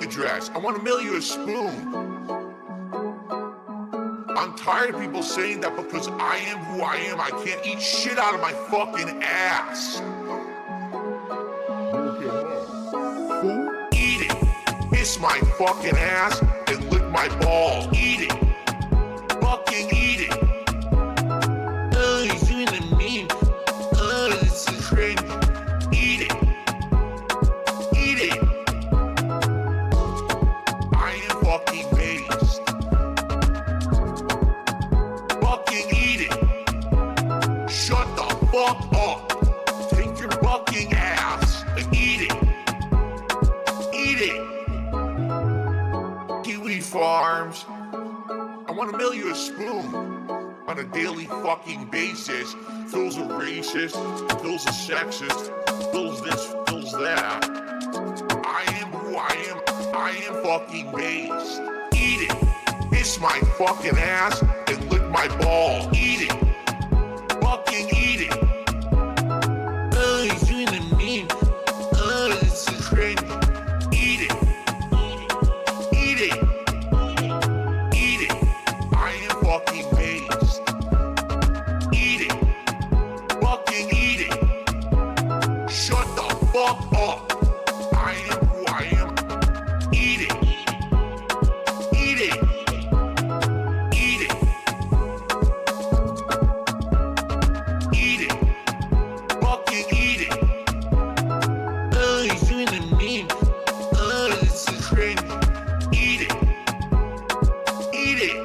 address. I want to mail you a spoon. I'm tired of people saying that because I am who I am, I can't eat shit out of my fucking ass. Eat it. Kiss my fucking ass and lick my balls. Eat it. Fucking eat it. Oh, he's doing the meme. Oh, this is cringe. Eat it. Eat it. I am fucking based. Fucking eat it. Shut the fuck up. Take your fucking ass and eat it. Eat it. Kiwi Farms. I want to mail you a spoon on a daily fucking basis. Phil's a racist, Phil's a sexist, Phil's this, Phil's that. I am who I am fucking based. Eat it. Kiss my fucking ass and lick my ball. Eat it. Fucking eat it. Oh, he's doing the meme. Oh, this is cringe. Eat it. Eat it. Eat it. I am fucking based. Eat it. Fucking eat it. Shut the fuck up. I am who I am. Eat it. Eat it. Eat it. Eat it. Fucking eat it. Oh, he's doing the meme. Oh, this is cringe. Eat it. Eat it.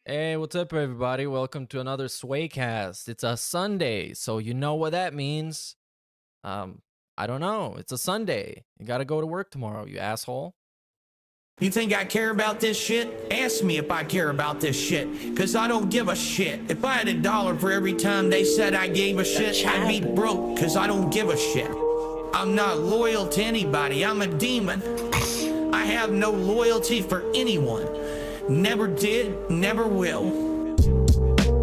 Hey, what's up, everybody? Welcome to another Swaycast. It's a Sunday, so you know what that means. I don't know. It's a Sunday. You gotta go to work tomorrow, you asshole. You think I care about this shit? Ask me if I care about this shit, cause I don't give a shit. If I had $1 for every time they said I gave a shit, I'd be broke, cause I don't give a shit. I'm not loyal to anybody, I'm a demon. I have no loyalty for anyone. Never did, never will.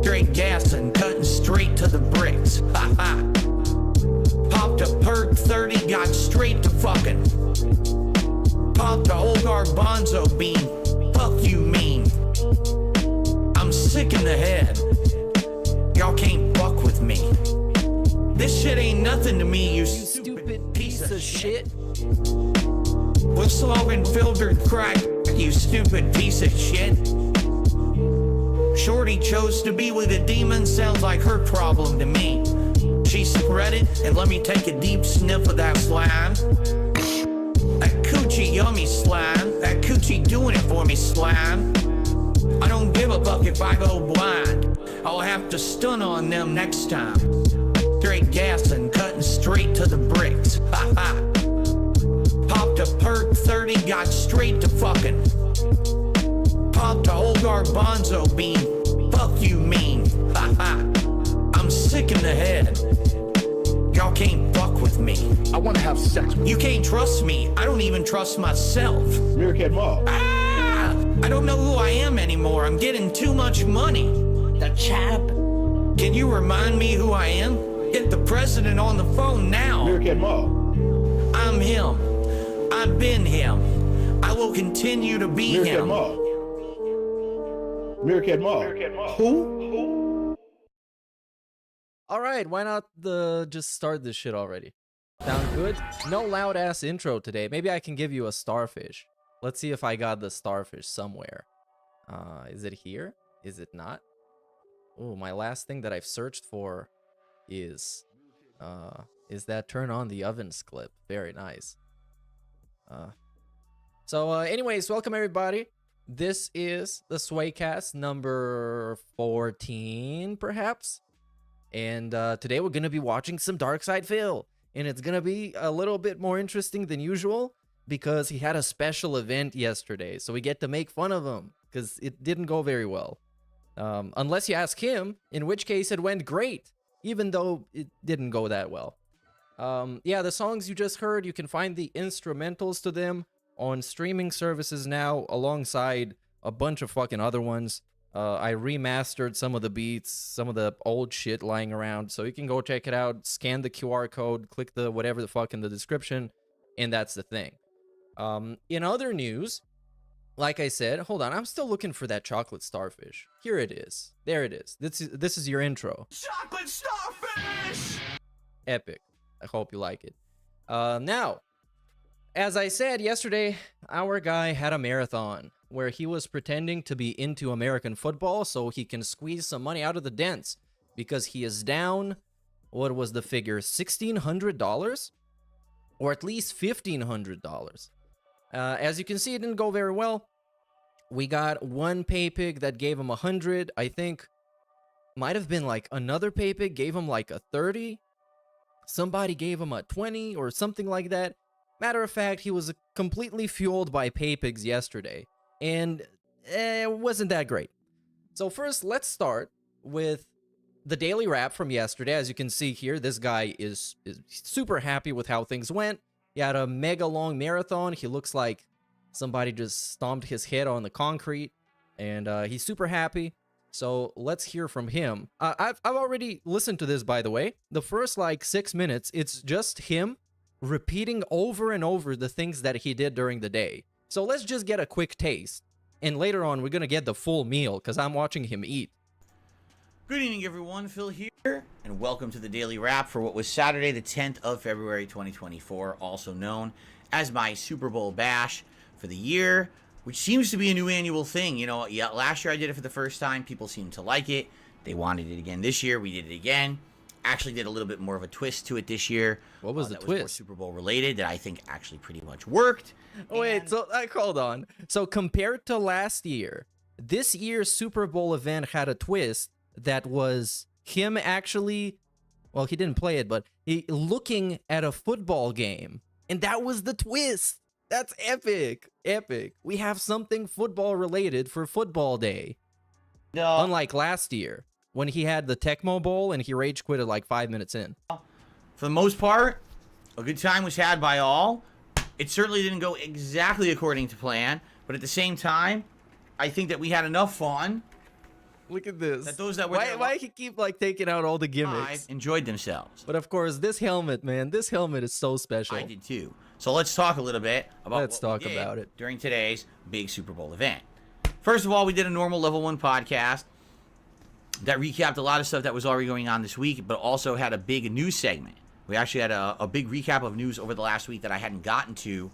Straight gas and cutting straight to the bricks. Ha ha. Popped a perk 30, got straight to fucking. Popped a old garbanzo bean. Fuck you mean. I'm sick in the head. Y'all can't fuck with me. This shit ain't nothing to me, you Stupid piece of shit. We're smoking filtered crack, you stupid piece of shit. Shorty chose to be with a demon, sounds like her problem to me. She spread it and let me take a deep sniff of that slime. That coochie yummy slime, that coochie doing it for me slime. I don't give a fuck if I go blind. I'll have to stun on them next time. Straight gas and cutting straight to the bricks. Ha ha. Popped a perk 30, got straight to fucking. Popped a old garbanzo bean. Fuck you mean. Ha ha. I'm sick in the head. Y'all can't fuck with me. I want to have sex with You can't trust me. I don't even trust myself. Meerkat Mall. Ah! I don't know who I am anymore. I'm getting too much money. The chap. Can you remind me who I am? Get the president on the phone now. Meerkat Mall. I'm him. I've been him. I will continue to be Meerkat him. Mall. Meerkat Mall. Who? All right, why not just start this shit already? Sound good? No loud ass intro today. Maybe I can give you a starfish. Let's see if I got the starfish somewhere. Is it here? Is it not? Oh, my last thing that I've searched for is that turn on the ovens clip. Very nice. Anyways, welcome everybody. This is the Swaycast number 14, perhaps. And today we're gonna be watching some Darkside Phil, and it's gonna be a little bit more interesting than usual because he had a special event yesterday, so we get to make fun of him because it didn't go very well. Unless you ask him, in which case it went great, even though it didn't go that well. Yeah, the songs you just heard, you can find the instrumentals to them on streaming services now, alongside a bunch of fucking other ones. I remastered some of the beats, some of the old shit lying around, so you can go check it out, scan the QR code, click the whatever the fuck in the description, and that's the thing. In other news, like I said, hold on, I'm still looking for that chocolate starfish. Here it is. There it is. This is your intro. Chocolate starfish! Epic. I hope you like it. Now, as I said yesterday, our guy had a marathon where he was pretending to be into American football so he can squeeze some money out of the dents because he is down, what was the figure, $1,600? Or at least $1,500. As you can see, it didn't go very well. We got one pay pig that gave him 100. I think might have been like another pay pig gave him like a 30. Somebody gave him a 20 or something like that. Matter of fact, he was completely fueled by pay pigs yesterday. And it wasn't that great. So first, let's start with the daily wrap from yesterday. As you can see here, this guy is super happy with how things went. He had a mega long marathon. He looks like somebody just stomped his head on the concrete. And he's super happy. So let's hear from him. I've already listened to this, by the way. The first like 6 minutes, it's just him repeating over and over the things that he did during the day. So let's just get a quick taste. And later on, we're going to get the full meal because I'm watching him eat. Good evening, everyone. Phil here, and welcome to the Daily Wrap for what was Saturday, the 10th of February, 2024, also known as my Super Bowl bash for the year, which seems to be a new annual thing. You know, yeah, last year I did it for the first time. People seemed to like it. They wanted it again this year. We did it again. Actually did a little bit more of a twist to it this year. What was the that twist? Was more Super Bowl related that I think actually pretty much worked. Wait, so hold on. So compared to last year, this year's Super Bowl event had a twist that was him actually, well, he didn't play it, but he looking at a football game. And that was the twist. That's epic. Epic. We have something football related for football day. No. Unlike last year when he had the Tecmo Bowl and he rage quitted like 5 minutes in. For the most part, a good time was had by all. It certainly didn't go exactly according to plan, but at the same time, I think that we had enough fun. Look at this. That those that were why he keep like taking out all the gimmicks? Enjoyed themselves. But of course, this helmet, man, this helmet is so special. I did too. So let's talk a little bit about Let's what talk we did about it. during today's big Super Bowl event. First of all, we did a normal level 1 podcast that recapped a lot of stuff that was already going on this week, but also had a big news segment. We actually had a big recap of news over the last week that I hadn't gotten to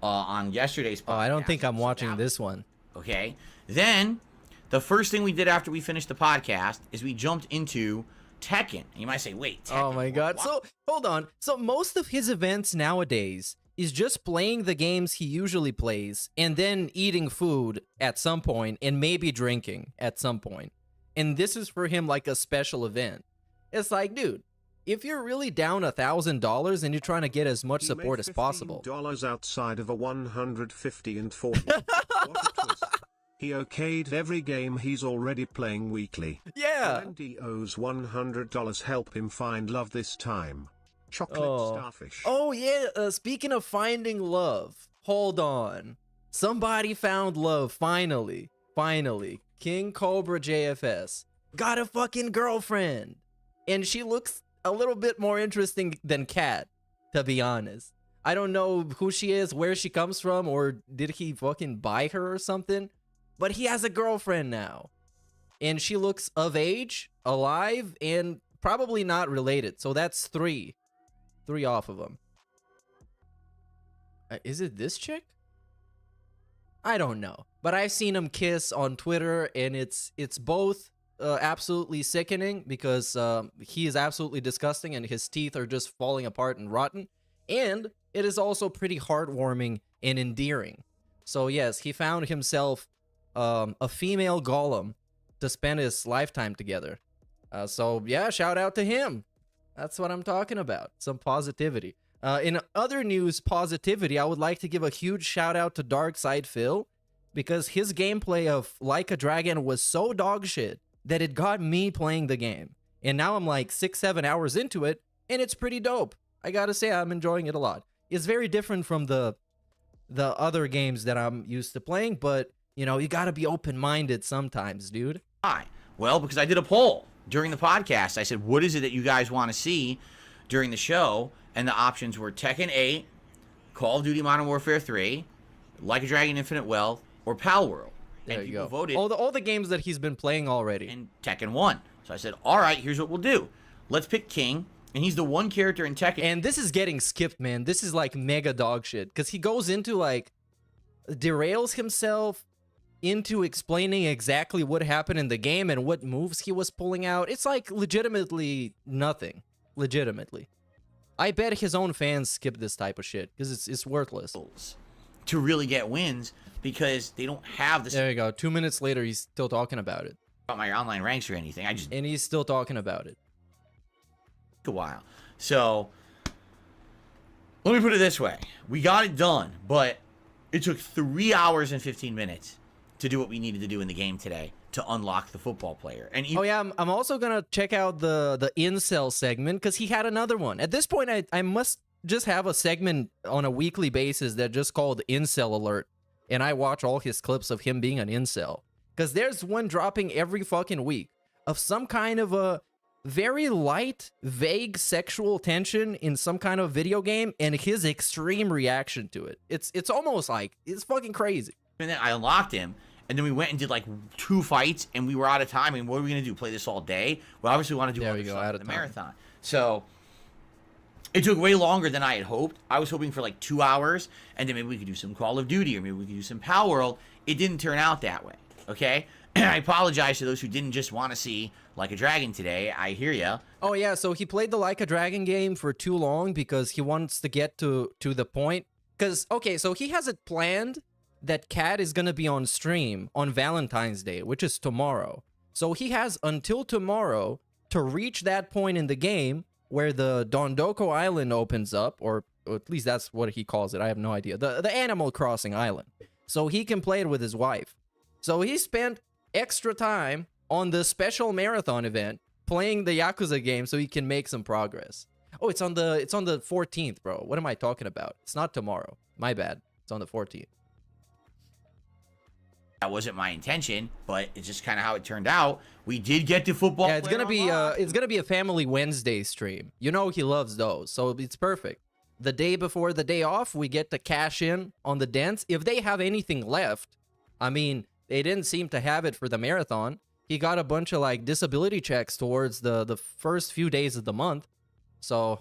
on yesterday's podcast. Oh, I don't think I'm watching this one. Okay. Then, the first thing we did after we finished the podcast is we jumped into Tekken. And you might say, wait, Tekken? Oh my god. What? So, hold on. So, most of his events nowadays is just playing the games he usually plays and then eating food at some point and maybe drinking at some point. And this is for him like a special event. It's like, dude, if you're really down $1,000 and you're trying to get as much support as possible. $15 outside of a 150 and 40. What a twist. He okayed every game he's already playing weekly. Yeah. Andy owes $100. Help him find love this time. Chocolate starfish. Oh, yeah. Speaking of finding love, hold on. Somebody found love, finally. Finally. King Cobra JFS got a fucking girlfriend. And she looks a little bit more interesting than Kat, to be honest. I don't know who she is, where she comes from, or did he fucking buy her or something? But he has a girlfriend now. And she looks of age, alive, and probably not related. So that's 3. 3 off of him. Is it this chick? I don't know. But I've seen him kiss on Twitter, and it's both absolutely sickening because he is absolutely disgusting and his teeth are just falling apart and rotten. And it is also pretty heartwarming and endearing. So yes, he found himself a female golem to spend his lifetime together. So yeah, shout out to him. That's what I'm talking about. Some positivity. In other news positivity, I would like to give a huge shout out to Darkside Phil because his gameplay of Like a Dragon was so dog shit that it got me playing the game. And now I'm like 6-7 hours into it, and it's pretty dope. I gotta say, I'm enjoying it a lot. It's very different from the other games that I'm used to playing, but, you know, you gotta be open-minded sometimes, dude. Why? Well, because I did a poll during the podcast. I said, what is it that you guys want to see during the show? And the options were Tekken 8, Call of Duty Modern Warfare 3, Like a Dragon Infinite Wealth, or Pal World. There And you people go. voted All the games that he's been playing already. and Tekken won. So I said, all right, here's what we'll do. Let's pick King, and he's the one character in Tekken. And this is getting skipped, man. This is like mega dog shit. Because he goes into like, derails himself into explaining exactly what happened in the game and what moves he was pulling out. It's like legitimately nothing. Legitimately. I bet his own fans skip this type of shit because it's worthless. to really get wins because they don't have the There you go. 2 minutes later, he's still talking about it. about my online ranks or anything. I just And he's still talking about it. took a while. So let me put it this way. We got it done, but it took 3 hours and 15 minutes to do what we needed to do in the game today to unlock the football player. And Oh yeah, I'm also gonna check out the Incel segment because he had another one. At this point, I must just have a segment on a weekly basis that just called Incel Alert, and I watch all his clips of him being an incel. Because there's one dropping every fucking week of some kind of a very light, vague sexual tension in some kind of video game, and his extreme reaction to it. It's almost like it's fucking crazy. then I unlocked him, and then we went and did like 2 fights, and we were out of time. I mean, what are we gonna do? Play this all day? We obviously want to do There other we go, stuff out in of the time. marathon. So it took way longer than I had hoped. I was hoping for like 2 hours, and then maybe we could do some Call of Duty, or maybe we could do some Pal World. It didn't turn out that way. Okay, and I apologize to those who didn't just want to see Like a Dragon today. I hear ya. Oh yeah, so he played the Like a Dragon game for too long because he wants to get to the point. Because, okay, so he has it planned that Cat is going to be on stream on Valentine's Day, which is tomorrow. So he has until tomorrow to reach that point in the game where the Dondoko Island opens up, or at least that's what he calls it. I have no idea. The Animal Crossing Island. So he can play it with his wife. So he spent extra time on the special marathon event playing the Yakuza game so he can make some progress. Oh, it's on the 14th, bro. What am I talking about? It's not tomorrow. My bad. It's on the 14th. That wasn't my intention, but it's just kind of how it turned out. We did get to football. Yeah, it's player unlocked. gonna be a family Wednesday stream. You know he loves those, so it's perfect. The day before the day off, we get to cash in on the dents. If they have anything left, I mean, they didn't seem to have it for the marathon. He got a bunch of like disability checks towards the first few days of the month. So,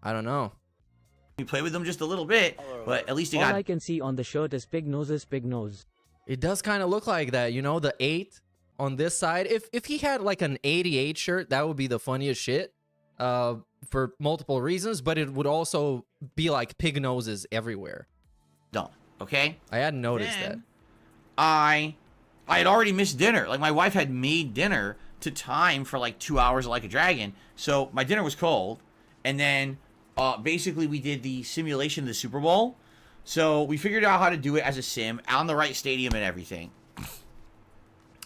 I don't know. We played with them just a little bit, but at least he All got. I can see on the shirt is pig nose. It does kind of look like that, you know, the 8 on this side. If he had like an 88 shirt, that would be the funniest shit for multiple reasons, but it would also be like pig noses everywhere. done. Okay. I hadn't noticed Then I had already missed dinner. Like my wife had made dinner to time for like 2 hours of Like a Dragon. So my dinner was cold, and then basically we did the simulation of the Super Bowl. So we figured out how to do it as a sim on the right stadium and everything.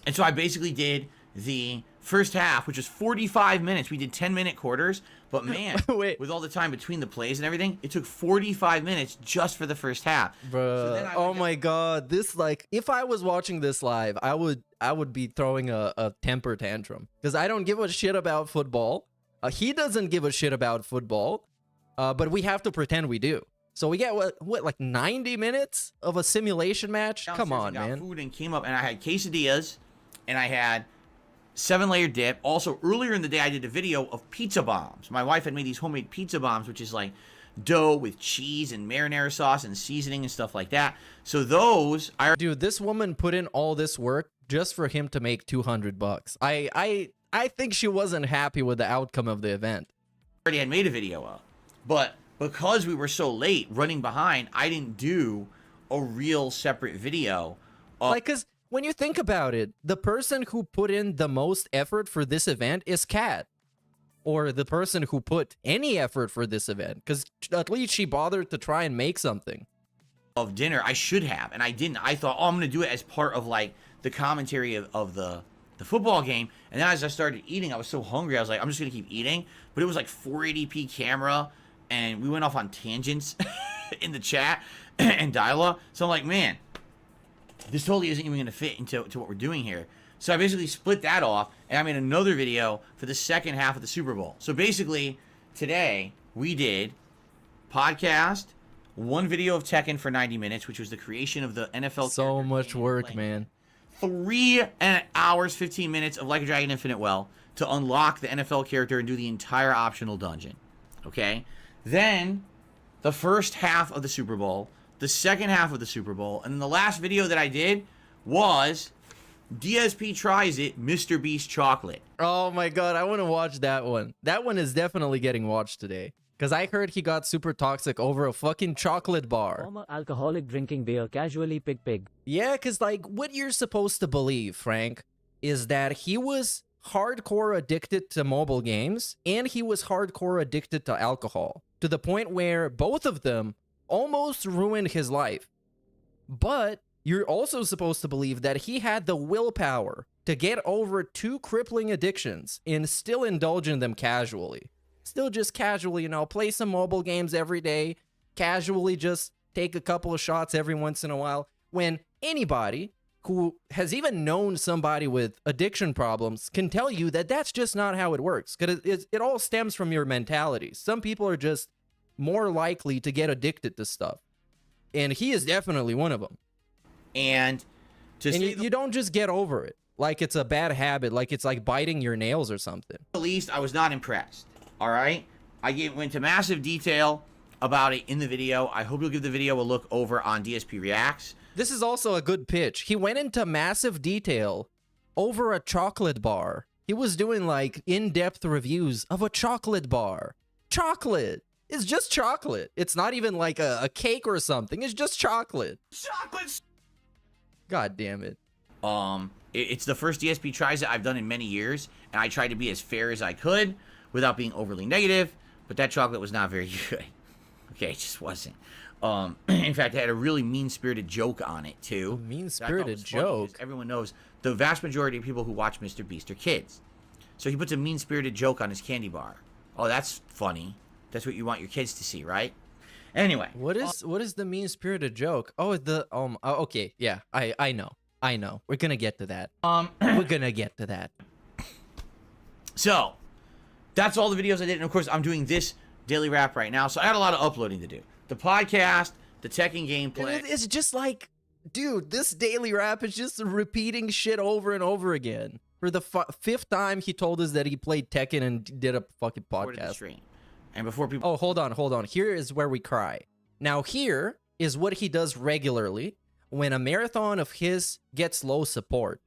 And so I basically did the first half, which was 45 minutes. We did 10-minute quarters, but man, Wait. with all the time between the plays and everything, it took 45 minutes just for the first half. that. So then Bruh. I Oh went my god. This, like, if I was watching this live, I would be throwing a temper tantrum. Because I don't give a shit about football. He doesn't give a shit about football. But we have to pretend we do. So we get, what, like 90 minutes of a simulation match? Come downstairs on, and got man. food and came up, and I had quesadillas, and I had 7-layer dip. Also, earlier in the day, I did a video of pizza bombs. My wife had made these homemade pizza bombs, which is like dough with cheese and marinara sauce and seasoning and stuff like that. So those, I Dude, this woman put in all this work just for him to make $200. I think she wasn't happy with the outcome of the event. already had made a video of. But because we were so late, running behind, I didn't do a real separate video. Like, because when you think about it, the person who put in the most effort for this event is Kat. Or the person who put any effort for this event. Because at least she bothered to try and make something. Of dinner, I should have, and I didn't. I thought, oh, I'm going to do it as part of, like, the commentary of the football game. And then as I started eating, I was so hungry, I was like, I'm just going to keep eating. But it was like 480p camera, and we went off on tangents in the chat and dialogue. So I'm like, man, this totally isn't even going to fit into what we're doing here. So I basically split that off, and I made another video for the second half of the Super Bowl. So basically, today, we did podcast, one video of Tekken for 90 minutes, which was the creation of the NFL. So much character work, playing. man. 3 hours, 15 minutes of Like a Dragon Infinite Well to unlock the NFL character and do the entire optional dungeon. Okay? Then, the first half of the Super Bowl, the second half of the Super Bowl, and then the last video that I did was DSP Tries It, MrBeast Chocolate. Oh my god, I want to watch that one. That one is definitely getting watched today. Because I heard he got super toxic over a fucking chocolate bar. Former alcoholic drinking beer casually pig. Yeah, because like what you're supposed to believe, Frank, is that he was hardcore addicted to mobile games and he was hardcore addicted to alcohol. To the point where both of them almost ruined his life. But you're also supposed to believe that he had the willpower to get over 2 crippling addictions and still indulge in them casually. Still just casually, you know, play some mobile games every day, casually just take a couple of shots every once in a while. When anybody who has even known somebody with addiction problems can tell you that that's just not how it works. Because it all stems from your mentality. Some people are just more likely to get addicted to stuff. And he is definitely one of them. And you don't just get over it like it's a bad habit, like it's like biting your nails or something. At least I was not impressed. All right? I went into massive detail about it in the video. I hope you'll give the video a look over on DSP Reacts. This is also a good pitch. He went into massive detail over a chocolate bar. He was doing like in-depth reviews of a chocolate bar. Chocolate! It's just chocolate. It's not even like a cake or something. It's just chocolate. Chocolate! God damn it. It's the first DSP Tries It I've done in many years, and I tried to be as fair as I could without being overly negative, but that chocolate was not very good. Okay, it just wasn't. In fact, it had a really mean-spirited joke on it, too. A mean-spirited joke? Everyone knows the vast majority of people who watch MrBeast are kids. So he puts a mean-spirited joke on his candy bar. Oh, that's funny. That's what you want your kids to see, right? Anyway. What is the mean-spirited joke? Oh, okay, yeah, I know. We're gonna get to that. We're gonna get to that. So, that's all the videos I did. And of course, I'm doing this daily wrap right now. So I had a lot of uploading to do. The podcast, the Tekken gameplay. It's just like, dude, this daily wrap is just repeating shit over and over again. For the 5th time, he told us that he played Tekken and did a fucking podcast. Stream. And before people... Oh, hold on. Here is where we cry. Now, here is what he does regularly when a marathon of his gets low support.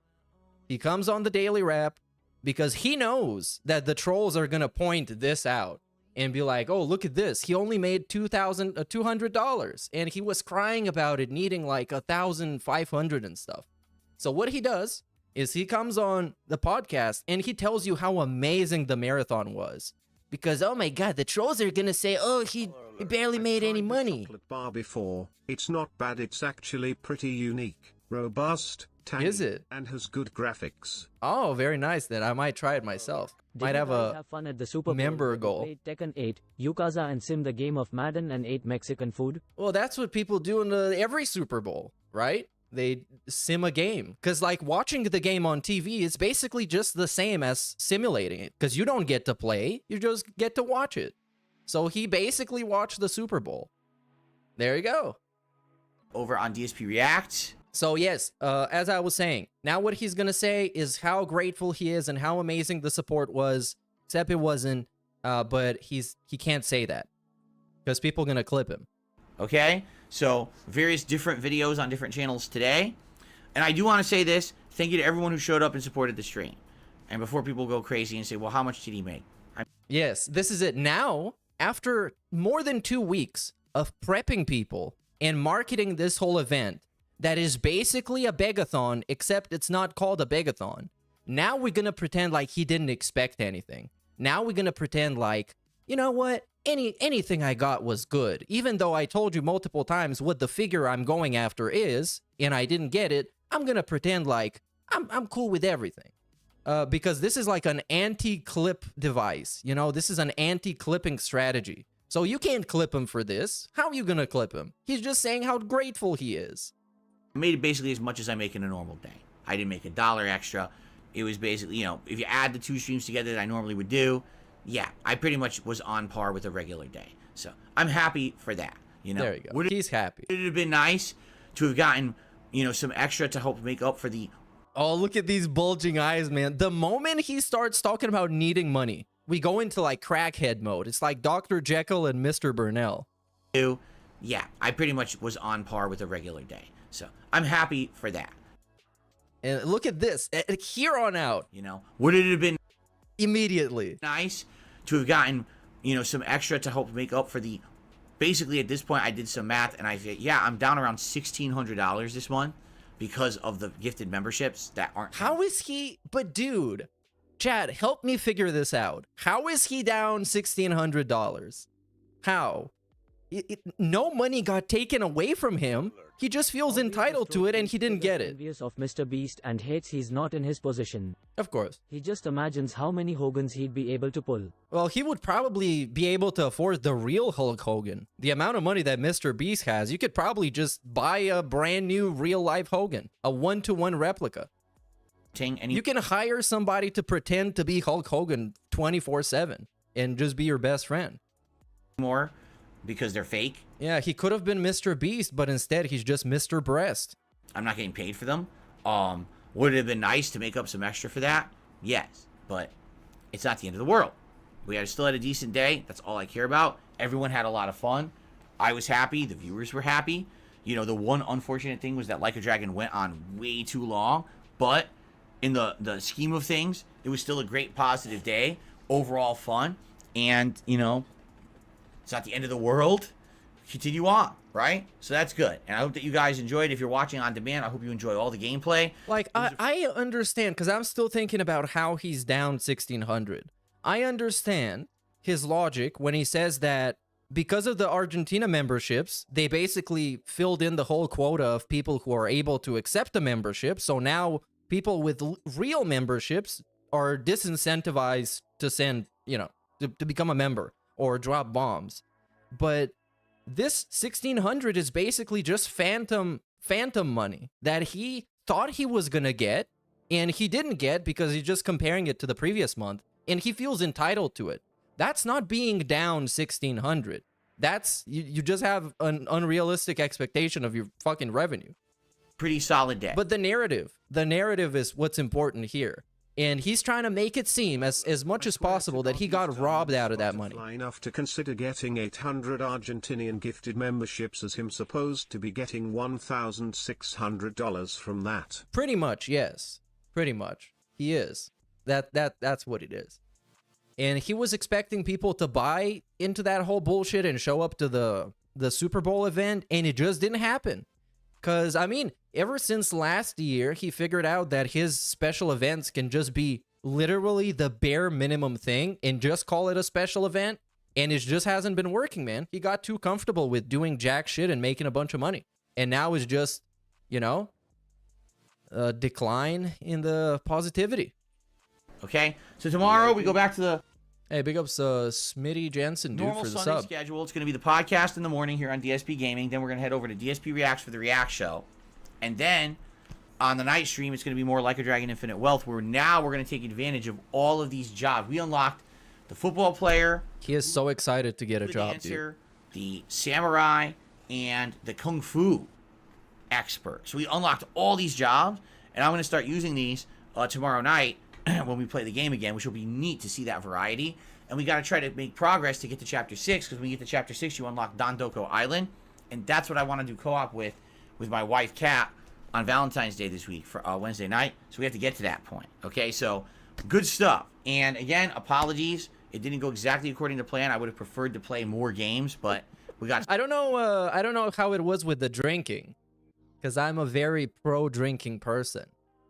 He comes on the daily wrap because he knows that the trolls are going to point this out and be like, oh, look at this. He only made $200 and he was crying about it needing like $1,500 and stuff. So what he does is he comes on the podcast and he tells you how amazing the marathon was. Because, oh my god, the trolls are gonna say, oh, he barely made any money. Chocolate bar before. It's not bad, it's actually pretty unique, robust, tangy, is it? And has good graphics. Oh, very nice then. I might try it myself. Might have a fun at the Super Bowl member where goal. they played Tekken 8, Yukaza and Sim the game of Madden and ate Mexican food. Well, that's what people do in every Super Bowl, right? They sim a game. Because, like, watching the game on TV is basically just the same as simulating it. Because you don't get to play, you just get to watch it. So he basically watched the Super Bowl. There you go. Over on DSP React. So, yes, as I was saying, now what he's going to say is how grateful he is and how amazing the support was. Except it wasn't, but he can't say that. Because people are going to clip him. Okay? So, various different videos on different channels today. And I do want to say this. Thank you to everyone who showed up and supported the stream. And before people go crazy and say, well, how much did he make? Yes, this is it. Now, after more than 2 weeks of prepping people and marketing this whole event that is basically a begathon, except it's not called a begathon. Now we're going to pretend like he didn't expect anything. Now we're going to pretend like, you know what? Anything I got was good. Even though I told you multiple times what the figure I'm going after is, and I didn't get it, I'm gonna pretend like I'm cool with everything. Because this is like an anti-clip device. You know, this is an anti-clipping strategy. So you can't clip him for this. How are you gonna clip him? He's just saying how grateful he is. I made basically as much as I make in a normal day. I didn't make $1 extra. It was basically, you know, if you add the 2 streams together that I normally would do, yeah, I pretty much was on par with a regular day. So I'm happy for that. You know, There you go. Would He's happy. it have been nice to have gotten, you know, some extra to help make up for the Oh, look at these bulging eyes, man. The moment he starts talking about needing money, we go into like crackhead mode. It's like Dr. Jekyll and Mr. Burnell. yeah, I pretty much was on par with a regular day. So I'm happy for that. And look at this. Here on out, You know, would it have been immediately. nice to have gotten, you know, some extra to help make up for the, basically at this point I did some math and I said, yeah, I'm down around $1,600 this month because of the gifted memberships that aren't. How is he? But dude, Chad, help me figure this out. How is he down $1,600? How? No money got taken away from him. He just feels entitled to it and he didn't get it. Envious of MrBeast and hates he's not in his position. Of course. He just imagines how many Hogans he'd be able to pull. Well, he would probably be able to afford the real Hulk Hogan. The amount of money that MrBeast has, you could probably just buy a brand new real life Hogan, a 1-to-1 replica. And You can hire somebody to pretend to be Hulk Hogan 24/7 and just be your best friend. more because they're fake. Yeah, he could have been MrBeast, but instead he's just Mr. Breast. I'm not getting paid for them. Would it have been nice to make up some extra for that? Yes, but it's not the end of the world. Still had a decent day. That's all I care about. Everyone had a lot of fun. I was happy. The viewers were happy. You know, the one unfortunate thing was that Like a Dragon went on way too long, but in the scheme of things, it was still a great positive day. Overall fun, and you know, it's not the end of the world. Continue on, right? So that's good. And I hope that you guys enjoyed. If you're watching on demand, I hope you enjoy all the gameplay. Like, I understand, because I'm still thinking about how he's down 1,600. I understand his logic when he says that because of the Argentina memberships, they basically filled in the whole quota of people who are able to accept the membership. So now people with real memberships are disincentivized to send, you know, to become a member or drop bombs. But this 1,600 is basically just phantom money that he thought he was gonna get and he didn't get because he's just comparing it to the previous month and he feels entitled to it. That's not being down 1,600. That's you just have an unrealistic expectation of your fucking revenue. Pretty solid day. But the narrative is what's important here. And he's trying to make it seem as much as possible that he got robbed out of that money. Enough to consider getting 800 Argentinian gifted memberships as him supposed to be getting $1,600 from that. Pretty much, yes. Pretty much. He is. That's what it is. And he was expecting people to buy into that whole bullshit and show up to the Super Bowl event, and it just didn't happen. Because, I mean, ever since last year, he figured out that his special events can just be literally the bare minimum thing and just call it a special event. And it just hasn't been working, man. He got too comfortable with doing jack shit and making a bunch of money. And now it's just, you know, a decline in the positivity. Okay, so tomorrow we go back to the Hey, big ups Smitty Jensen, dude, normal for the Sunday sub. schedule. It's going to be the podcast in the morning here on DSP Gaming. Then we're going to head over to DSP Reacts for the React Show. And then on the night stream, it's going to be more Like a Dragon Infinite Wealth, where now we're going to take advantage of all of these jobs. We unlocked the football player. He is so excited to get a the job, dancer, the samurai, and the kung fu expert. So we unlocked all these jobs, and I'm going to start using these tomorrow night when we play the game again, which will be neat to see that variety. And we got to try to make progress to get to Chapter 6, because when you get to Chapter 6, you unlock Dondoko Island, and that's what I want to do co-op with my wife, Kat, on Valentine's Day this week for Wednesday night. So we have to get to that point. Okay, so good stuff. And again, apologies. It didn't go exactly according to plan. I would have preferred to play more games, but we got... I don't know how it was with the drinking, because I'm a very pro-drinking person.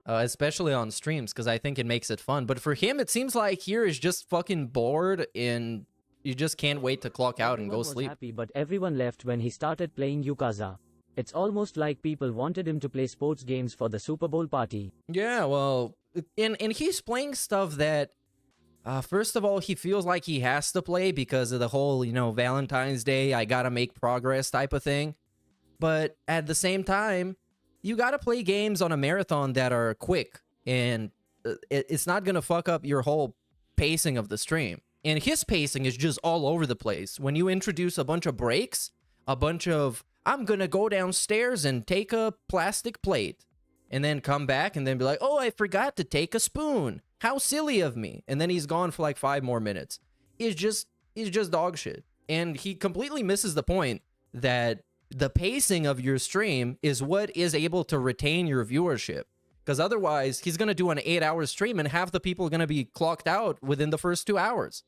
Especially on streams, because I think it makes it fun. But for him, it seems like here is just fucking bored, and you just can't wait to clock out and go Everyone was sleep. happy, but everyone left when he started playing Yukaza. It's almost like people wanted him to play sports games for the Super Bowl party. Yeah, well, and he's playing stuff that, first of all, he feels like he has to play because of the whole, you know, Valentine's Day, I gotta make progress type of thing. But at the same time, you gotta play games on a marathon that are quick, and it's not gonna fuck up your whole pacing of the stream. And his pacing is just all over the place. When you introduce a bunch of breaks, a bunch of, I'm gonna go downstairs and take a plastic plate, and then come back and then be like, oh, I forgot to take a spoon. How silly of me. And then he's gone for like 5 more minutes. It's just dog shit. And he completely misses the point that the pacing of your stream is what is able to retain your viewership. Because otherwise, he's going to do an 8-hour stream and half the people are going to be clocked out within the first 2 hours.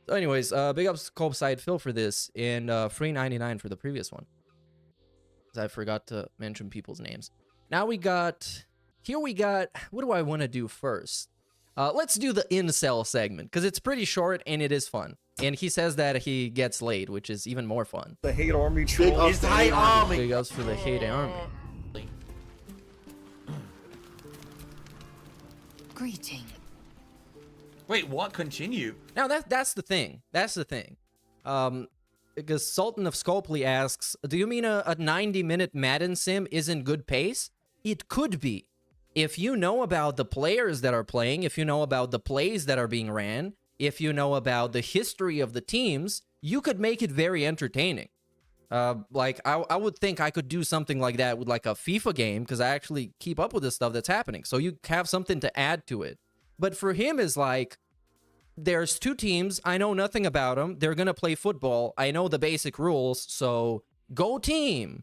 So anyways, big ups Side Phil for this, and free 99 for the previous one. I forgot to mention people's names. Now we got... Here we got... What do I want to do first? Let's do the Incel segment, because it's pretty short and it is fun. And he says that he gets laid, which is even more fun. The hate army Big troll. ups to hate army. Big ups for the hate army. Greeting. Wait, what? Continue? Now that's the thing. That's the thing. Because Sultan of Scopely asks, do you mean a 90-minute Madden sim isn't good pace? It could be. If you know about the players that are playing, if you know about the plays that are being ran, if you know about the history of the teams, you could make it very entertaining. Like, I would think I could do something like that with like a FIFA game, because I actually keep up with the stuff that's happening. So you have something to add to it. But for him is like, there's 2 teams, I know nothing about them, they're gonna play football, I know the basic rules, so go team.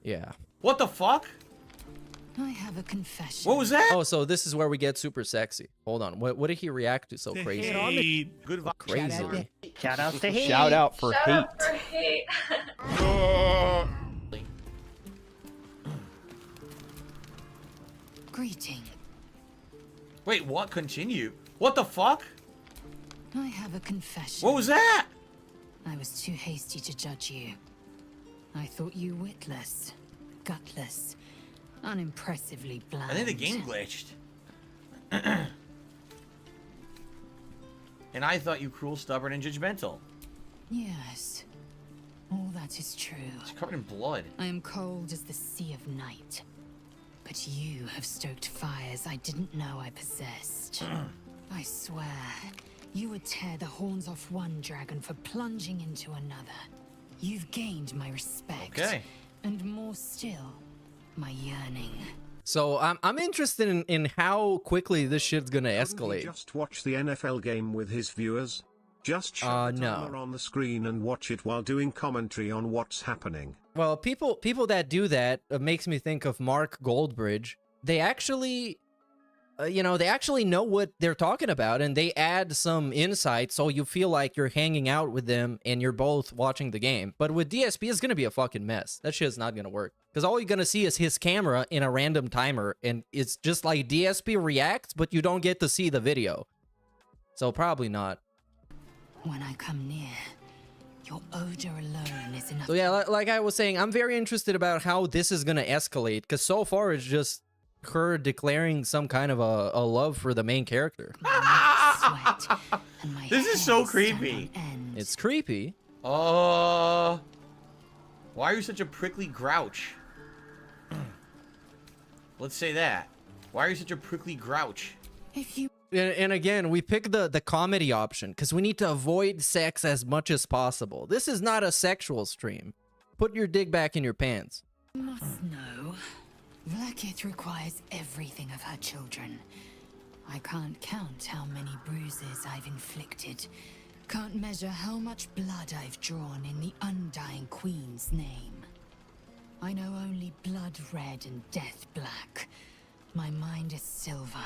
Yeah. What the fuck? I have a confession. What was that? Oh, so this is where we get super sexy. Hold on, what did he react to so crazy? Good vibe. Crazy. Shout out to hate. Shout out for hate. Greeting. Wait, what? Continue? What the fuck? I have a confession. What was that? I was too hasty to judge you. I thought you witless, gutless, unimpressively bland. I think the game glitched. And I thought you cruel, stubborn, and judgmental. Yes, all that is true. It's covered in blood. I am cold as the sea of night. But you have stoked fires I didn't know I possessed. I swear, you would tear the horns off one dragon for plunging into another. You've gained my respect. Okay. And more still, my yearning. So I'm interested in how quickly this shit's gonna Couldn't he escalate. just watch the NFL game with his viewers? Just shut the no. timer on the screen and watch it while doing commentary on what's happening. Well, people that do that makes me think of Mark Goldbridge. They actually, they actually know what they're talking about, and they add some insight so you feel like you're hanging out with them and you're both watching the game. But with DSP, it's gonna be a fucking mess. That shit's not gonna work. Because all you're gonna see is his camera in a random timer, and it's just like DSP reacts, but you don't get to see the video. So probably not. When I come near, your odor alone is enough. So yeah, like I was saying, I'm very interested about how this is gonna escalate, because so far it's just her declaring some kind of a love for the main character. Sweat, and my This is hair so stand creepy. on end. It's creepy. Why are you such a prickly grouch? Let's say that. Why are you such a prickly grouch? If you And again, we pick the comedy option because we need to avoid sex as much as possible. This is not a sexual stream. Put your dick back in your pants. must know, Vlakith requires everything of her children. I can't count how many bruises I've inflicted. Can't measure how much blood I've drawn in the undying queen's name. I know only blood red and death black. My mind is silver,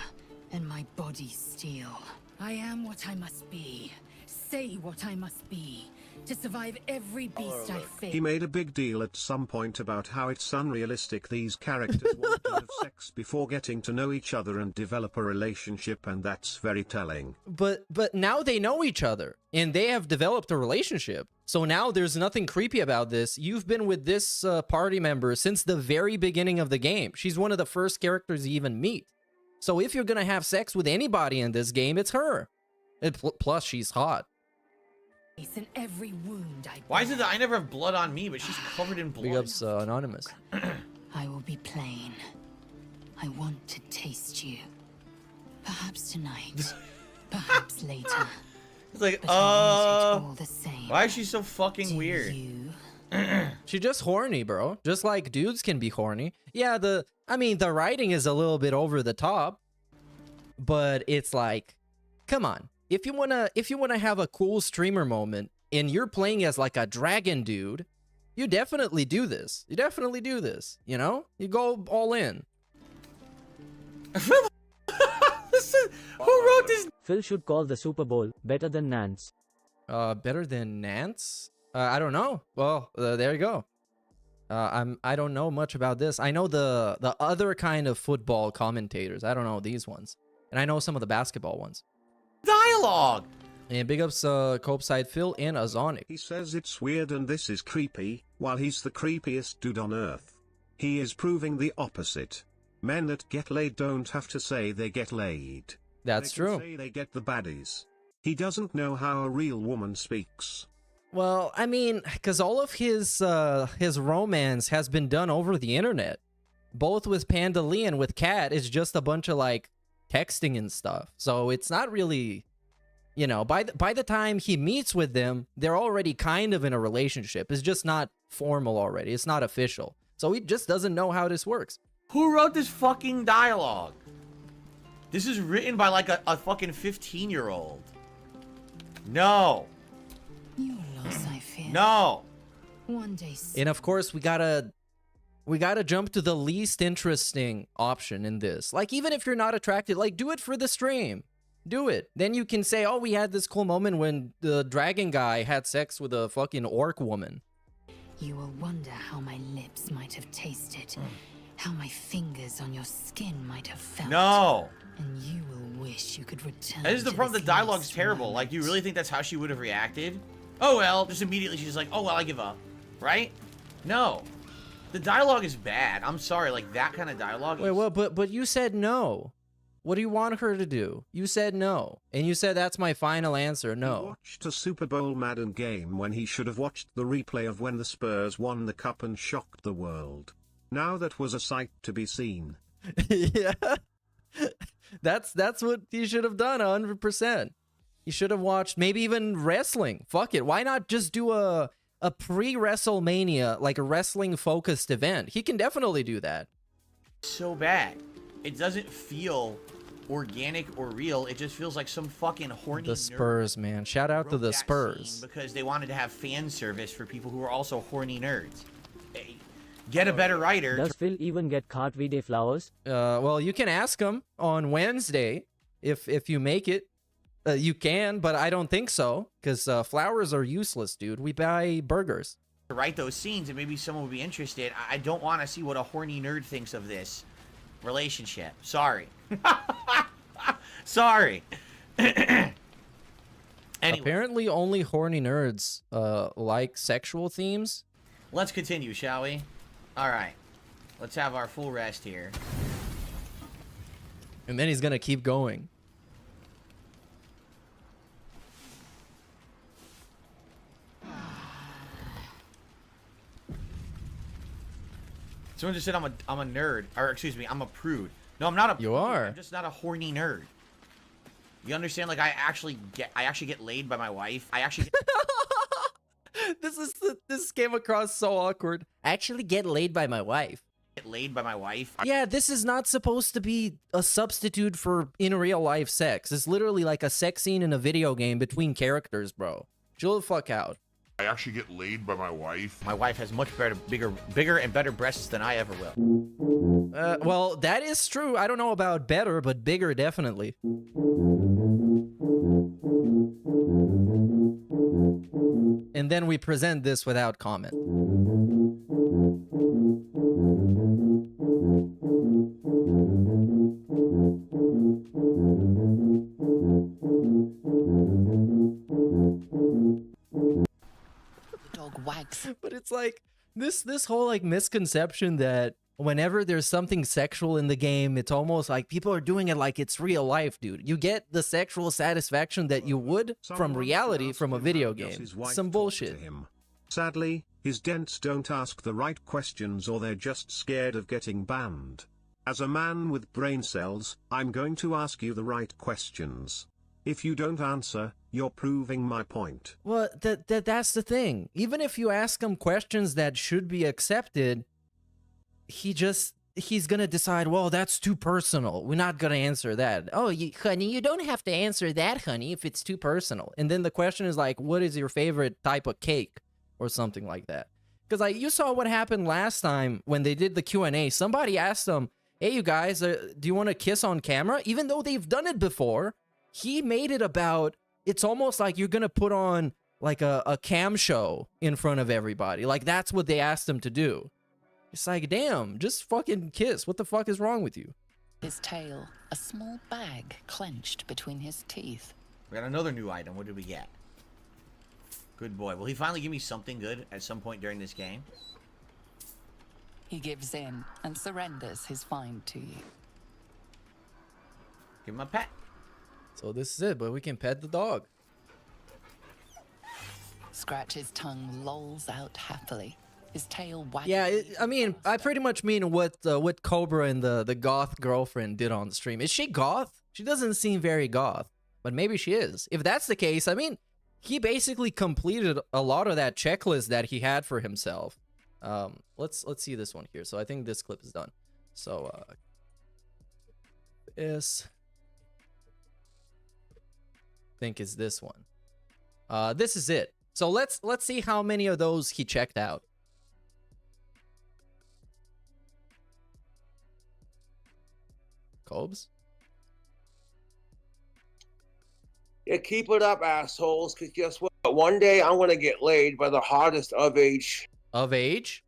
and my body steel. I am what I must be. Say what I must be. To survive every beast I face. He made a big deal at some point about how it's unrealistic these characters want to have sex before getting to know each other and develop a relationship, and that's very telling. But now they know each other and they have developed a relationship. So now there's nothing creepy about this. You've been with this party member since the very beginning of the game. She's one of the first characters you even meet. So if you're gonna have sex with anybody in this game, it's her. And plus, she's hot. In every wound I Why is it bear. that I never have blood on me, but she's covered in blood? Big ups, Anonymous. I will be plain. I want to taste you. Perhaps tonight. Perhaps later. It's like, But I want it all the same. why is she so fucking Do weird? you? She's just horny, bro. Just like dudes can be horny. Yeah, I mean, the writing is a little bit over the top, but it's like, come on. If you wanna have a cool streamer moment and you're playing as like a dragon dude, you definitely do this. You definitely do this. You know, you go all in. Who wrote this? Phil should call the Super Bowl better than Nance. Better than Nance? I don't know. Well, there you go. I don't know much about this. I know the other kind of football commentators. I don't know these ones, and I know some of the basketball ones. Dialogue. And big ups, Copeside Phil and Azonic. He says it's weird and this is creepy, while he's the creepiest dude on earth. He is proving the opposite. Men that get laid don't have to say they get laid. That's They can true. say they get the baddies. He doesn't know how a real woman speaks. Well, I mean, because all of his romance has been done over the internet. Both with Panda Lee and with Kat, it's just a bunch of like texting and stuff. So it's not really, you know, by the time he meets with them, they're already kind of in a relationship. It's just not formal already. It's not official. So he just doesn't know how this works. Who wrote this fucking dialogue? This is written by like a fucking 15-year-old. No. Your loss, I fear. No. One day And of course, we gotta jump to the least interesting option in this. Like, even if you're not attracted, like, do it for the stream. Do it. Then you can say, oh, we had this cool moment when the dragon guy had sex with a fucking orc woman. you will wonder how my lips might have tasted, how my fingers on your skin might have felt. No. And you will wish you could return. That is the to problem. The this dialogue's last terrible. Like, do you moment. really think that's how she would have reacted? Oh, well. Just immediately she's like, oh, well, I give up. Right? No. The dialogue is bad. I'm sorry. Like, that kind of dialogue Wait, is... well, but you said no. What do you want her to do? You said no. And you said that's my final answer, He no. watched a Super Bowl Madden game when he should have watched the replay of when the Spurs won the cup and shocked the world. Now that was a sight to be seen. Yeah. That's what you should have done 100%. You should have watched maybe even wrestling. Fuck it. Why not just do a pre-WrestleMania, like a wrestling focused event? He can definitely do that. so bad. It doesn't feel organic or real. It just feels like some fucking horny The nerd Spurs, man. Shout out to wrote the that Spurs. scene because they wanted to have fan service for people who are also horny nerds. Hey, get a better writer. Does Phil even get Cartwheel Day flowers? Well, you can ask him on Wednesday if you make it. You can, but I don't think so, because flowers are useless, dude. We buy burgers. to write those scenes and maybe someone would be interested. I don't want to see what a horny nerd thinks of this relationship. Sorry. Sorry. Anyway. Apparently, only horny nerds like sexual themes. Let's continue, shall we? Alright. Let's have our full rest here. And then he's gonna keep going. Someone just said I'm a nerd. Or excuse me, I'm a prude. No, I'm not a You prude. are. I'm just not a horny nerd. You understand? Like I actually get laid by my wife. I actually get This came across so awkward. I actually get laid by my wife. laid by my wife. Yeah, this is not supposed to be a substitute for in real life sex. It's literally like a sex scene in a video game between characters, bro. Chill the fuck out. I actually get laid by my wife. My wife has much bigger and better breasts than I ever will. Well, that is true. I don't know about better, but bigger definitely. And then we present this without comment. Dog wags. But it's like this whole like misconception that whenever there's something sexual in the game, it's almost like people are doing it like it's real life, dude. You get the sexual satisfaction that you would from Someone reality asked from a him video how does game. his wife Some talk bullshit. to him. Sadly, his dents don't ask the right questions or they're just scared of getting banned. As a man with brain cells, I'm going to ask you the right questions. If you don't answer, you're proving my point. Well, that's the thing. Even if you ask him questions that should be accepted, he's gonna decide, well, that's too personal. We're not gonna answer that. Oh, honey, you don't have to answer that, honey, if it's too personal. And then the question is like, what is your favorite type of cake or something like that? Because like you saw what happened last time when they did the Q&A. Somebody asked them, hey, you guys, do you want to kiss on camera? Even though they've done it before, he made it about, it's almost like you're gonna put on like a cam show in front of everybody. Like that's what they asked him to do. It's like, damn, just fucking kiss. What the fuck is wrong with you? His tail, a small bag clenched between his teeth. We got another new item. What did we get? Good boy. Will he finally give me something good at some point during this game? He gives in and surrenders his find to you. Give him a pet. So this is it, but we can pet the dog. Scratch's tongue lolls out happily. His tail wagging. Yeah, I mean, I pretty much mean what Cobra and the goth girlfriend did on the stream. Is she goth? She doesn't seem very goth, but maybe she is. If that's the case, I mean, he basically completed a lot of that checklist that he had for himself. Let's see this one here. So I think this clip is done. So I think is this one. This is it. So let's see how many of those he checked out. Cobes? Yeah, keep it up, assholes, because guess what? One day I'm going to get laid by the hottest of age Of age?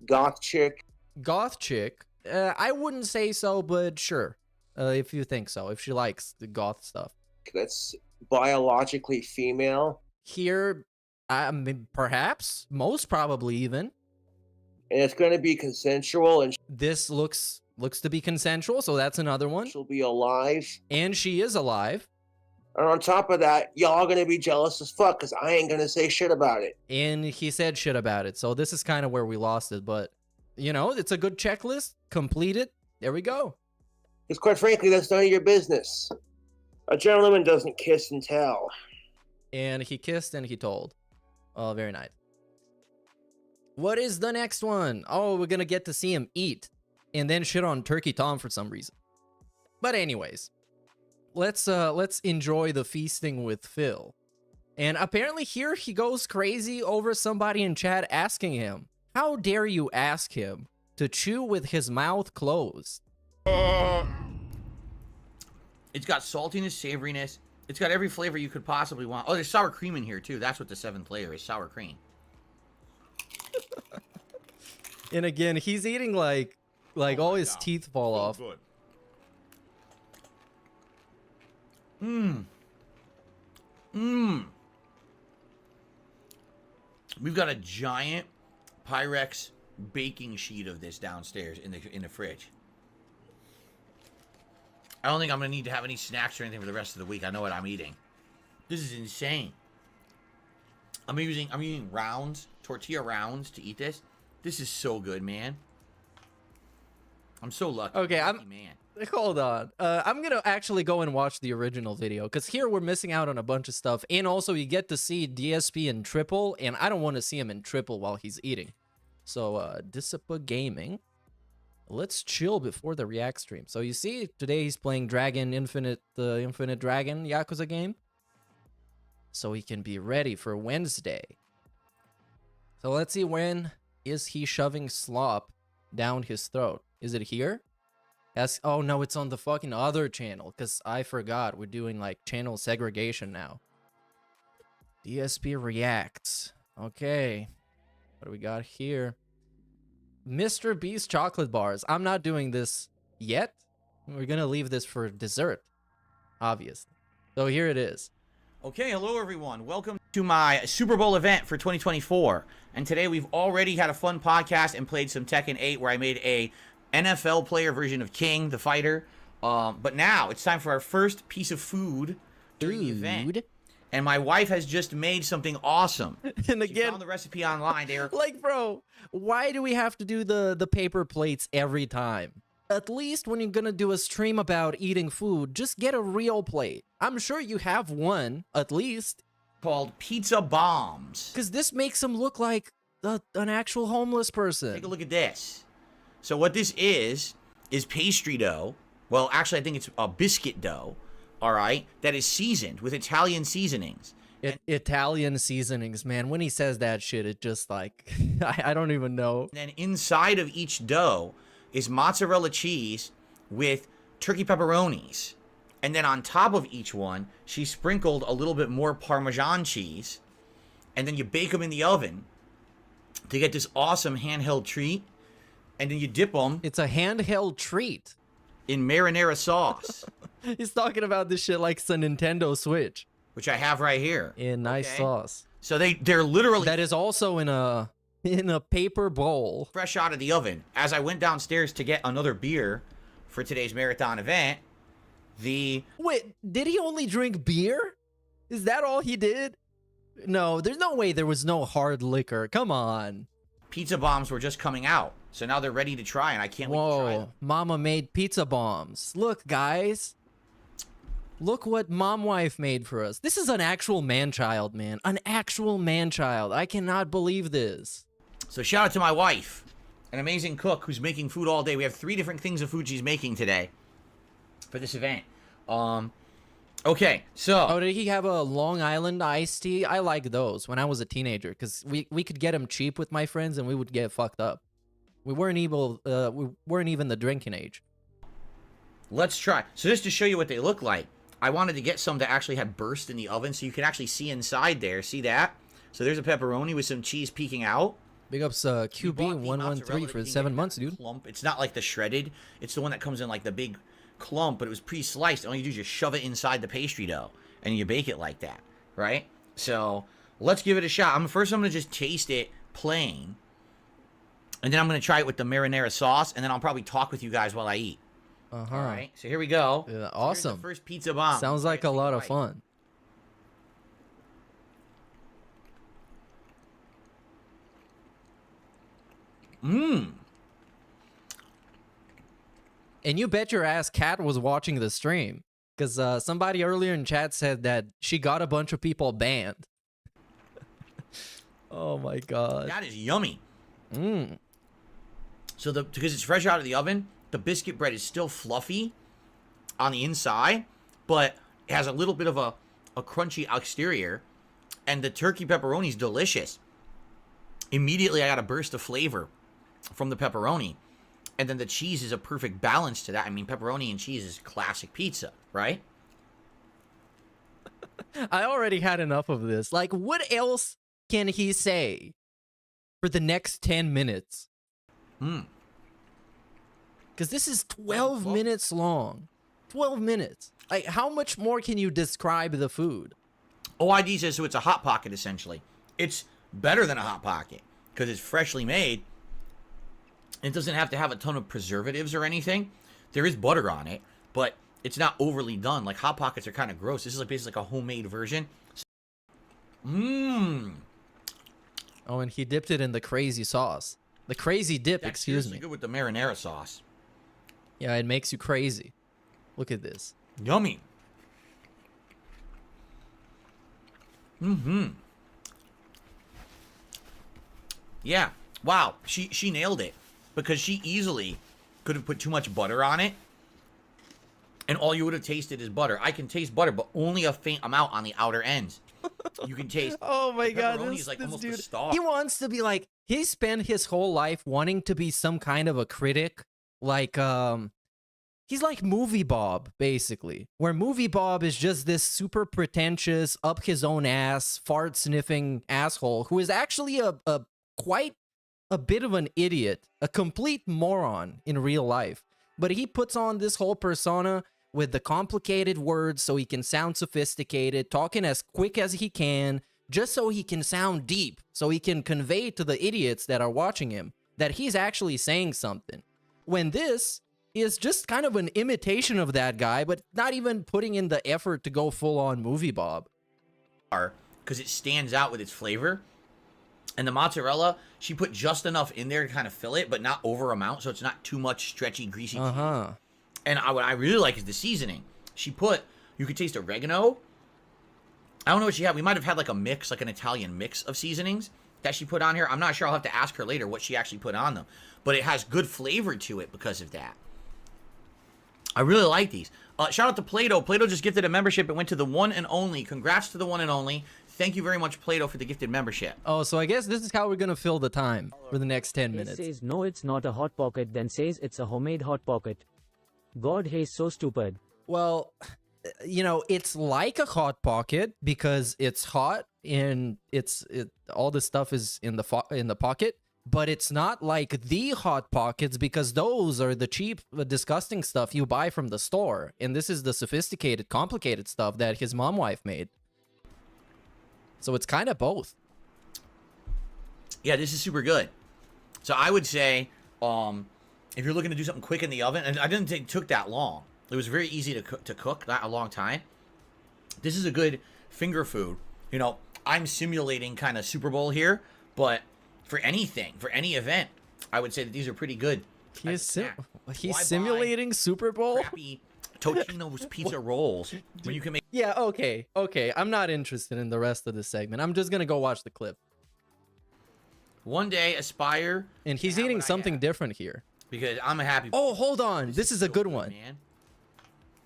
goth chick. Goth chick? I wouldn't say so, but sure. If you think so. If she likes the goth stuff. That's biologically female. Here, I mean, perhaps. Most probably even. And it's going to be consensual, and This looks to be consensual, so that's another one. she'll be alive. And she is alive. And on top of that, y'all going to be jealous as fuck, because I ain't going to say shit about it. And he said shit about it. So this is kind of where we lost it. But, you know, it's a good checklist. Complete it. There we go. Because quite frankly, that's none of your business. A gentleman doesn't kiss and tell. And he kissed and he told. Oh, very nice. What is the next one? Oh, we're going to get to see him eat. And then shit on Turkey Tom for some reason. But anyways, let's enjoy the feasting with Phil. And apparently here he goes crazy over somebody in chat asking him, how dare you ask him to chew with his mouth closed? It's got saltiness, savoriness. It's got every flavor you could possibly want. Oh, there's sour cream in here too. That's what the 7th layer is, sour cream. And again, he's eating like all his teeth fall off. Good. We've got a giant Pyrex baking sheet of this downstairs in the fridge. I don't think I'm gonna need to have any snacks or anything for the rest of the week. I know what I'm eating. This is insane. I'm using rounds, tortilla rounds to eat this. This is so good, man. I'm so lucky. Okay, Lucky man. Hold on. I'm gonna actually go and watch the original video because here we're missing out on a bunch of stuff, and also you get to see DSP in triple, and I don't want to see him in triple while he's eating. So dspgaming. Let's chill before the react stream. So you see, today he's playing Dragon Infinite, the Infinite Dragon Yakuza game. So he can be ready for Wednesday. So let's see, when is he shoving slop down his throat? Is it here? Oh no, it's on the fucking other channel, because I forgot we're doing like channel segregation now. DSP reacts. Okay. What do we got here? MrBeast chocolate bars. I'm not doing this yet. We're gonna leave this for dessert, obviously. So here it is. Okay, hello everyone. Welcome to my Super Bowl event for 2024. And today we've already had a fun podcast and played some Tekken 8 where I made a NFL player version of King, the fighter. But now it's time for our first piece of food during the event. And my wife has just made something awesome. And She again, found the recipe online. like, bro, why do we have to do the paper plates every time? at least when you're gonna do a stream about eating food, just get a real plate. I'm sure you have one, at least. Called Pizza Bombs. Because this makes him look like an actual homeless person. Take a look at this. So what this is pastry dough. Well, actually, I think it's a biscuit dough, all right, that is seasoned with Italian seasonings. Italian seasonings, man. When he says that shit, it just like, I don't even know. And then inside of each dough is mozzarella cheese with turkey pepperonis. And then on top of each one, she sprinkled a little bit more Parmesan cheese. And then you bake them in the oven to get this awesome handheld treat. And then you dip them. It's a handheld treat. In marinara sauce. He's talking about this shit like it's a Nintendo Switch. Which I have right here. In nice sauce. So they're literally... That is also in a paper bowl. Fresh out of the oven. As I went downstairs to get another beer for today's marathon event, Wait, did he only drink beer? Is that all he did? No, there's no way there was no hard liquor. Come on. Pizza bombs were just coming out. So now they're ready to try, and I can't wait to try them. Whoa, Mama made pizza bombs. Look, guys. Look what Mom Wife made for us. This is an actual man-child, man. An actual man-child. I cannot believe this. So shout out to my wife, an amazing cook who's making food all day. We have 3 different things of food she's making today for this event. Okay, so... Oh, did he have a Long Island iced tea? I like those when I was a teenager, because we could get them cheap with my friends, and we would get fucked up. We weren't even the drinking age. Let's try. So just to show you what they look like, I wanted to get some that actually had burst in the oven, so you can actually see inside there. See that? So there's a pepperoni with some cheese peeking out. Big ups QB113 for 7 months, dude. Clump. It's not like the shredded. It's the one that comes in like the big clump, but it was pre-sliced. All you do is just shove it inside the pastry dough, and you bake it like that, right? So let's give it a shot. First I'm going to just taste it plain, and then I'm going to try it with the marinara sauce, and then I'll probably talk with you guys while I eat. All right, so here we go. Yeah, awesome. So the first pizza bomb. Sounds like a lot of fun. Mmm. And you bet your ass Kat was watching the stream, because somebody earlier in chat said that she got a bunch of people banned. Oh my god. That is yummy. Mmm. So because it's fresh out of the oven, the biscuit bread is still fluffy on the inside, but it has a little bit of a crunchy exterior, and the turkey pepperoni is delicious. Immediately, I got a burst of flavor from the pepperoni, and then the cheese is a perfect balance to that. I mean, pepperoni and cheese is classic pizza, right? I already had enough of this. Like, what else can he say for the next 10 minutes? Because this is 12 minutes long. 12 minutes. Like, how much more can you describe the food? OID says, so it's a Hot Pocket, essentially. It's better than a Hot Pocket, because it's freshly made. It doesn't have to have a ton of preservatives or anything. There is butter on it, but it's not overly done. Like, Hot Pockets are kind of gross. This is like basically like a homemade version. Mmm. Oh, and he dipped it in the crazy sauce. The crazy dip, That's excuse me. good with the marinara sauce. Yeah, it makes you crazy. Look at this. Yummy. Yeah. Wow. She nailed it, because she easily could have put too much butter on it, and all you would have tasted is butter. I can taste butter, but only a faint amount on the outer ends. You can taste. Oh my god, this like almost dude, a star. he wants to be like, he spent his whole life wanting to be some kind of a critic, like he's like Movie Bob, basically, where Movie Bob is just this super pretentious, up his own ass, fart sniffing asshole who is actually a quite a bit of an idiot, a complete moron in real life. But he puts on this whole persona with the complicated words so he can sound sophisticated, talking as quick as he can, just so he can sound deep, so he can convey to the idiots that are watching him that he's actually saying something. When this is just kind of an imitation of that guy, but not even putting in the effort to go full-on Movie Bob. Because it stands out with its flavor. And the mozzarella, she put just enough in there to kind of fill it, but not over amount, so it's not too much stretchy, greasy cheese. And what I really like is the seasoning. She put, you could taste oregano. I don't know what she had. We might have had like a mix, like an Italian mix of seasonings that she put on here. I'm not sure. I'll have to ask her later what she actually put on them. But it has good flavor to it because of that. I really like these. Shout out to Plato. Plato just gifted a membership. It went to the one and only. Congrats to the one and only. Thank you very much, Plato, for the gifted membership. Oh, so I guess this is how we're gonna fill the time for the next 10 minutes. He says no, it's not a hot pocket, then says it's a homemade hot pocket. God, he's so stupid. Well, you know, it's like a hot pocket because it's hot and all the stuff is in the pocket, but it's not like the hot pockets because those are the cheap, disgusting stuff you buy from the store, and this is the sophisticated, complicated stuff that his mom wife made. So it's kind of both. Yeah, this is super good. So I would say, if you're looking to do something quick in the oven, and I didn't think it took that long. It was very easy to cook, not a long time. This is a good finger food. You know, I'm simulating kind of Super Bowl here, but for anything, for any event, I would say that these are pretty good. He's simulating Super Bowl? Crappy Totino's pizza rolls when you can make... Yeah, okay. I'm not interested in the rest of the segment. I'm just gonna go watch the clip. One day, aspire... And he's eating something different here. Because I'm a happy... Oh, hold on. This is a good one. Man.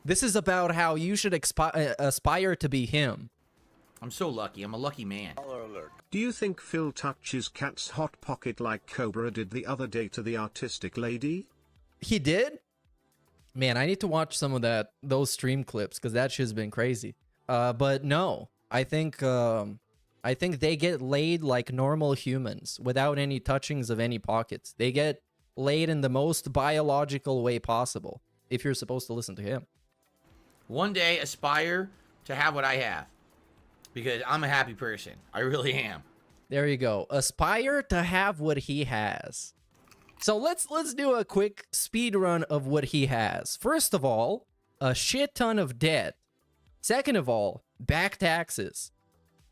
This is about how you should aspire to be him. I'm so lucky. I'm a lucky man. Do you think Phil touches Cat's hot pocket like Cobra did the other day to the artistic lady? He did? Man, I need to watch some of those stream clips because that shit's been crazy. But no, I think they get laid like normal humans without any touchings of any pockets. They get laid in the most biological way possible if you're supposed to listen to him. One day, aspire to have what I have. Because I'm a happy person. I really am. There you go. Aspire to have what he has. So let's do a quick speed run of what he has. First of all, a shit ton of debt. Second of all, back taxes.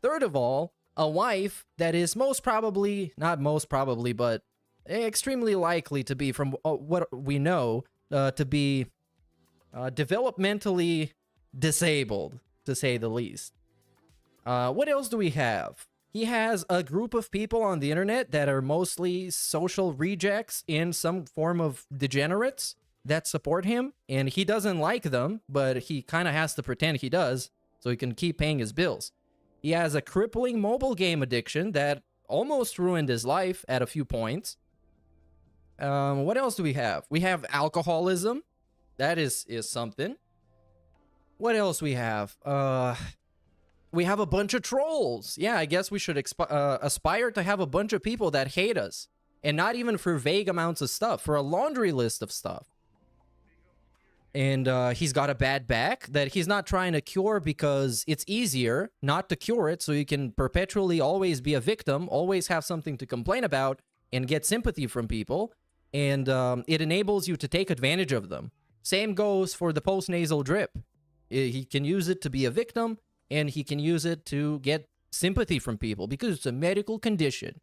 Third of all, a wife that is not most probably, but extremely likely to be, from what we know, to be developmentally disabled, to say the least. What else do we have? He has a group of people on the internet that are mostly social rejects and some form of degenerates that support him, and he doesn't like them, but he kind of has to pretend he does so he can keep paying his bills. He has a crippling mobile game addiction that almost ruined his life at a few points. What else do we have? We have alcoholism. That is something. What else we have? We have a bunch of trolls. Yeah, I guess we should aspire to have a bunch of people that hate us. And not even for vague amounts of stuff, for a laundry list of stuff. And he's got a bad back that he's not trying to cure because it's easier not to cure it, so you can perpetually always be a victim, always have something to complain about, and get sympathy from people. And it enables you to take advantage of them. Same goes for the post-nasal drip. He can use it to be a victim, and he can use it to get sympathy from people because it's a medical condition.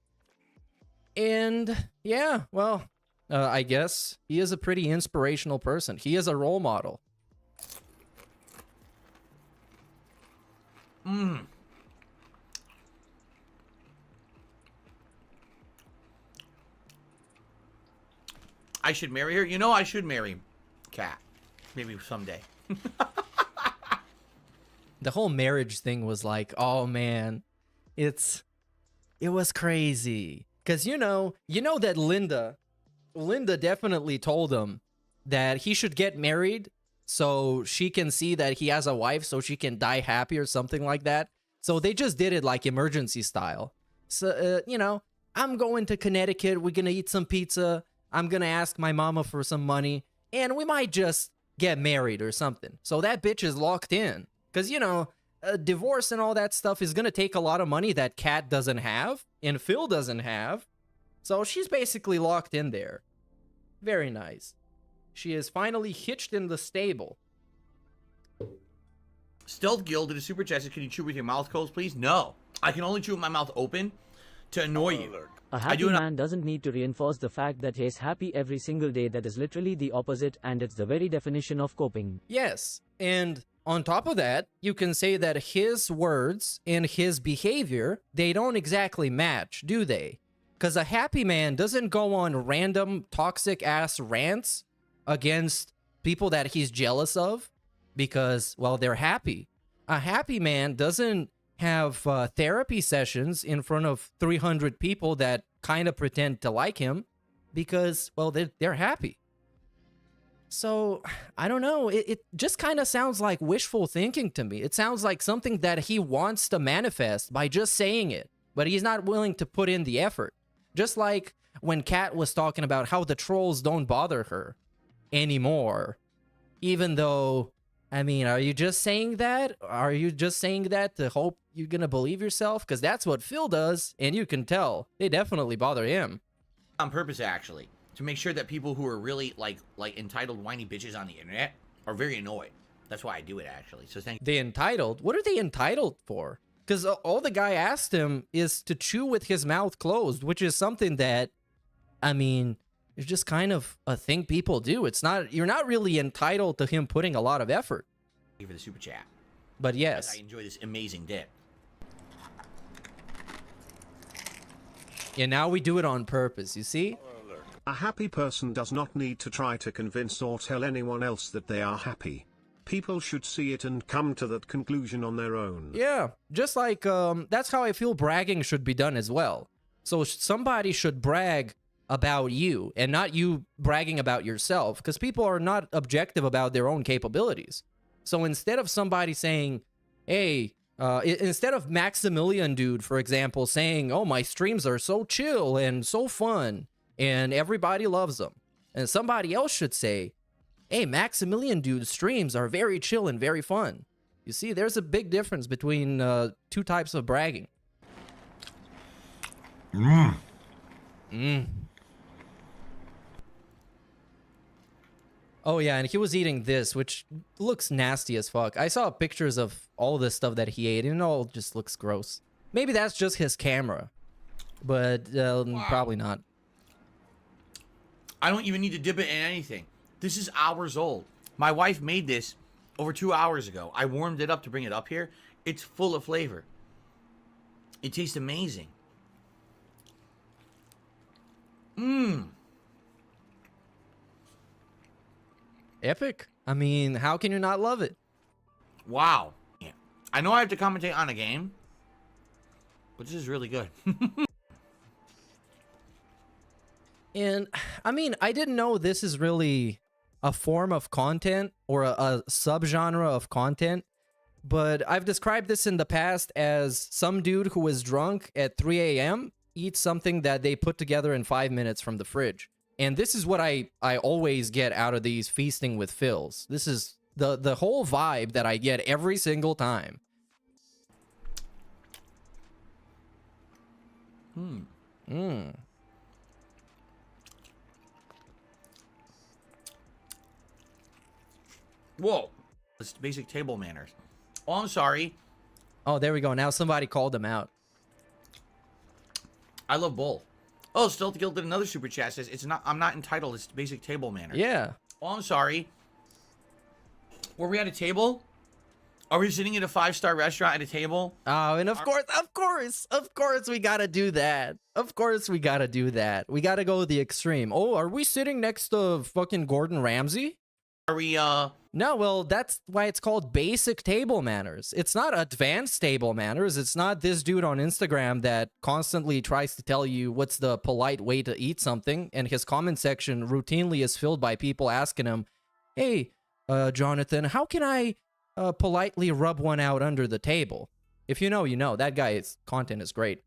And yeah, well, I guess he is a pretty inspirational person. He is a role model. I should marry her. You know, I should marry Kat. Maybe someday. The whole marriage thing was like, oh man, it was crazy. Cause you know that Linda definitely told him that he should get married so she can see that he has a wife so she can die happy or something like that. So they just did it like emergency style. So, I'm going to Connecticut. We're going to eat some pizza. I'm going to ask my mama for some money and we might just get married or something. So that bitch is locked in. Because, divorce and all that stuff is going to take a lot of money that Kat doesn't have and Phil doesn't have. So she's basically locked in there. Very nice. She is finally hitched in the stable. Stealth Guild did a super chat. Can you chew with your mouth closed, please? No. I can only chew with my mouth open to annoy you. A I happy do not. man doesn't need to reinforce the fact that he's happy every single day. That is literally the opposite, and it's the very definition of coping. Yes, and on top of that, you can say that his words and his behavior, they don't exactly match, do they? Because a happy man doesn't go on random toxic-ass rants against people that he's jealous of because, well, they're happy. A happy man doesn't have therapy sessions in front of 300 people that kind of pretend to like him because, well, they're happy. So, I don't know. It just kind of sounds like wishful thinking to me. It sounds like something that he wants to manifest by just saying it, but he's not willing to put in the effort. Just like when Kat was talking about how the trolls don't bother her anymore. Even though, I mean, are you just saying that? Are you just saying that to hope you're going to believe yourself? Because that's what Phil does, and you can tell. They definitely bother him. On purpose, actually, to make sure that people who are really like entitled whiny bitches on the internet are very annoyed. That's why I do it, actually. So thank you. They entitled? What are they entitled for? Because all the guy asked him is to chew with his mouth closed, which is something that, I mean, it's just kind of a thing people do. It's not, you're not really entitled to him putting a lot of effort. Thank you for the super chat. But yes. I enjoy this amazing dip. Yeah, now we do it on purpose, you see? A happy person does not need to try to convince or tell anyone else that they are happy. People should see it and come to that conclusion on their own. Yeah, just like, that's how I feel bragging should be done as well. So somebody should brag about you and not you bragging about yourself, because people are not objective about their own capabilities. So instead of somebody saying, hey, instead of Maximilian dude, for example, saying, oh, my streams are so chill and so fun and everybody loves them, and somebody else should say, hey, Maximilian dude's streams are very chill and very fun. You see, there's a big difference between two types of bragging. Oh yeah, and he was eating this, which looks nasty as fuck. I saw pictures of all this stuff that he ate, and it all just looks gross. Maybe that's just his camera, but probably not. I don't even need to dip it in anything. This is hours old. My wife made this over 2 hours ago. I warmed it up to bring it up here. It's full of flavor. It tastes amazing. Epic. I mean, how can you not love it? Wow. Yeah. I know I have to commentate on a game, but this is really good. And, I mean, I didn't know this is really a form of content or a subgenre of content, but I've described this in the past as some dude who is drunk at 3 a.m. eats something that they put together in 5 minutes from the fridge. And this is what I always get out of these feasting with Phils. This is the whole vibe that I get every single time. Whoa. It's basic table manners. Oh, I'm sorry. Oh, there we go. Now somebody called him out. I love both. Oh, Stealth Guild did another super chat. Says I'm not entitled. It's basic table manners. Yeah. Oh, I'm sorry. Were we at a table? Are we sitting in a 5-star restaurant at a table? Oh, and of course, we gotta do that. Of course, we gotta do that. We gotta go the extreme. Oh, are we sitting next to fucking Gordon Ramsay? Are we, No, well, that's why it's called basic table manners. It's not advanced table manners. It's not this dude on Instagram that constantly tries to tell you what's the polite way to eat something, and his comment section routinely is filled by people asking him, hey, Jonathan, how can I politely rub one out under the table? If you know, you know. That guy's content is great.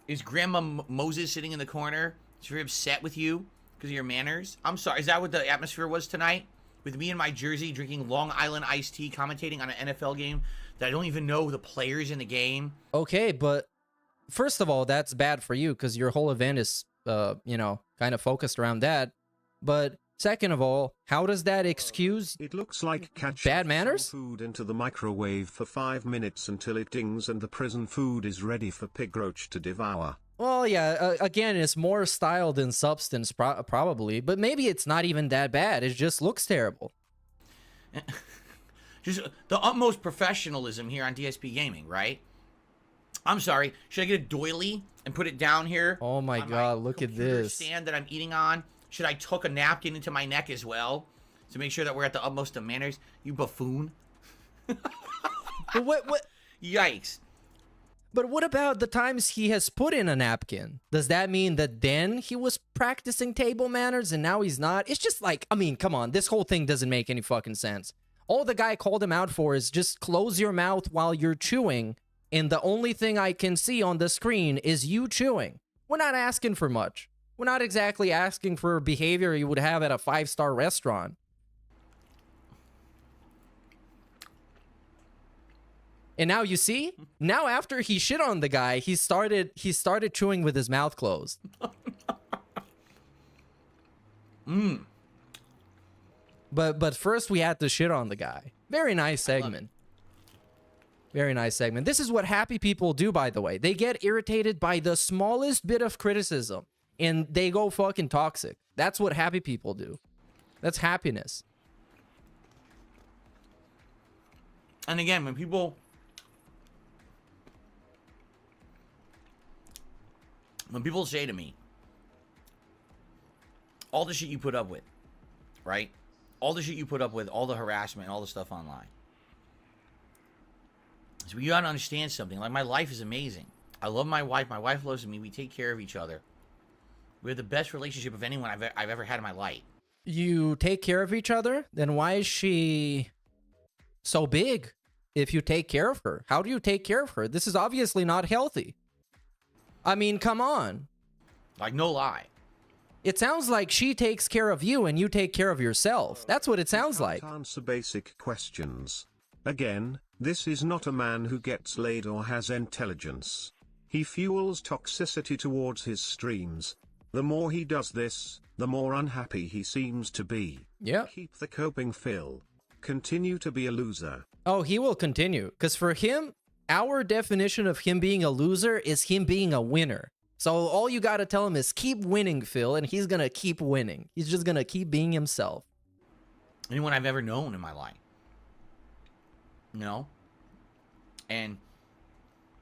Is Grandma Moses sitting in the corner? Is she upset with you because of your manners? I'm sorry. Is that what the atmosphere was tonight? With me in my jersey drinking Long Island iced tea, commentating on an NFL game that I don't even know the players in the game. Okay, but first of all, that's bad for you because your whole event is, you know, kind of focused around that. But Second of all, how does that excuse It looks like catching bad manners? food into the microwave for 5 minutes until it dings and the prison food is ready for pig roach to devour. Well, yeah, again, it's more style than substance, probably. But maybe it's not even that bad. It just looks terrible. Just the utmost professionalism here on DSP Gaming, right? I'm sorry. Should I get a doily and put it down here? Oh my god, look at computer this. stand that I'm eating on. Should I tuck a napkin into my neck as well to make sure that we're at the utmost of manners? You buffoon. But what? Yikes. But what about the times he has put in a napkin? Does that mean that then he was practicing table manners and now he's not? It's just like, I mean, come on. This whole thing doesn't make any fucking sense. All the guy called him out for is just close your mouth while you're chewing, and the only thing I can see on the screen is you chewing. We're not asking for much. We're not exactly asking for behavior you would have at a 5-star restaurant. And now you see? Now after he shit on the guy, he started chewing with his mouth closed. But first we had to shit on the guy. Very nice segment. Very nice segment. This is what happy people do, by the way. They get irritated by the smallest bit of criticism and they go fucking toxic. That's what happy people do. That's happiness. And again, when people say to me, all the shit you put up with, right? All the shit you put up with, all the harassment, all the stuff online. So you gotta understand something. Like, my life is amazing. I love my wife. My wife loves me. We take care of each other. We have the best relationship of anyone I've ever had in my life. You take care of each other? Then why is she so big if you take care of her? How do you take care of her? This is obviously not healthy. I mean, come on. Like, no lie. It sounds like she takes care of you and you take care of yourself. That's what it sounds like. Answer basic questions. Again, this is not a man who gets laid or has intelligence. He fuels toxicity towards his streams. The more he does this, the more unhappy he seems to be. Yeah. Keep the coping, Phil. Continue to be a loser. Oh, he will continue. Because for him, our definition of him being a loser is him being a winner. So all you got to tell him is keep winning, Phil, and he's going to keep winning. He's just going to keep being himself. Anyone I've ever known in my life. You know? And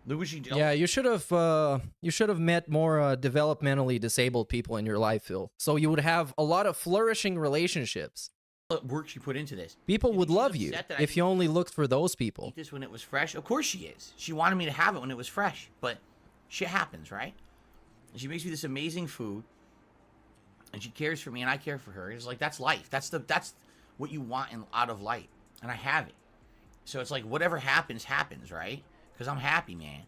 look what she did. Yeah, you should have met more developmentally disabled people in your life, Phil. So you would have a lot of flourishing relationships. Work she put into this. People would love you if you only looked for those people. Eat this when it was fresh. Of course she is. She wanted me to have it when it was fresh, but shit happens, right? And she makes me this amazing food, and she cares for me, and I care for her. It's like, that's life. That's what you want out of life, and I have it. So it's like, whatever happens, happens, right? Because I'm happy, man.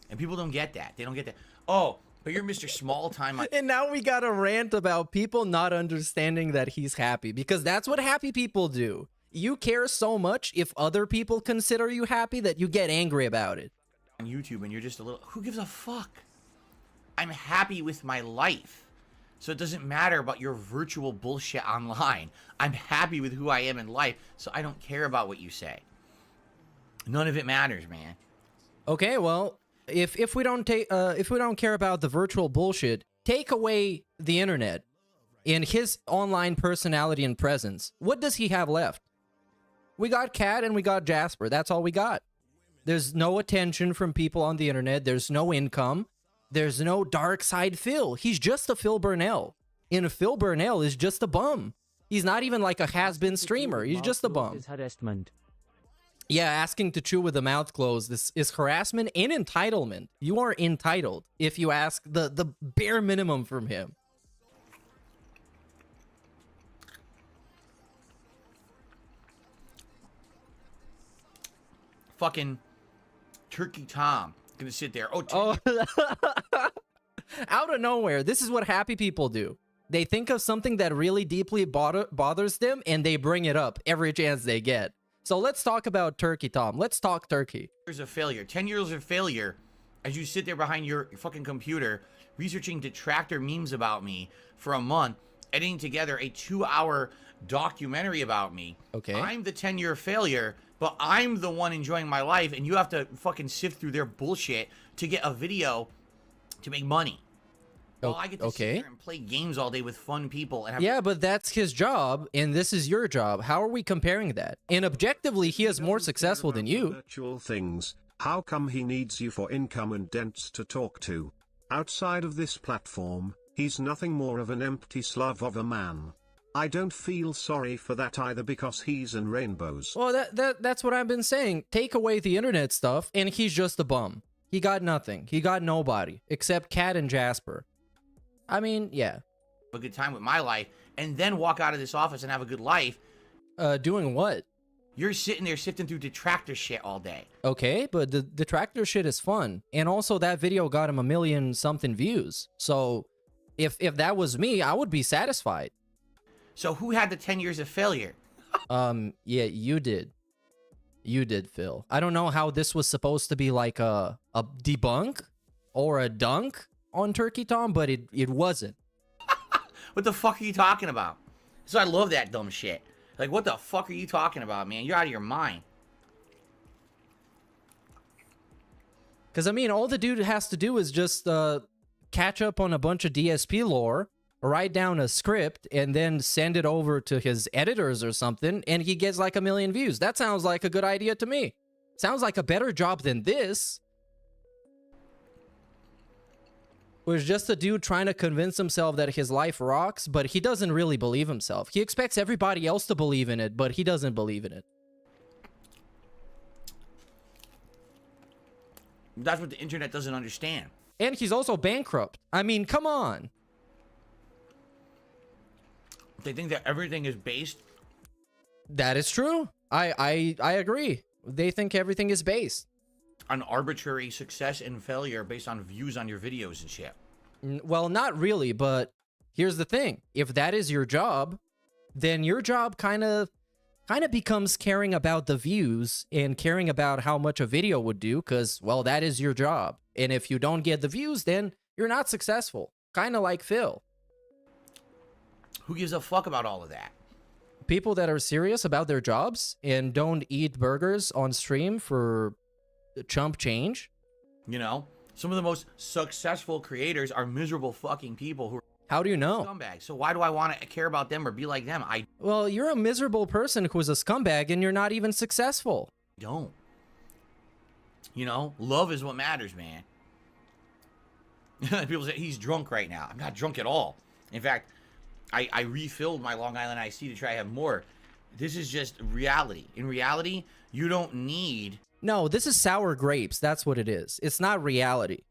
And people don't get that. They don't get that. Oh, but you're Mr. Small Time. And now we got a rant about people not understanding that he's happy, because that's what happy people do. You care so much if other people consider you happy that you get angry about it. On YouTube, and you're just a little, who gives a fuck? I'm happy with my life. So it doesn't matter about your virtual bullshit online. I'm happy with who I am in life, so I don't care about what you say. None of it matters, man. Okay, well, if we don't care about the virtual bullshit, take away the internet and his online personality and presence. What does he have left? We got Kat and we got Jasper. That's all we got. There's no attention from people on the internet. There's no income. There's no dark side Phil. He's just a Phil Burnell. And Phil Burnell is just a bum. He's not even like a has-been streamer. He's just a bum. Harassment. Yeah, asking to chew with the mouth closed. This is harassment and entitlement. You are entitled if you ask the bare minimum from him. Fucking Turkey Tom gonna sit there. Out of nowhere. This is what happy people do. They think of something that really deeply bothers them and they bring it up every chance they get. So let's talk about Turkey Tom. Let's talk turkey. 10 years of failure. 10 years of failure as you sit there behind your fucking computer researching detractor memes about me for a month, editing together a 2-hour documentary about me. Okay. I'm the 10-year failure, but I'm the one enjoying my life, and you have to fucking sift through their bullshit to get a video to make money. Well, I get to sit here and play games all day with fun people. And have yeah, but that's his job, and this is your job. How are we comparing that? And objectively, he is more successful than you. Virtual things. How come he needs you for income and dents to talk to? Outside of this platform, he's nothing more of an empty slug of a man. I don't feel sorry for that either because he's in rainbows. Well, that's what I've been saying. Take away the internet stuff, and he's just a bum. He got nothing. He got nobody, except Cat and Jasper. I mean, yeah. a good time with my life, and then walk out of this office and have a good life. Doing what? You're sitting there sifting through detractor shit all day. Okay, but the detractor shit is fun. And also that video got him 1 million something views. So if that was me, I would be satisfied. So who had the 10 years of failure? Yeah, you did. You did, Phil. I don't know how this was supposed to be like a debunk or a dunk on Turkey Tom, but it wasn't. What the fuck are you talking about? So I love that dumb shit. Like, what the fuck are you talking about, man? You're out of your mind. Because, I mean, all the dude has to do is just catch up on a bunch of DSP lore, write down a script, and then send it over to his editors or something, and he gets like 1 million views. That sounds like a good idea to me. Sounds like a better job than this. Was just a dude trying to convince himself that his life rocks, but he doesn't really believe himself. He expects everybody else to believe in it, but he doesn't believe in it. That's what the internet doesn't understand. And he's also bankrupt. I mean, come on. They think that everything is based. That is true. I agree. They think everything is based on arbitrary success and failure based on views on your videos and shit. Well, not really, but here's the thing. If that is your job, then your job kind of becomes caring about the views and caring about how much a video would do, because, well, that is your job. And if you don't get the views, then you're not successful. Kind of like Phil. Who gives a fuck about all of that? People that are serious about their jobs and don't eat burgers on stream for chump change. You know, some of the most successful creators are miserable fucking people who are how do you know? Scumbags. So why do I want to care about them or be like them? Well, you're a miserable person who's a scumbag and you're not even successful. Don't. You know, love is what matters, man. People say he's drunk right now. I'm not drunk at all. In fact, I refilled my Long Island iced tea to try to have more. This is just reality. In reality, you don't need... No, this is sour grapes. That's what it is. It's not reality.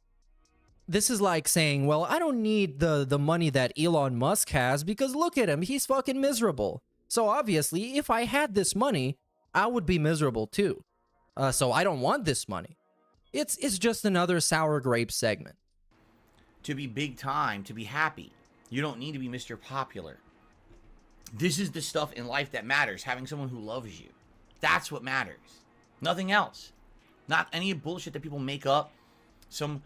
This is like saying, well, I don't need the money that Elon Musk has because look at him. He's fucking miserable. So obviously, if I had this money, I would be miserable too. So I don't want this money. It's just another sour grape segment. To be big time, to be happy, you don't need to be Mr. Popular. This is the stuff in life that matters. Having someone who loves you. That's what matters. Nothing else. Not any bullshit that people make up. Some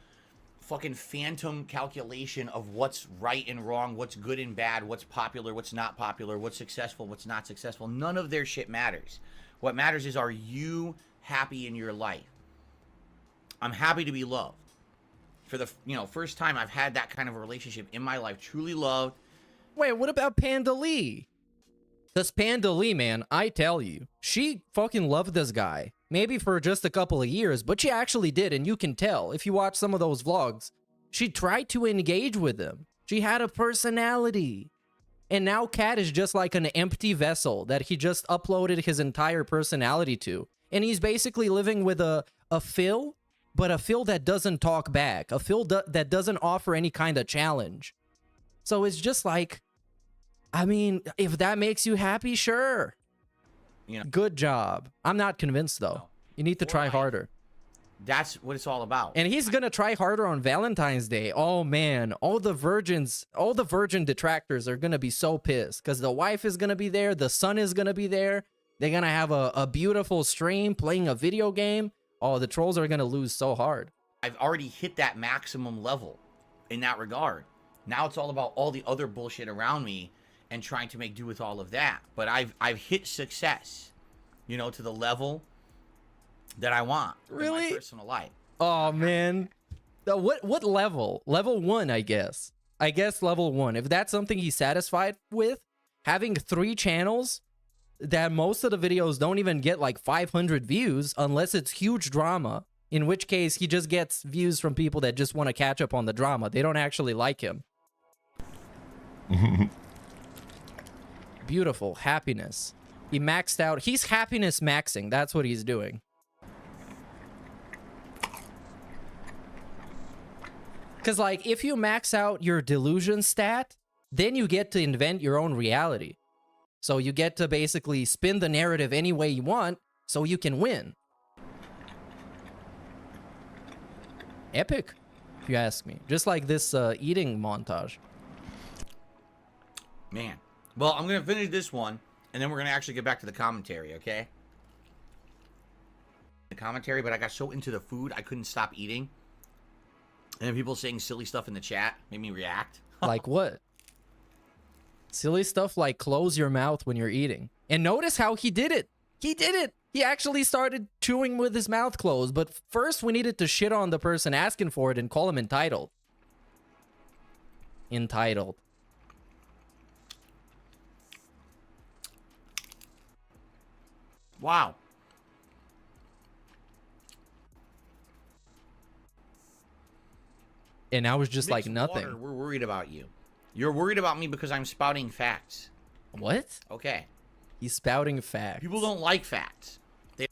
fucking phantom calculation of what's right and wrong, what's good and bad, what's popular, what's not popular, what's successful, what's not successful. None of their shit matters. What matters is, are you happy in your life? I'm happy to be loved. For the first time I've had that kind of a relationship in my life, truly loved. Wait, what about Panda Lee? This Panda Lee, man, I tell you, she fucking loved this guy. Maybe for just a couple of years, but she actually did, and you can tell if you watch some of those vlogs. She tried to engage with him. She had a personality. And now Cat is just like an empty vessel that he just uploaded his entire personality to. And he's basically living with a Phil, but a Phil that doesn't talk back. A Phil that doesn't offer any kind of challenge. So it's just like, I mean, if that makes you happy, sure. You know, good job. I'm not convinced though. No. You need to try harder. That's what it's all about. And he's gonna try harder on Valentine's Day. Oh man, all the virgin detractors are gonna be so pissed because the wife is gonna be there, the son is gonna be there. They're gonna have a beautiful stream playing a video game. Oh, the trolls are gonna lose so hard. I've already hit that maximum level in that regard. Now it's all about all the other bullshit around me and trying to make do with all of that. But I've hit success, you know, to the level that I want in Really? my personal life. Oh man. What level? Level 1, I guess. I guess level 1. If that's something he's satisfied with, having 3 channels that most of the videos don't even get like 500 views unless it's huge drama, in which case he just gets views from people that just want to catch up on the drama. They don't actually like him. Beautiful. Happiness. He maxed out. He's happiness maxing. That's what he's doing. Because, like, if you max out your delusion stat, then you get to invent your own reality. So you get to basically spin the narrative any way you want so you can win. Epic, if you ask me. Just like this eating montage. Man. Well, I'm going to finish this one, and then we're going to actually get back to the commentary, okay? The commentary, but I got so into the food, I couldn't stop eating. And then people saying silly stuff in the chat made me react. Like what? Silly stuff like close your mouth when you're eating. And notice how he did it. He did it. He actually started chewing with his mouth closed. But first we needed to shit on the person asking for it and call him entitled. Entitled. Wow. And now it's just like Mixed nothing. Water, we're worried about you. You're worried about me because I'm spouting facts. What? Okay. He's spouting facts. People don't like facts. They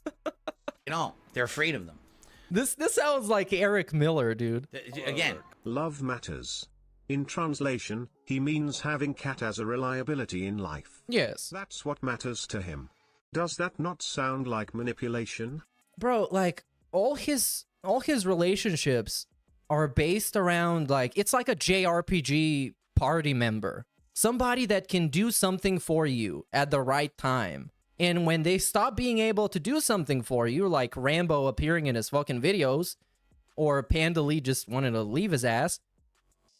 don't. They're afraid of them. This sounds like Eric Miller, dude. Again. Love matters. In translation, he means having cat as a reliability in life. Yes. That's what matters to him. Does that not sound like manipulation? Bro, like all his relationships are based around like it's like a JRPG party member. Somebody that can do something for you at the right time. And when they stop being able to do something for you, like Rambo appearing in his fucking videos, or Panda Lee just wanted to leave his ass,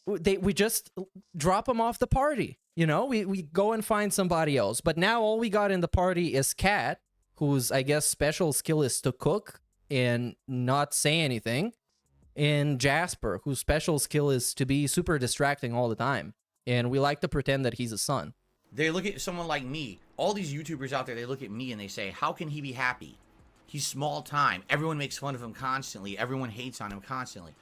we just drop him off the party. You know, we go and find somebody else. But now all we got in the party is Kat, whose, I guess, special skill is to cook and not say anything. And Jasper, whose special skill is to be super distracting all the time. And we like to pretend that he's a son. They look at someone like me. All these YouTubers out there, they look at me and they say, how can he be happy? He's small time. Everyone makes fun of him constantly. Everyone hates on him constantly.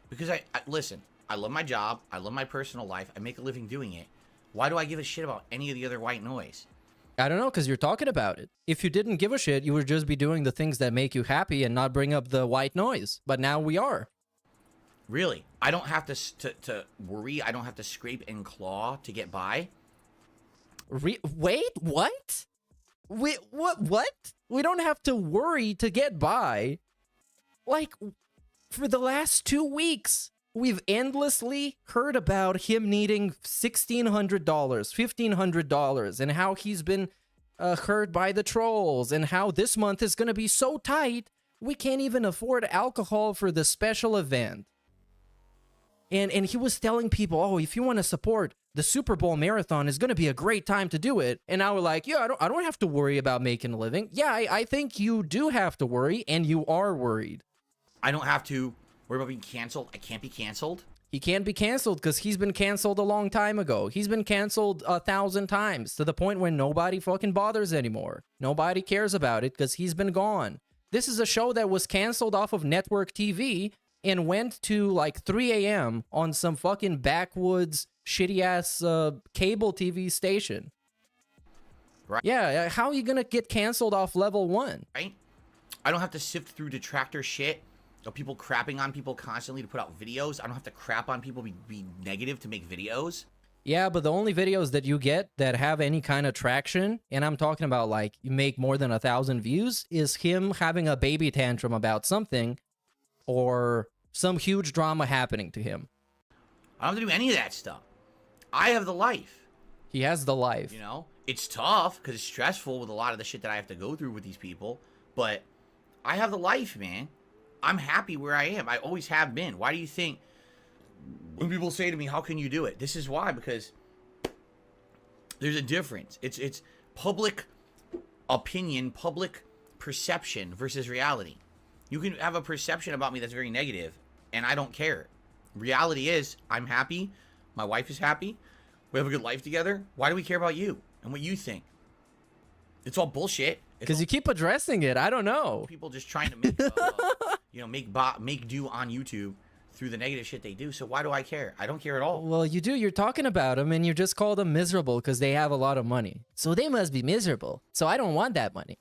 Because listen, I love my job. I love my personal life. I make a living doing it. Why do I give a shit about any of the other white noise? I don't know, because you're talking about it. If you didn't give a shit, you would just be doing the things that make you happy and not bring up the white noise. But now we are. Really? I don't have to worry. I don't have to scrape and claw to get by. Wait, what? What? We don't have to worry to get by. Like, for the last 2 weeks, we've endlessly heard about him needing $1,600, $1,500, and how he's been hurt by the trolls, and how this month is going to be so tight, we can't even afford alcohol for the special event. And he was telling people, oh, if you want to support the Super Bowl marathon, is going to be a great time to do it. And now we're like, yeah, I don't have to worry about making a living. Yeah, I think you do have to worry, and you are worried. I don't have to worry about being canceled. I can't be canceled. He can't be canceled because he's been canceled a long time ago. He's been canceled 1,000 times to the point where nobody fucking bothers anymore. Nobody cares about it because he's been gone. This is a show that was canceled off of network TV and went to like 3 a.m. on some fucking backwoods shitty-ass cable TV station. Right. Yeah, how are you gonna get canceled off level 1? Right? I don't have to sift through detractor shit of people crapping on people constantly to put out videos. I don't have to crap on people, be negative to make videos. Yeah, but the only videos that you get that have any kind of traction, and I'm talking about like you make more than 1,000 views, is him having a baby tantrum about something or some huge drama happening to him. I don't have to do any of that stuff. I have the life. He has the life. You know, it's tough because it's stressful with a lot of the shit that I have to go through with these people, but I have the life, man. I'm happy where I am. I always have been. Why do you think when people say to me, how can you do it? This is why, because There's a difference. It's public opinion, public perception versus reality. You can have a perception about me that's very negative, and I don't care. Reality is, I'm happy. My wife is happy. We have a good life together. Why do we care about you and what you think? It's all bullshit. Because you keep addressing it. I don't know. People just trying to make, make do on YouTube through the negative shit they do. So why do I care? I don't care at all. Well, you do. You're talking about them, and you just call them miserable because they have a lot of money. So they must be miserable. So I don't want that money.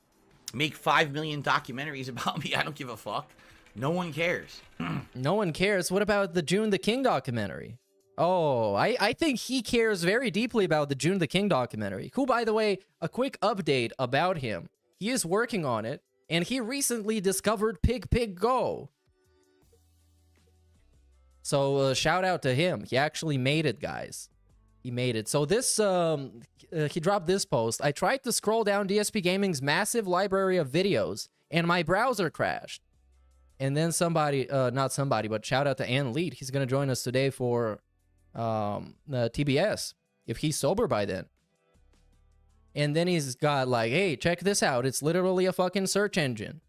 Make 5 million documentaries about me. I don't give a fuck. No one cares. No one cares. What about the June the King documentary? Oh, I think he cares very deeply about the June the King documentary. Who, by the way, a quick update about him. He is working on it, and he recently discovered Pig Pig Go. So shout out to him. He actually made it, guys. He made it. So this, he dropped this post. I tried to scroll down DSP Gaming's massive library of videos, and my browser crashed. And then somebody, not somebody, but shout out to Ann Lead. He's going to join us today for TBS, if he's sober by then. And then he's got like, hey, check this out. It's literally a fucking search engine.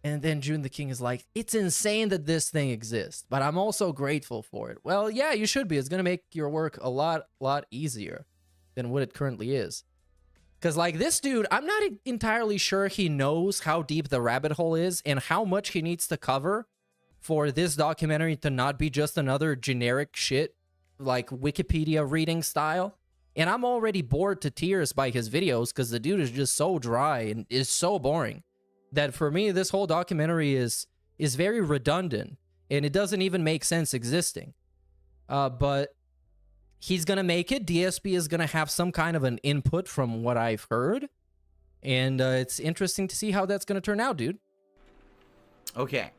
And then June the King is like, it's insane that this thing exists, but I'm also grateful for it. Well, yeah, you should be. It's going to make your work a lot easier than what it currently is. Because like this dude, I'm not entirely sure he knows how deep the rabbit hole is and how much he needs to cover for this documentary to not be just another generic shit, like Wikipedia reading style. And I'm already bored to tears by his videos because the dude is just so dry and is so boring that for me, this whole documentary is very redundant and it doesn't even make sense existing. But he's going to make it. DSP is going to have some kind of an input from what I've heard. And it's interesting to see how that's going to turn out, dude. Okay.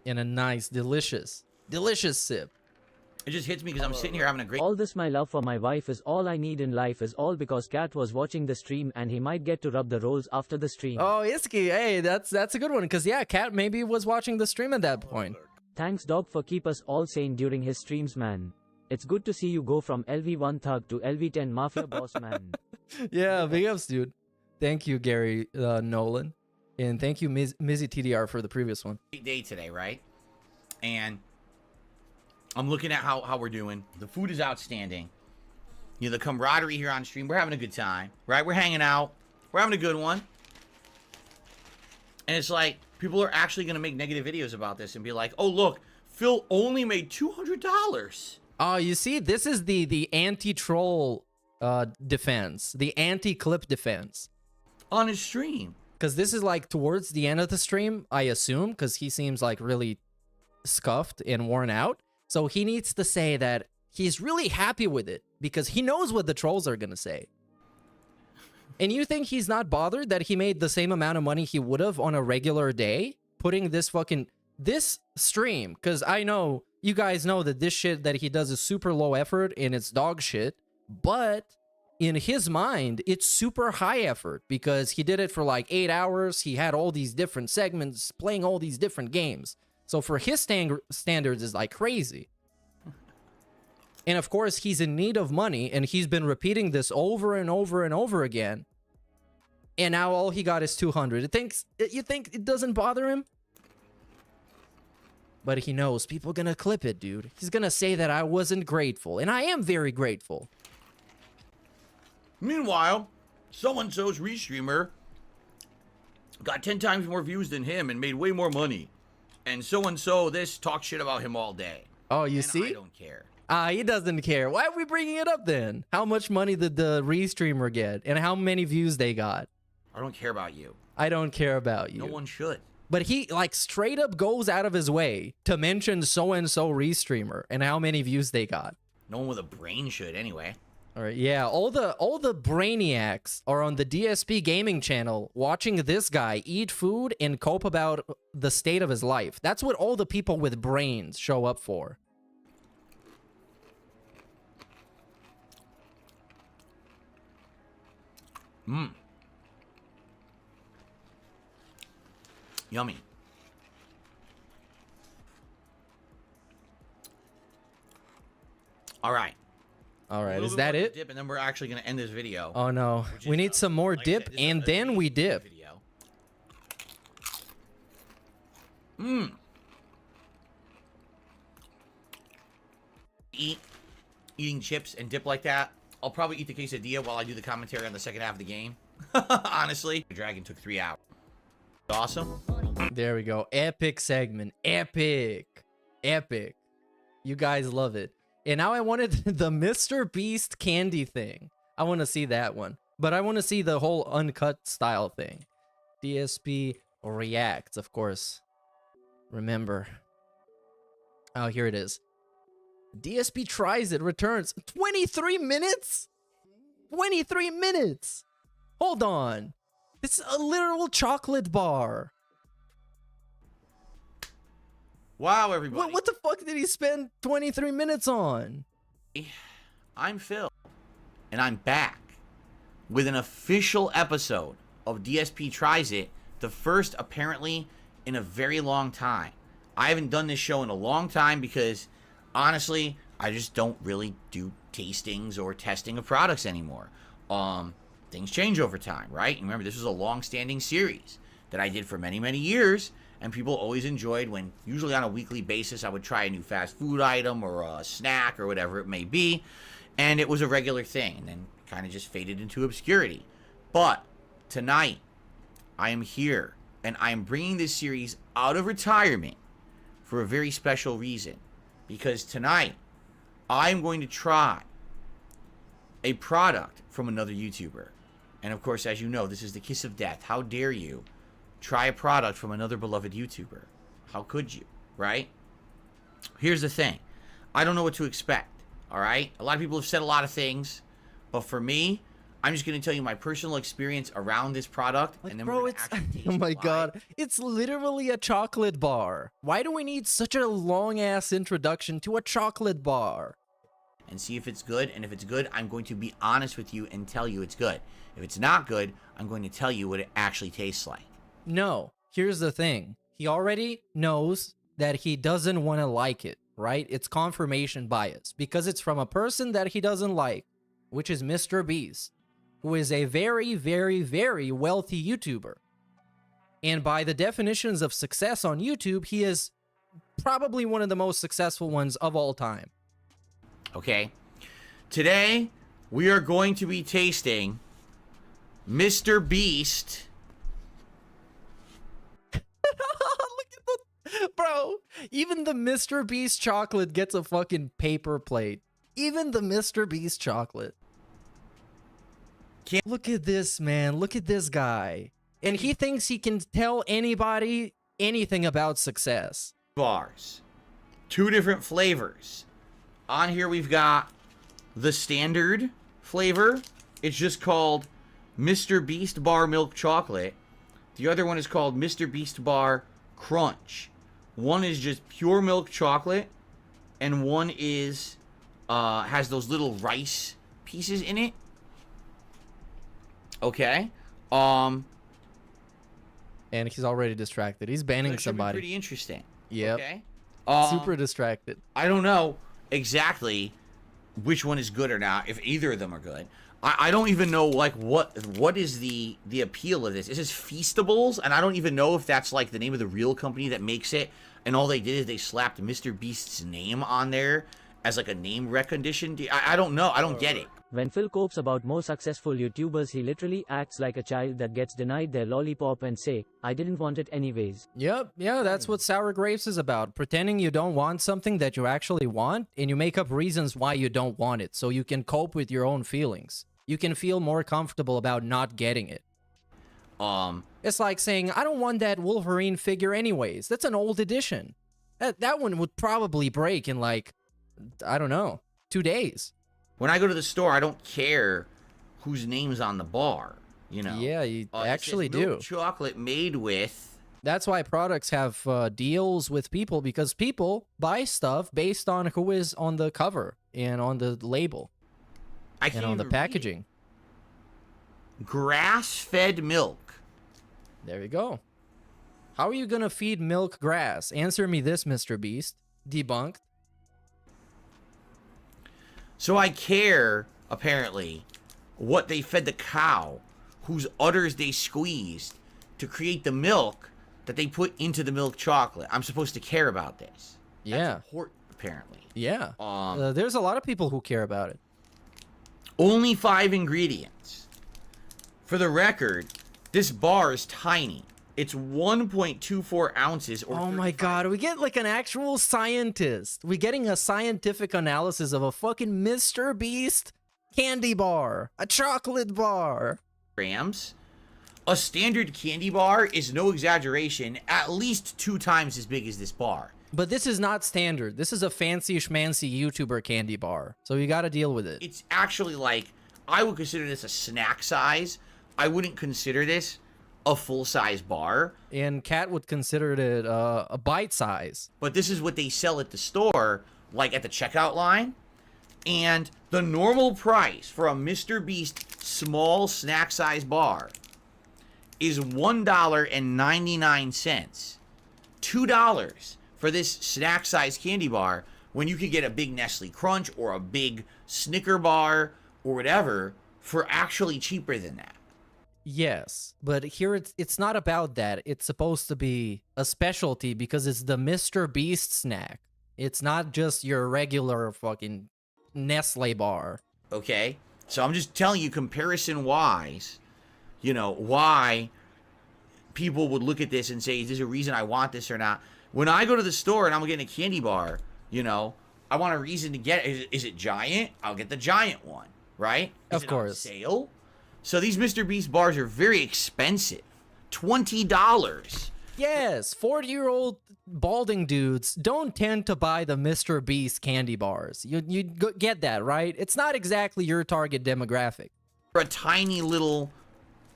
In a nice, delicious sip. It just hits me because I'm sitting here having a great... All this, my love for my wife is all I need in life, is all because Cat was watching the stream and he might get to rub the rolls after the stream. Oh, Iski, hey, that's a good one. Because, yeah, Cat maybe was watching the stream at that point. Thanks, dog, for keep us all sane during his streams, man. It's good to see you go from LV1 thug to LV10 mafia boss, man. Yeah, big ups, dude. Thank you, Gary Nolan. And thank you, Mizzy TDR, for the previous one. Great day today, right? And I'm looking at how we're doing. The food is outstanding. You know, the camaraderie here on stream. We're having a good time, right? We're hanging out. We're having a good one. And it's like, people are actually going to make negative videos about this and be like, oh, look, Phil only made $200. Oh, you see, this is the anti-troll defense, the anti-clip defense. On his stream. Because this is like towards the end of the stream, I assume, because he seems like really scuffed and worn out. So he needs to say that he's really happy with it because he knows what the trolls are going to say. And you think he's not bothered that he made the same amount of money he would have on a regular day putting this stream? Because I know you guys know that this shit that he does is super low effort and it's dog shit. But in his mind, it's super high effort because he did it for like 8 hours. He had all these different segments playing all these different games. So for his standards is like crazy. And of course, he's in need of money and he's been repeating this over and over and over again. And now all he got is 200. You think it doesn't bother him? But he knows people gonna clip it, dude. He's gonna say that I wasn't grateful. And I am very grateful. Meanwhile, so-and-so's restreamer got 10 times more views than him and made way more money. And so-and-so this talks shit about him all day. Oh, you and see? I don't care. He doesn't care. Why are we bringing it up then? How much money did the restreamer get? And how many views they got? I don't care about you. I don't care about you. No one should. But he like straight up goes out of his way to mention so-and-so restreamer and how many views they got. No one with a brain should anyway. All right, yeah, all the brainiacs are on the DSP Gaming channel watching this guy eat food and cope about the state of his life. That's what all the people with brains show up for. Yummy. All right. All A right, little is bit that more it? Dip, and then we're actually gonna end this video. Oh no, which we is, need some more like I dip, said, this is and a then we gaming dip. Video. Eating chips and dip like that. I'll probably eat the quesadilla while I do the commentary on the second half of the game. Honestly, the dragon took 3 hours. Awesome. There we go. Epic segment. Epic. Epic. You guys love it. And now I wanted the Mr. Beast candy thing. I want to see that one. But I want to see the whole uncut style thing. DSP reacts, of course. Remember. Oh, here it is. DSP tries it, returns. 23 minutes? 23 minutes. Hold on. It's a literal chocolate bar. Wow, everybody. What the fuck did he spend 23 minutes on? I'm Phil, and I'm back with an official episode of DSP Tries It, the first apparently in a very long time. I haven't done this show in a long time because, honestly, I just don't really do tastings or testing of products anymore. Things change over time, right? And remember, this was a long-standing series that I did for many, many years, and people always enjoyed when, usually on a weekly basis, I would try a new fast food item or a snack or whatever it may be, and it was a regular thing, and then kind of just faded into obscurity. But tonight, I am here, and I am bringing this series out of retirement for a very special reason, because tonight, I'm going to try a product from another YouTuber. And of course, as you know, this is the kiss of death. How dare you try a product from another beloved YouTuber? How could you, right? Here's the thing. I don't know what to expect, all right? A lot of people have said a lot of things, but for me, I'm just going to tell you my personal experience around this product, Like, and then bro, we're it's going to oh my god, it's literally a chocolate bar. Why do we need such a long ass introduction to a chocolate bar? and see if it's good. And if it's good, I'm going to be honest with you and tell you it's good. If it's not good, I'm going to tell you what it actually tastes like. No, here's the thing. He already knows that he doesn't want to like it, right? It's confirmation bias because it's from a person that he doesn't like, which is MrBeast, who is a very, very, very wealthy YouTuber. And by the definitions of success on YouTube, he is probably one of the most successful ones of all time. Okay? Today, we are going to be tasting MrBeast. Look at the... Bro, even the MrBeast chocolate gets a fucking paper plate. Even the MrBeast chocolate. Look at this, man. Look at this guy. And he thinks he can tell anybody anything about success. Bars. 2 different flavors. On here we've got the standard flavor. It's just called MrBeast Bar Milk Chocolate. The other one is called MrBeast Bar Crunch. One is just pure milk chocolate, and one is has those little rice pieces in it. Okay. And he's already distracted. He's banning So it should be somebody. pretty interesting. Yep. Okay. Super distracted. I don't know exactly which one is good or not, if either of them are good. I don't even know, like, what is the appeal of this. It says Feastables, and I don't even know if that's, like, the name of the real company that makes it, and all they did is they slapped MrBeast's name on there as, like, a name recognition. I don't know. I don't get it. When Phil copes about more successful YouTubers, he literally acts like a child that gets denied their lollipop and say, I didn't want it anyways. Yep, yeah, that's what Sour Grapes is about. Pretending you don't want something that you actually want, and you make up reasons why you don't want it, so you can cope with your own feelings. You can feel more comfortable about not getting it. It's like saying, I don't want that Wolverine figure anyways. That's an old edition. That one would probably break in, like, I don't know, 2 days. When I go to the store, I don't care whose name's on the bar, you know. Yeah, you actually it says milk do. chocolate made with... That's why products have deals with people, because people buy stuff based on who is on the cover and on the label and on the packaging. Grass-fed milk. There you go. How are you going to feed milk grass? Answer me this, MrBeast. Debunked. So I care, apparently, what they fed the cow, whose udders they squeezed to create the milk that they put into the milk chocolate. I'm supposed to care about this. Yeah. That's important, apparently. Yeah. There's a lot of people who care about it. Only 5 ingredients. For the record, this bar is tiny. It's 1.24 ounces. Or Oh my god, we get like an actual scientist. We're getting a scientific analysis of a fucking MrBeast candy bar, a chocolate bar. grams. A standard candy bar is no exaggeration, at least 2 times as big as this bar. But this is not standard. This is a fancy schmancy YouTuber candy bar. So you got to deal with it. It's actually like, I would consider this a snack size. I wouldn't consider this a full-size bar. And Kat would consider it a bite size. But this is what they sell at the store, like at the checkout line. And the normal price for a MrBeast small snack size bar is $1.99. $2 for this snack size candy bar when you could get a big Nestle Crunch or a big Snicker bar or whatever for actually cheaper than that. Yes, but here it's not about that. It's supposed to be a specialty because it's the MrBeast snack. It's not just your regular fucking Nestle bar. Okay? So I'm just telling you, comparison-wise, you know, why people would look at this and say, is there a reason I want this or not? When I go to the store and I'm getting a candy bar, you know, I want a reason to get it. Is it giant? I'll get the giant one, right? Is Of course. it on sale? So these MrBeast bars are very expensive. $20. Yes, 40-year-old balding dudes don't tend to buy the MrBeast candy bars. You get that, right? It's not exactly your target demographic. For a tiny little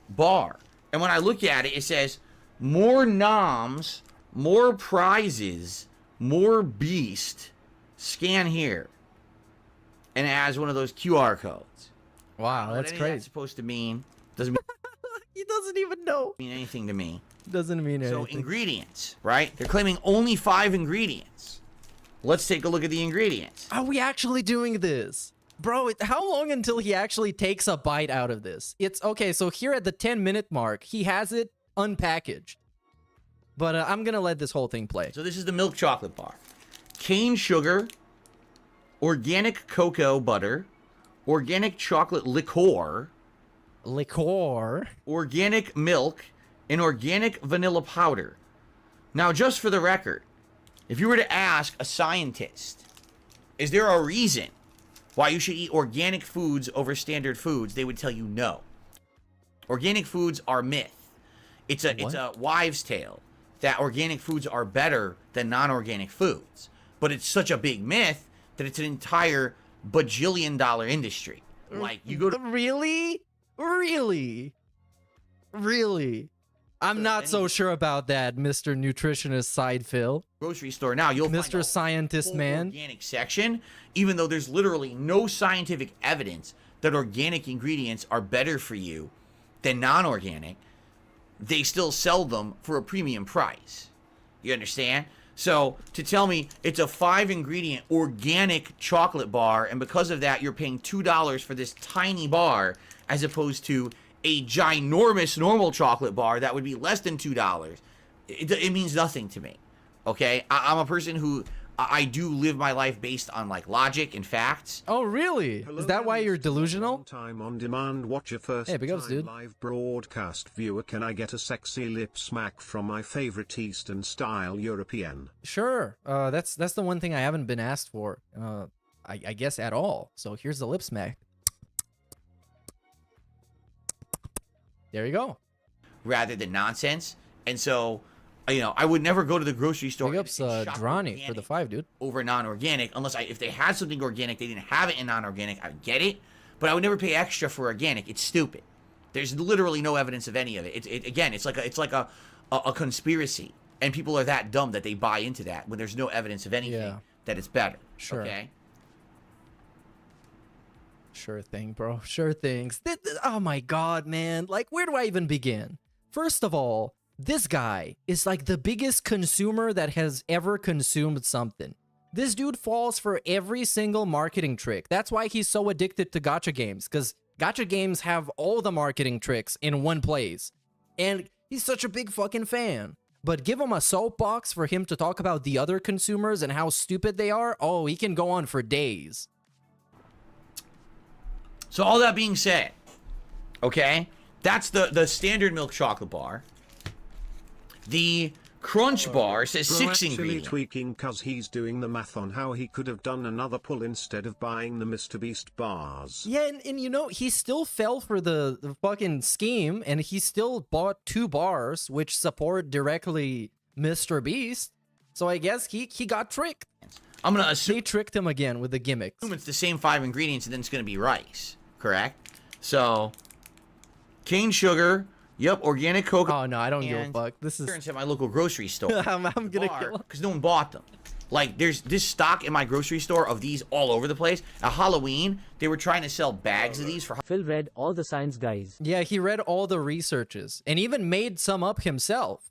bar. And when I look at it, it says, more noms, more prizes, more beast, scan here. And it has one of those QR codes. Wow, that's What crazy. that's supposed to mean doesn't mean, He doesn't even know. mean anything to me. Doesn't mean So anything. ingredients, right? They're claiming only 5 ingredients. Let's take a look at the ingredients. Are we actually doing this? Bro, how long until he actually takes a bite out of this? It's okay, so here at the 10-minute mark, he has it unpackaged. But I'm gonna let this whole thing play. So this is the milk chocolate bar. Cane sugar, organic cocoa butter, organic chocolate liqueur, Liqueur. organic milk, and organic vanilla powder. Now, just for the record, if you were to ask a scientist, is there a reason why you should eat organic foods over standard foods, they would tell you no. Organic foods are myth. It's a wives' tale that organic foods are better than non-organic foods. But it's such a big myth that it's an entire bajillion-dollar industry. Like, you go to Really? Really? Really? I'm not so sure about that, Mr. Nutritionist Side Phil. grocery store now, you'll find Mr. a Scientist whole Man. organic section, even though there's literally no scientific evidence that organic ingredients are better for you than non-organic. They still sell them for a premium price. You understand? So to tell me it's a 5-ingredient organic chocolate bar, and because of that you're paying $2 for this tiny bar as opposed to a ginormous normal chocolate bar that would be less than $2, it means nothing to me. Okay? I'm a person who I do live my life based on like logic and facts. Oh, really? Is that why you're delusional? Time on demand watcher, first Hey, big ups, time dude. live broadcast viewer. Can I get a sexy lip smack from my favorite Eastern style European? Sure. That's the one thing I haven't been asked for. I guess at all. So here's the lip smack. There you go. Rather than nonsense. And so, you know, I would never go to the grocery store Big ups, and shop Dronny for organic the 5, dude. over non-organic, unless if they had something organic, they didn't have it in non-organic, I would get it, but I would never pay extra for organic. It's stupid. There's literally no evidence of any of it. Again, it's like a conspiracy, and people are that dumb that they buy into that when there's no evidence of anything that it's better. Sure. Okay. Sure thing, bro. Sure things. Oh my god, man. Like, where do I even begin? First of all, this guy is like the biggest consumer that has ever consumed something. This dude falls for every single marketing trick. That's why he's so addicted to gacha games, because gacha games have all the marketing tricks in one place. And he's such a big fucking fan. But give him a soapbox for him to talk about the other consumers and how stupid they are. Oh, he can go on for days. So all that being said, okay, that's the standard milk chocolate bar. The crunch bar says Bro 6 actually ingredients. tweaking cause he's doing the math on how he could have done another pull instead of buying the MrBeast bars. Yeah, and you know, he still fell for the fucking scheme, and he still bought 2 bars, which support directly MrBeast. So I guess he got tricked. I'm gonna assume They tricked him again with the gimmicks. it's the same 5 ingredients, and then it's gonna be rice, correct? So, cane sugar, yep, organic cocoa. Oh no, I don't give a and fuck. This is at my local grocery store. I'm gonna kill him. Because no one bought them. Like, there's this stock in my grocery store of these all over the place. At Halloween, they were trying to sell bags of these for. Phil read all the science, guys. Yeah, he read all the researches and even made some up himself.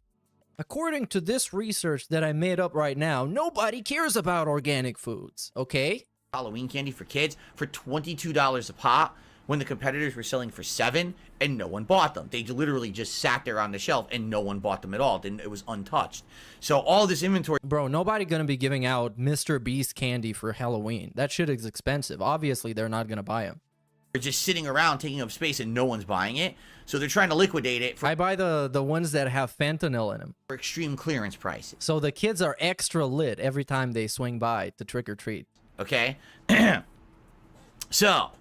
According to this research that I made up right now, nobody cares about organic foods, okay? Halloween candy for kids for $22 a pop when the competitors were selling for $7 and no one bought them. They literally just sat there on the shelf and no one bought them at all. It was untouched. So all this inventory. Bro, nobody gonna be giving out MrBeast candy for Halloween. That shit is expensive. Obviously, they're not gonna buy them. They're just sitting around taking up space and no one's buying it. So they're trying to liquidate it for I buy the ones that have fentanyl in them. extreme clearance prices. So the kids are extra lit every time they swing by to trick or treat. Okay? So,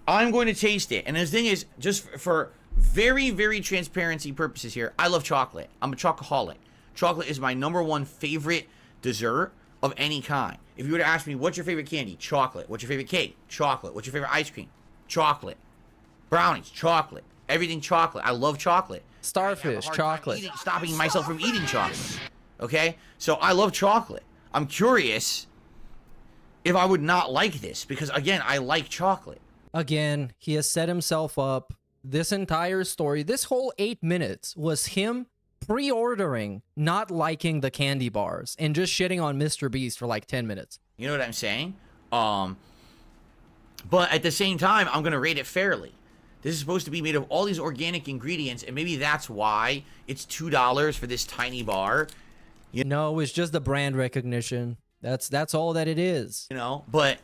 I'm going to taste it. And the thing is, just for very, very transparency purposes here, I love chocolate. I'm a chocoholic. Chocolate is my #1 favorite dessert of any kind. If you were to ask me, what's your favorite candy? Chocolate. What's your favorite cake? Chocolate. What's your favorite ice cream? Chocolate. Brownies. Chocolate. Everything chocolate. I love chocolate. Starfish, chocolate. Stopping myself from eating chocolate. Okay? So I love chocolate. I'm curious if I would not like this because, again, I like chocolate. Again, he has set himself up. This entire story, this whole 8 minutes was him pre-ordering, not liking the candy bars, and just shitting on MrBeast for like 10 minutes. You know what I'm saying? But at the same time, I'm going to rate it fairly. This is supposed to be made of all these organic ingredients, and maybe that's why it's $2 for this tiny bar. No, it's just the brand recognition. That's all that it is. You know, but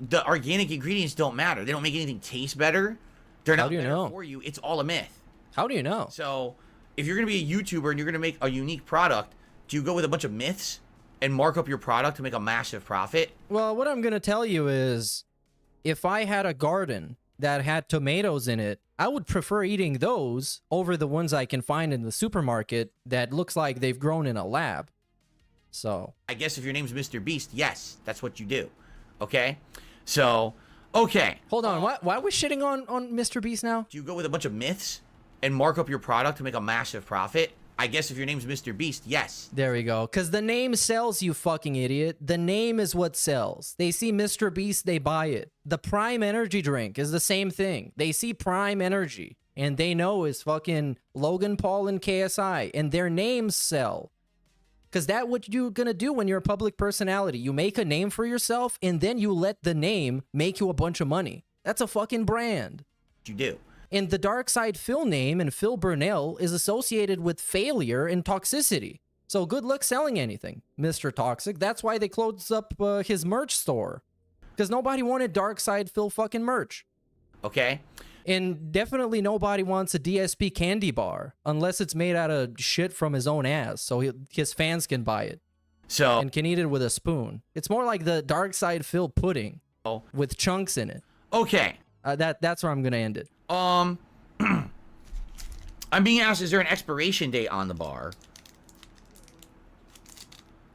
the organic ingredients don't matter. They don't make anything taste better. They're How not do you better know? for you. It's all a myth. How do you know? So, if you're going to be a YouTuber and you're going to make a unique product, do you go with a bunch of myths and mark up your product to make a massive profit? Well, what I'm going to tell you is, if I had a garden that had tomatoes in it, I would prefer eating those over the ones I can find in the supermarket that looks like they've grown in a lab. So, I guess if your name's MrBeast, yes, that's what you do. Okay? So, okay. hold on. Why are we shitting on MrBeast now? Do you go with a bunch of myths and mark up your product to make a massive profit? I guess if your name's MrBeast, yes. There we go. Because the name sells, you fucking idiot. The name is what sells. They see MrBeast, they buy it. The Prime Energy drink is the same thing. They see Prime Energy, and they know it's fucking Logan Paul and KSI, and their names sell. Because that's what you're going to do when you're a public personality. You make a name for yourself, and then you let the name make you a bunch of money. That's a fucking brand. You do. And the Dark Side Phil name and Phil Burnell is associated with failure and toxicity. So good luck selling anything, Mr. Toxic. That's why they closed up his merch store. Because nobody wanted Dark Side Phil fucking merch. Okay? And definitely nobody wants a DSP candy bar unless it's made out of shit from his own ass. So his fans can buy it. So, And can eat it with a spoon. It's more like the Dark Side Phil pudding with chunks in it. okay. That's where I'm going to end it. I'm being asked, is there an expiration date on the bar?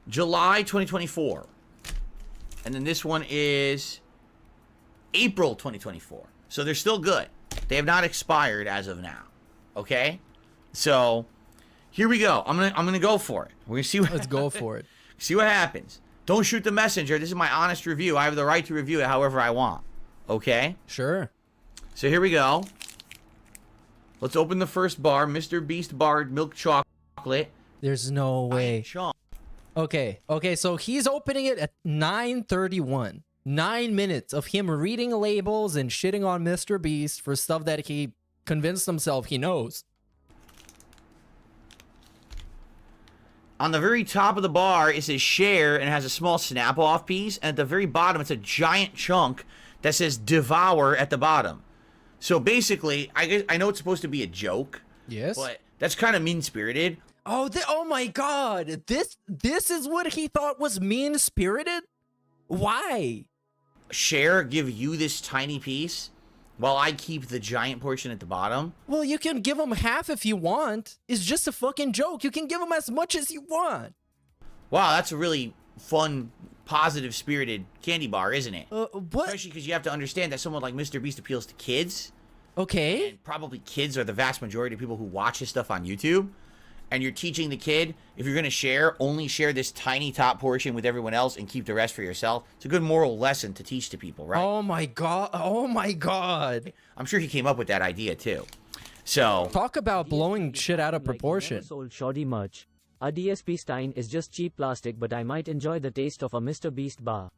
July 2024. And then this one is April 2024. So they're still good. They have not expired as of now. Okay? So here we go. I'm gonna go for it. We're gonna see what Let's go for it. see what happens. Don't shoot the messenger. This is my honest review. I have the right to review it however I want. Okay? Sure. So here we go. Let's open the first bar. MrBeast bar milk chocolate. There's no way. Chunk. Okay, so he's opening it at 9:31. 9 minutes of him reading labels and shitting on MrBeast for stuff that he convinced himself he knows. On the very top of the bar, it says share and it has a small snap-off piece. And at the very bottom, it's a giant chunk that says devour at the bottom. So basically, I know it's supposed to be a joke. Yes. But that's kind of mean-spirited. Oh, oh my God. This is what he thought was mean-spirited? Why? Share, give you this tiny piece while I keep the giant portion at the bottom. Well, you can give him half if you want. It's just a fucking joke. You can give him as much as you want. Wow, that's a really fun, positive-spirited candy bar, isn't it? What? Especially because you have to understand that someone like MrBeast appeals to kids. Okay. And probably kids are the vast majority of people who watch his stuff on YouTube. And you're teaching the kid, if you're going to share, only share this tiny top portion with everyone else and keep the rest for yourself. It's a good moral lesson to teach to people, right? Oh my God. Oh my God. I'm sure he came up with that idea too. So talk about blowing shit out of Like proportion. never sold shoddy merch. A DSP Stein is just cheap plastic, but I might enjoy the taste of a MrBeast bar.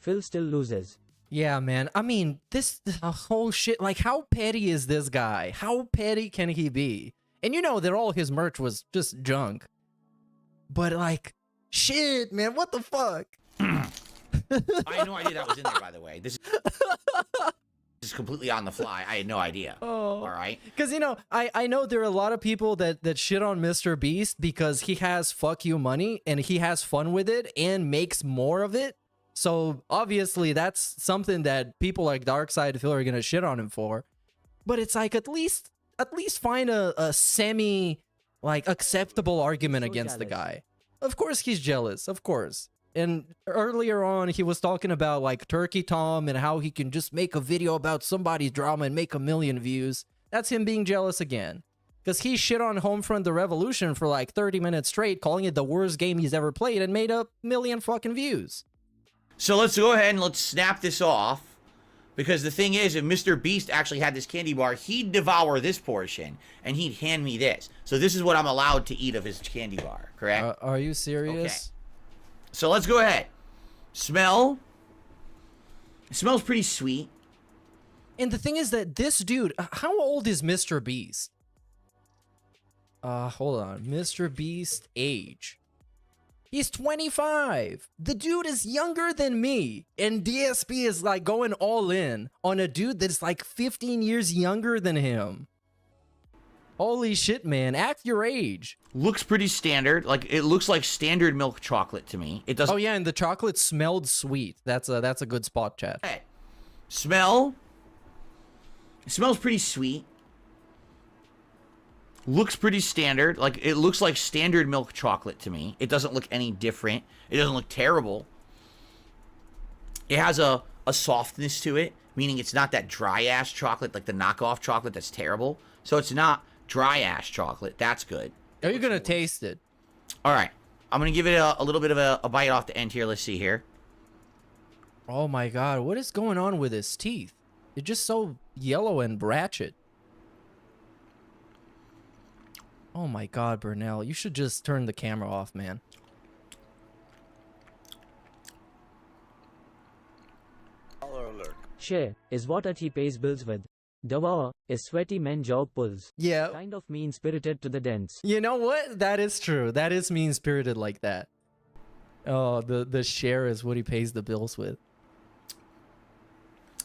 Phil still loses. Yeah, man. I mean, this whole shit, like, how petty is this guy? How petty can he be? And you know that all his merch was just junk. But like, shit, man, what the fuck? I had no idea that was in there, by the way. This is completely on the fly. I had no idea. Oh. All right. Because, you know, I know there are a lot of people that shit on MrBeast because he has fuck you money and he has fun with it and makes more of it. So obviously that's something that people like Darkside Phil are going to shit on him for. But it's like, at least find a semi like acceptable argument against the guy. Of course he's jealous, of course. And earlier on he was talking about like Turkey Tom and how he can just make a video about somebody's drama and make 1 million views. That's him being jealous again. Because he shit on Homefront The Revolution for like 30 minutes straight, calling it the worst game he's ever played, and made 1 million fucking views. So let's go ahead and let's snap this off. Because the thing is, if MrBeast actually had this candy bar, he'd devour this portion, and he'd hand me this. So this is what I'm allowed to eat of his candy bar, correct? Are you serious? Okay. So let's go ahead. Smell. It smells pretty sweet. And the thing is that this dude, how old is MrBeast? Hold on. MrBeast age. He's 25. The dude is younger than me. And DSP is like going all in on a dude that's like 15 years younger than him. Holy shit, man. Act your age. Looks pretty standard. Like, it looks like standard milk chocolate to me. It doesn't. Oh yeah, and the chocolate smelled sweet. That's a good spot, chat. Hey. Smell. It smells pretty sweet. Looks pretty standard. Like, it looks like standard milk chocolate to me. It doesn't look any different. It doesn't look terrible. It has a softness to it, meaning it's not that dry-ass chocolate, like the knockoff chocolate that's terrible. So it's not dry-ass chocolate. That's good. Are you going to taste it? All right. I'm going to give it a little bit of a bite off the end here. Let's see here. Oh my god, what is going on with his teeth? They're just so yellow and ratchet. Oh my god, Burnell, you should just turn the camera off, man. Share is what he pays bills with. Devour is sweaty men job pulls. Yeah. Kind of mean-spirited to the dents. You know what? That is true. That is mean-spirited like that. Oh, the share is what he pays the bills with.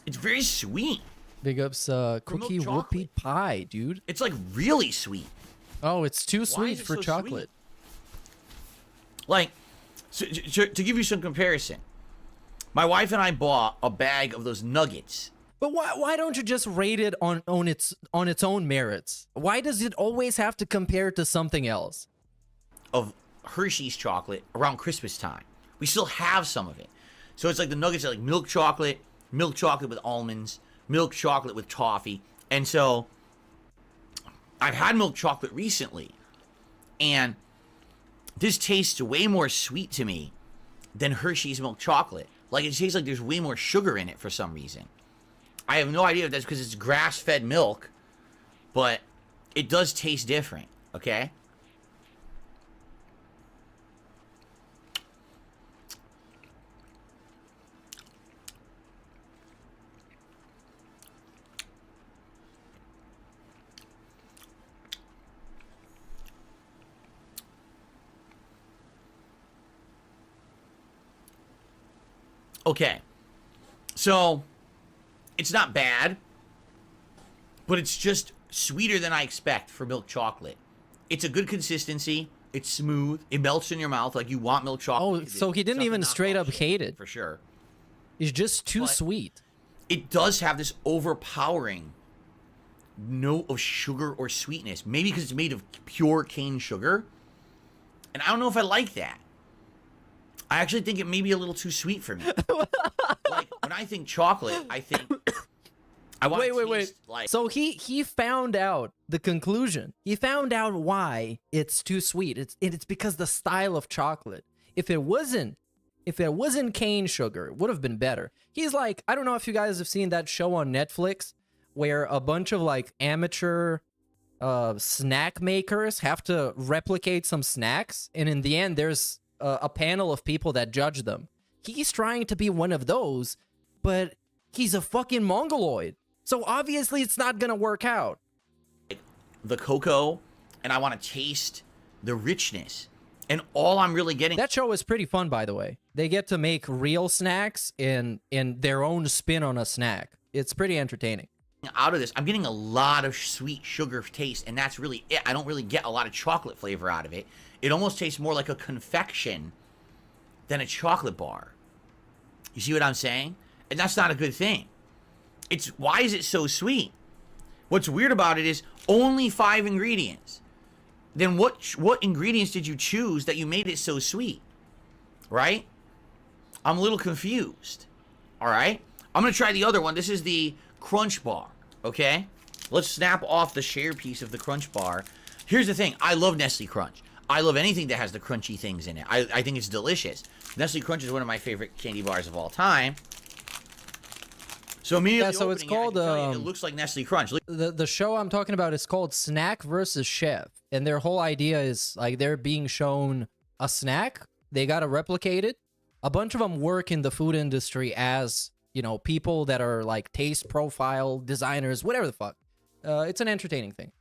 It's very sweet. Big ups, cookie whoopie pie, dude. It's like really sweet. Oh, it's too Why sweet is it for so chocolate. Sweet? Like, so, to give you some comparison, my wife and I bought a bag of those nuggets. But why don't you just rate it on its own merits? Why does it always have to compare to something else? Of Hershey's chocolate around Christmas time. We still have some of it. So it's like the nuggets are like milk chocolate with almonds, milk chocolate with toffee. And so I've had milk chocolate recently, and this tastes way more sweet to me than Hershey's milk chocolate. Like, it tastes like there's way more sugar in it for some reason. I have no idea if that's because it's grass-fed milk, but it does taste different, okay? Okay. So, it's not bad, but it's just sweeter than I expect for milk chocolate. It's a good consistency. It's smooth. It melts in your mouth like you want milk chocolate. Oh, so he didn't even straight up hate it. For sure. It's just too sweet. It does have this overpowering note of sugar or sweetness. Maybe because it's made of pure cane sugar. And I don't know if I like that. I actually think it may be a little too sweet for me. Like, when I think chocolate, I think... I want Wait. Like, so he found out the conclusion. He found out why it's too sweet. It's because the style of chocolate. If it wasn't cane sugar, it would have been better. He's like, I don't know if you guys have seen that show on Netflix where a bunch of like amateur snack makers have to replicate some snacks, and in the end there's a panel of people that judge them. He's trying to be one of those, but he's a fucking mongoloid. So obviously it's not gonna work out. the cocoa, and I want to taste the richness. And all I'm really getting... That show is pretty fun, by the way. They get to make real snacks and their own spin on a snack. It's pretty entertaining. Out of this, I'm getting a lot of sweet sugar taste, and that's really it. I don't really get a lot of chocolate flavor out of it. It almost tastes more like a confection than a chocolate bar. You see what I'm saying? And that's not a good thing. Why is it so sweet? What's weird about it is only 5 ingredients. Then what ingredients did you choose that you made it so sweet? Right? I'm a little confused. All right? I'm going to try the other one. This is the Crunch Bar, okay? Let's snap off the share piece of the Crunch Bar. Here's the thing. I love Nestle Crunch. I love anything that has the crunchy things in it. I think it's delicious. Nestle Crunch is one of my favorite candy bars of all time. So immediately yeah, so it's called, it looks like Nestle Crunch. The show I'm talking about is called Snack versus Chef. And their whole idea is, like, they're being shown a snack. They got to replicate it. A bunch of them work in the food industry as, you know, people that are, like, taste profile designers, whatever the fuck. It's an entertaining thing.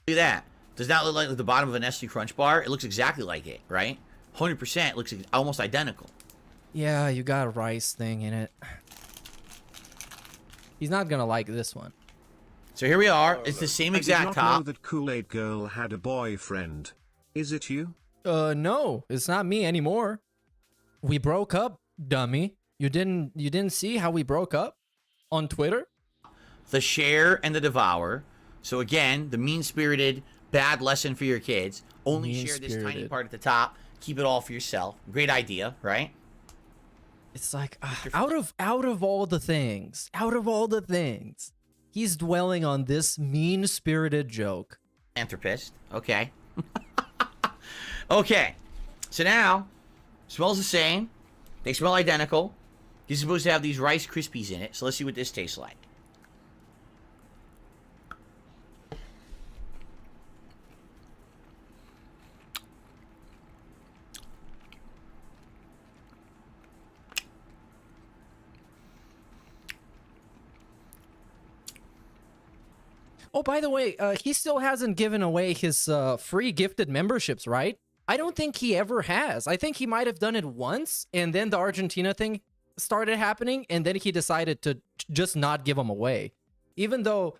Look at that. Does that look like the bottom of a Nestle Crunch bar? It looks exactly like it, right? 100% looks almost identical. Yeah, you got a rice thing in it. He's not gonna like this one. So here we are. It's the same exact I did not know that Kool-Aid Girl had a boyfriend. Is it you? No, it's not me anymore. We broke up, dummy. You didn't see how we broke up on Twitter? The share and the devour. So again, the mean-spirited, bad lesson for your kids. Only share this tiny part at the top. Keep it all for yourself. Great idea, right? It's like, out of all the things, he's dwelling on this mean-spirited joke. Anthropist. Okay. Okay. So now, smells the same. They smell identical. You're supposed to have these Rice Krispies in it. So let's see what this tastes like. Oh, by the way, he still hasn't given away his free gifted memberships, right? I don't think he ever has. I think he might have done it once, and then the Argentina thing started happening, and then he decided to just not give them away. Even though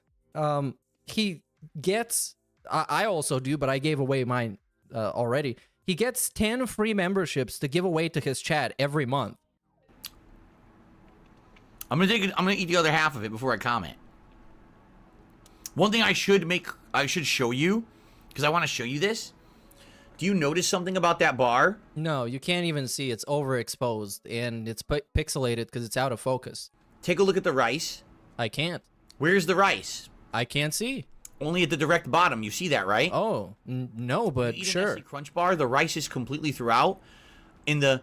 he gets... I also do, but I gave away mine already. He gets 10 free memberships to give away to his chat every month. I'm gonna eat the other half of it before I comment. One thing I should show you, because I want to show you this. Do you notice something about that bar? No, you can't even see. It's overexposed, and it's pixelated because it's out of focus. Take a look at the rice. I can't. Where's the rice? I can't see. Only at the direct bottom. You see that, right? Oh, no, but you sure. Nestle Crunch bar, the rice is completely throughout. In the...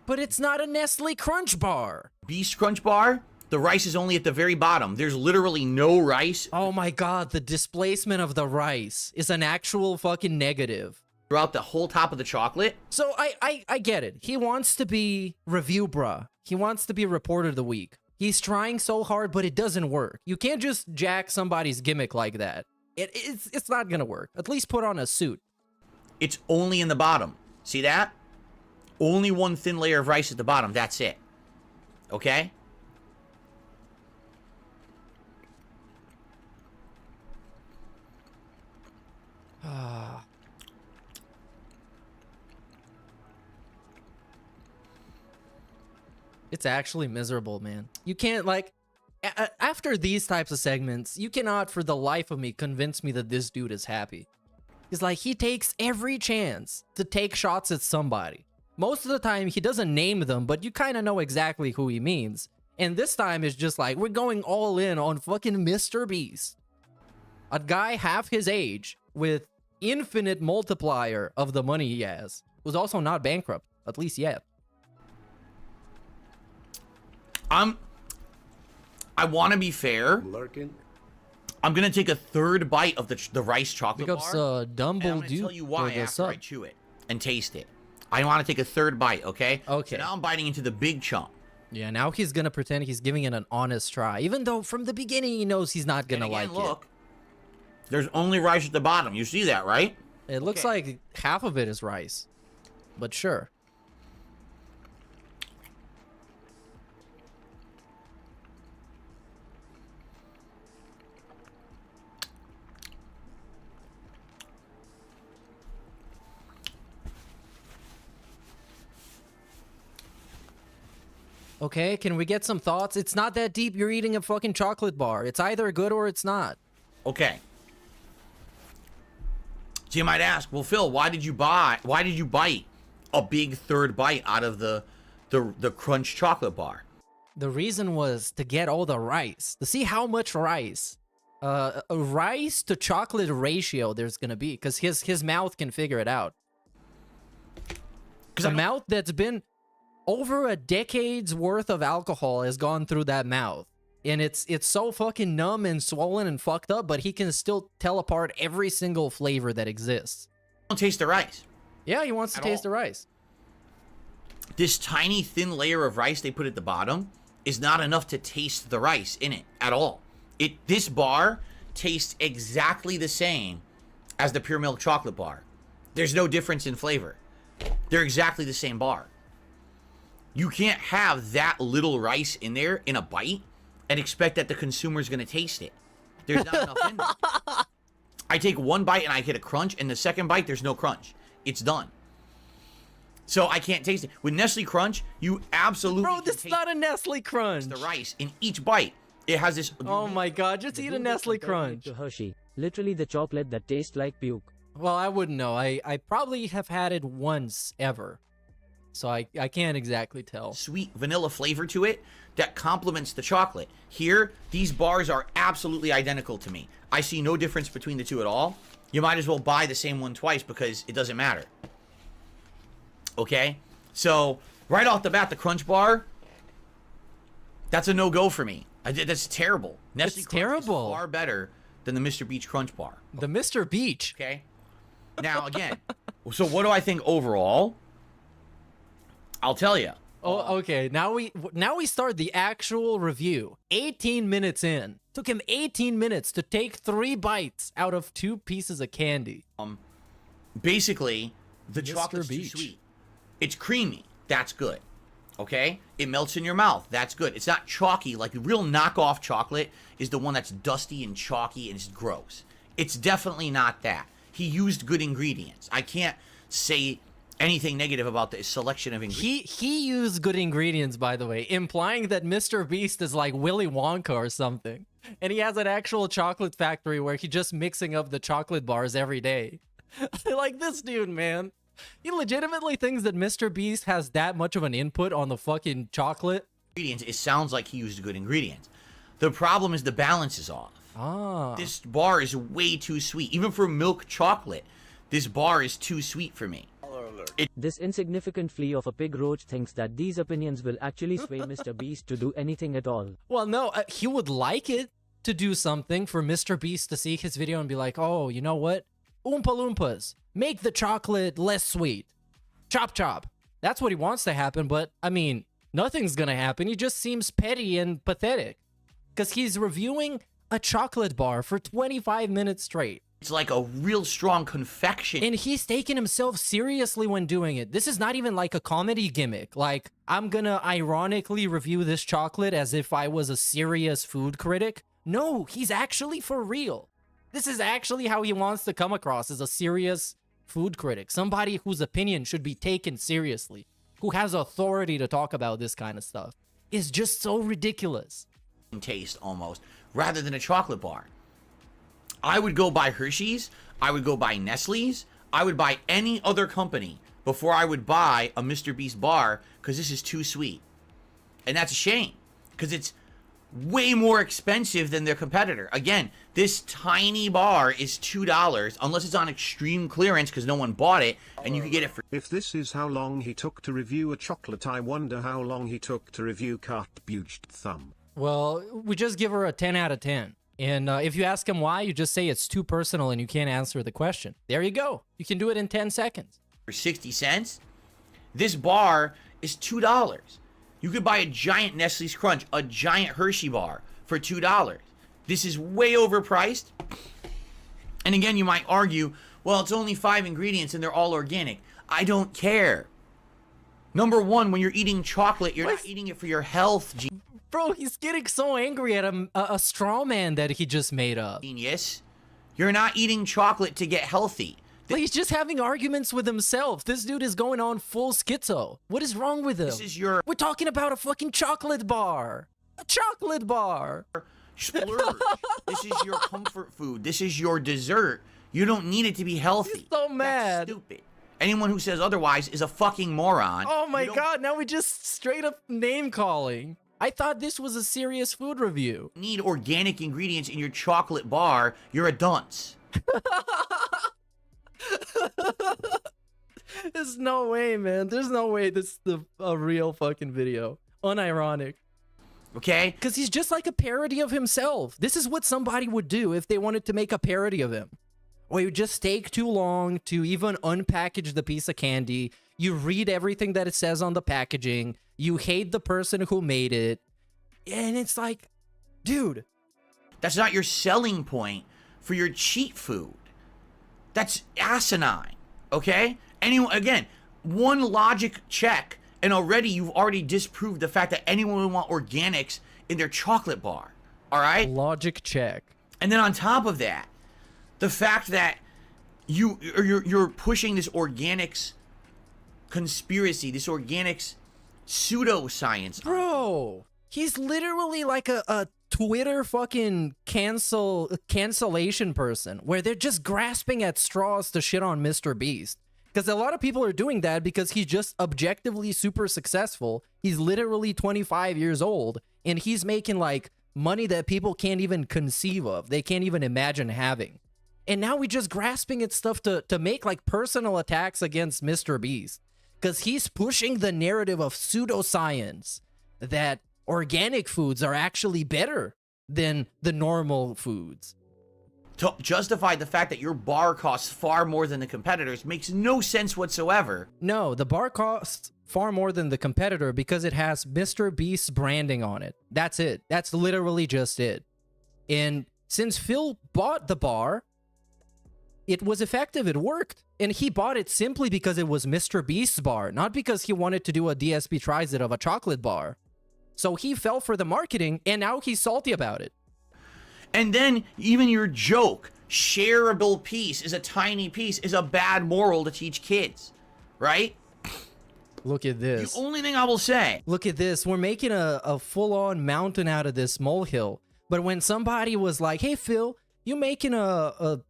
But it's not a Nestle Crunch bar. Beast Crunch bar, the rice is only at the very bottom. There's literally no rice. Oh my god, the displacement of the rice is an actual fucking negative. Throughout the whole top of the chocolate. So I get it. He wants to be review bruh. He wants to be reporter of the week. He's trying so hard, but it doesn't work. You can't just jack somebody's gimmick like that. It's not gonna work. At least put on a suit. It's only in the bottom. See that? Only one thin layer of rice at the bottom. That's it. Okay? It's actually miserable, man. You can't, like, after these types of segments, you cannot for the life of me convince me that this dude is happy. It's like he takes every chance to take shots at somebody. Most of the time, he doesn't name them, but you kind of know exactly who he means. And this time, it's just like, we're going all in on fucking MrBeast. A guy half his age with infinite multiplier of the money he has, who's also not bankrupt, at least yet. I want to be fair. Lurking. I'm gonna take a third bite of the rice chocolate Because bar. And I'm Dumble gonna tell you why after sub. I chew it and taste it. I want to take a third bite, okay? Okay. So now I'm biting into the big chunk. Yeah, now he's gonna pretend he's giving it an honest try, even though from the beginning he knows he's not gonna And again, like look, there's only rice at the bottom. You see that, right? it. It looks okay. like half of it is rice, but sure. Okay, can we get some thoughts? It's not that deep. You're eating a fucking chocolate bar. It's either good or it's not. Okay. So you might ask, well, Phil, why did you bite a big third bite out of the crunch chocolate bar? The reason was to get all the rice. To see how much rice. A rice to chocolate ratio there's gonna be, because his mouth can figure it out. A mouth that's been over a decade's worth of alcohol has gone through that mouth. And it's so fucking numb and swollen and fucked up, but he can still tell apart every single flavor that exists. Don't taste the rice. Yeah, he wants to taste the rice. This tiny thin layer of rice they put at the bottom is not enough to taste the rice in it at all. This bar tastes exactly the same as the pure milk chocolate bar. There's no difference in flavor. They're exactly the same bar. You can't have that little rice in there in a bite and expect that the consumer's going to taste it. There's not enough in there. I take one bite and I get a crunch, and the second bite, there's no crunch. It's done. So I can't taste it. With Nestle Crunch, you absolutely Bro, this is not a Nestle Crunch. the rice in each bite. It has this... Oh my god, just eat a Nestle Crunch. To Hershey, literally the chocolate that tastes like puke. Well, I wouldn't know. I probably have had it once ever. So I can't exactly tell. Sweet vanilla flavor to it that complements the chocolate. Here, these bars are absolutely identical to me. I see no difference between the two at all. You might as well buy the same one twice because it doesn't matter. Okay? So, right off the bat, the Crunch Bar, that's a no-go for me. That's terrible. Nestle It's Crunch terrible. is far better than the Mr. Beach Crunch Bar. The Mr. Beach. Okay? Now, again, so what do I think overall? I'll tell you. Oh, okay. Now we start the actual review. 18 minutes in. Took him 18 minutes to take 3 bites out of 2 pieces of candy. Basically, the Mr. chocolate's Beach. too sweet. It's creamy. That's good. Okay? It melts in your mouth. That's good. It's not chalky. Like, the real knockoff chocolate is the one that's dusty and chalky and it's gross. It's definitely not that. He used good ingredients. I can't say anything negative about the selection of ingredients. He used good ingredients, by the way, implying that MrBeast is like Willy Wonka or something. And he has an actual chocolate factory where he's just mixing up the chocolate bars every day. Like this dude, man. He legitimately thinks that MrBeast has that much of an input on the fucking chocolate. It sounds like he used good ingredients. The problem is the balance is off. This bar is way too sweet. Even for milk chocolate, this bar is too sweet for me. This insignificant flea of a pig roach thinks that these opinions will actually sway MrBeast to do anything at all. Well, no, he would like it to do something for MrBeast to see his video and be like, oh, you know what? Oompa Loompas, make the chocolate less sweet. Chop chop. That's what he wants to happen, but, I mean, nothing's gonna happen. He just seems petty and pathetic. Because he's reviewing a chocolate bar for 25 minutes straight. It's like a real strong confection. And he's taking himself seriously when doing it. This is not even like a comedy gimmick. Like, I'm gonna ironically review this chocolate as if I was a serious food critic. No, he's actually for real. This is actually how he wants to come across, as a serious food critic. Somebody whose opinion should be taken seriously, who has authority to talk about this kind of stuff. It's just so ridiculous. Taste almost, rather than a chocolate bar. I would go buy Hershey's, I would go buy Nestle's, I would buy any other company before I would buy a MrBeast bar, because this is too sweet. And that's a shame, because it's way more expensive than their competitor. Again, this tiny bar is $2, unless it's on extreme clearance because no one bought it, and you can get it for... If this is how long he took to review a chocolate, I wonder how long he took to review Cart-Buged Thumb. Well, we just give her a 10 out of 10. And if you ask him why, you just say it's too personal and you can't answer the question. There you go. You can do it in 10 seconds. For 60 cents, this bar is $2. You could buy a giant Nestle's Crunch, a giant Hershey bar for $2. This is way overpriced. And again, you might argue, well, it's only 5 ingredients and they're all organic. I don't care. Number one, when you're eating chocolate, you're not eating it for your health, Bro, he's getting so angry at a straw man that he just made up. genius. You're not eating chocolate to get healthy. Like, he's just having arguments with himself. This dude is going on full schizo. What is wrong with him? This is your We're talking about a fucking chocolate bar. A chocolate bar. splurge. This is your comfort food. This is your dessert. You don't need it to be healthy. He's so mad. That's stupid. Anyone who says otherwise is a fucking moron. Oh my god, now we just straight up name calling. I thought this was a serious food review. You need organic ingredients in your chocolate bar. You're a dunce. There's no way, man. There's no way this is a real fucking video. Unironic. Okay? Because he's just like a parody of himself. This is what somebody would do if they wanted to make a parody of him. Or you just take too long to even unpackage the piece of candy. You read everything that it says on the packaging. You hate the person who made it. And it's like, dude. That's not your selling point for your cheap food. That's asinine. Okay? Anyone, again, one logic check, and already you've already disproved the fact that anyone would want organics in their chocolate bar. All right? Logic check. And then on top of that, the fact that you're pushing this organics conspiracy, this organics pseudoscience. Bro, he's literally like a Twitter fucking cancellation person where they're just grasping at straws to shit on MrBeast. Because a lot of people are doing that because he's just objectively super successful. He's literally 25 years old and he's making like money that people can't even conceive of. They can't even imagine having. And now we're just grasping at stuff to make like personal attacks against MrBeast. Because he's pushing the narrative of pseudoscience that organic foods are actually better than the normal foods. To justify the fact that your bar costs far more than the competitors makes no sense whatsoever. No, the bar costs far more than the competitor because it has MrBeast's branding on it. That's it. That's literally just it. And since Phil bought the bar, it was effective. It worked. And he bought it simply because it was MrBeast's bar, not because he wanted to do a DSP tries it of a chocolate bar. So he fell for the marketing, and now he's salty about it. And then even your joke, shareable piece is a tiny piece, is a bad moral to teach kids, right? Look at this. The only thing I will say. Look at this. We're making a full-on mountain out of this molehill. But when somebody was like, hey, Phil, you making a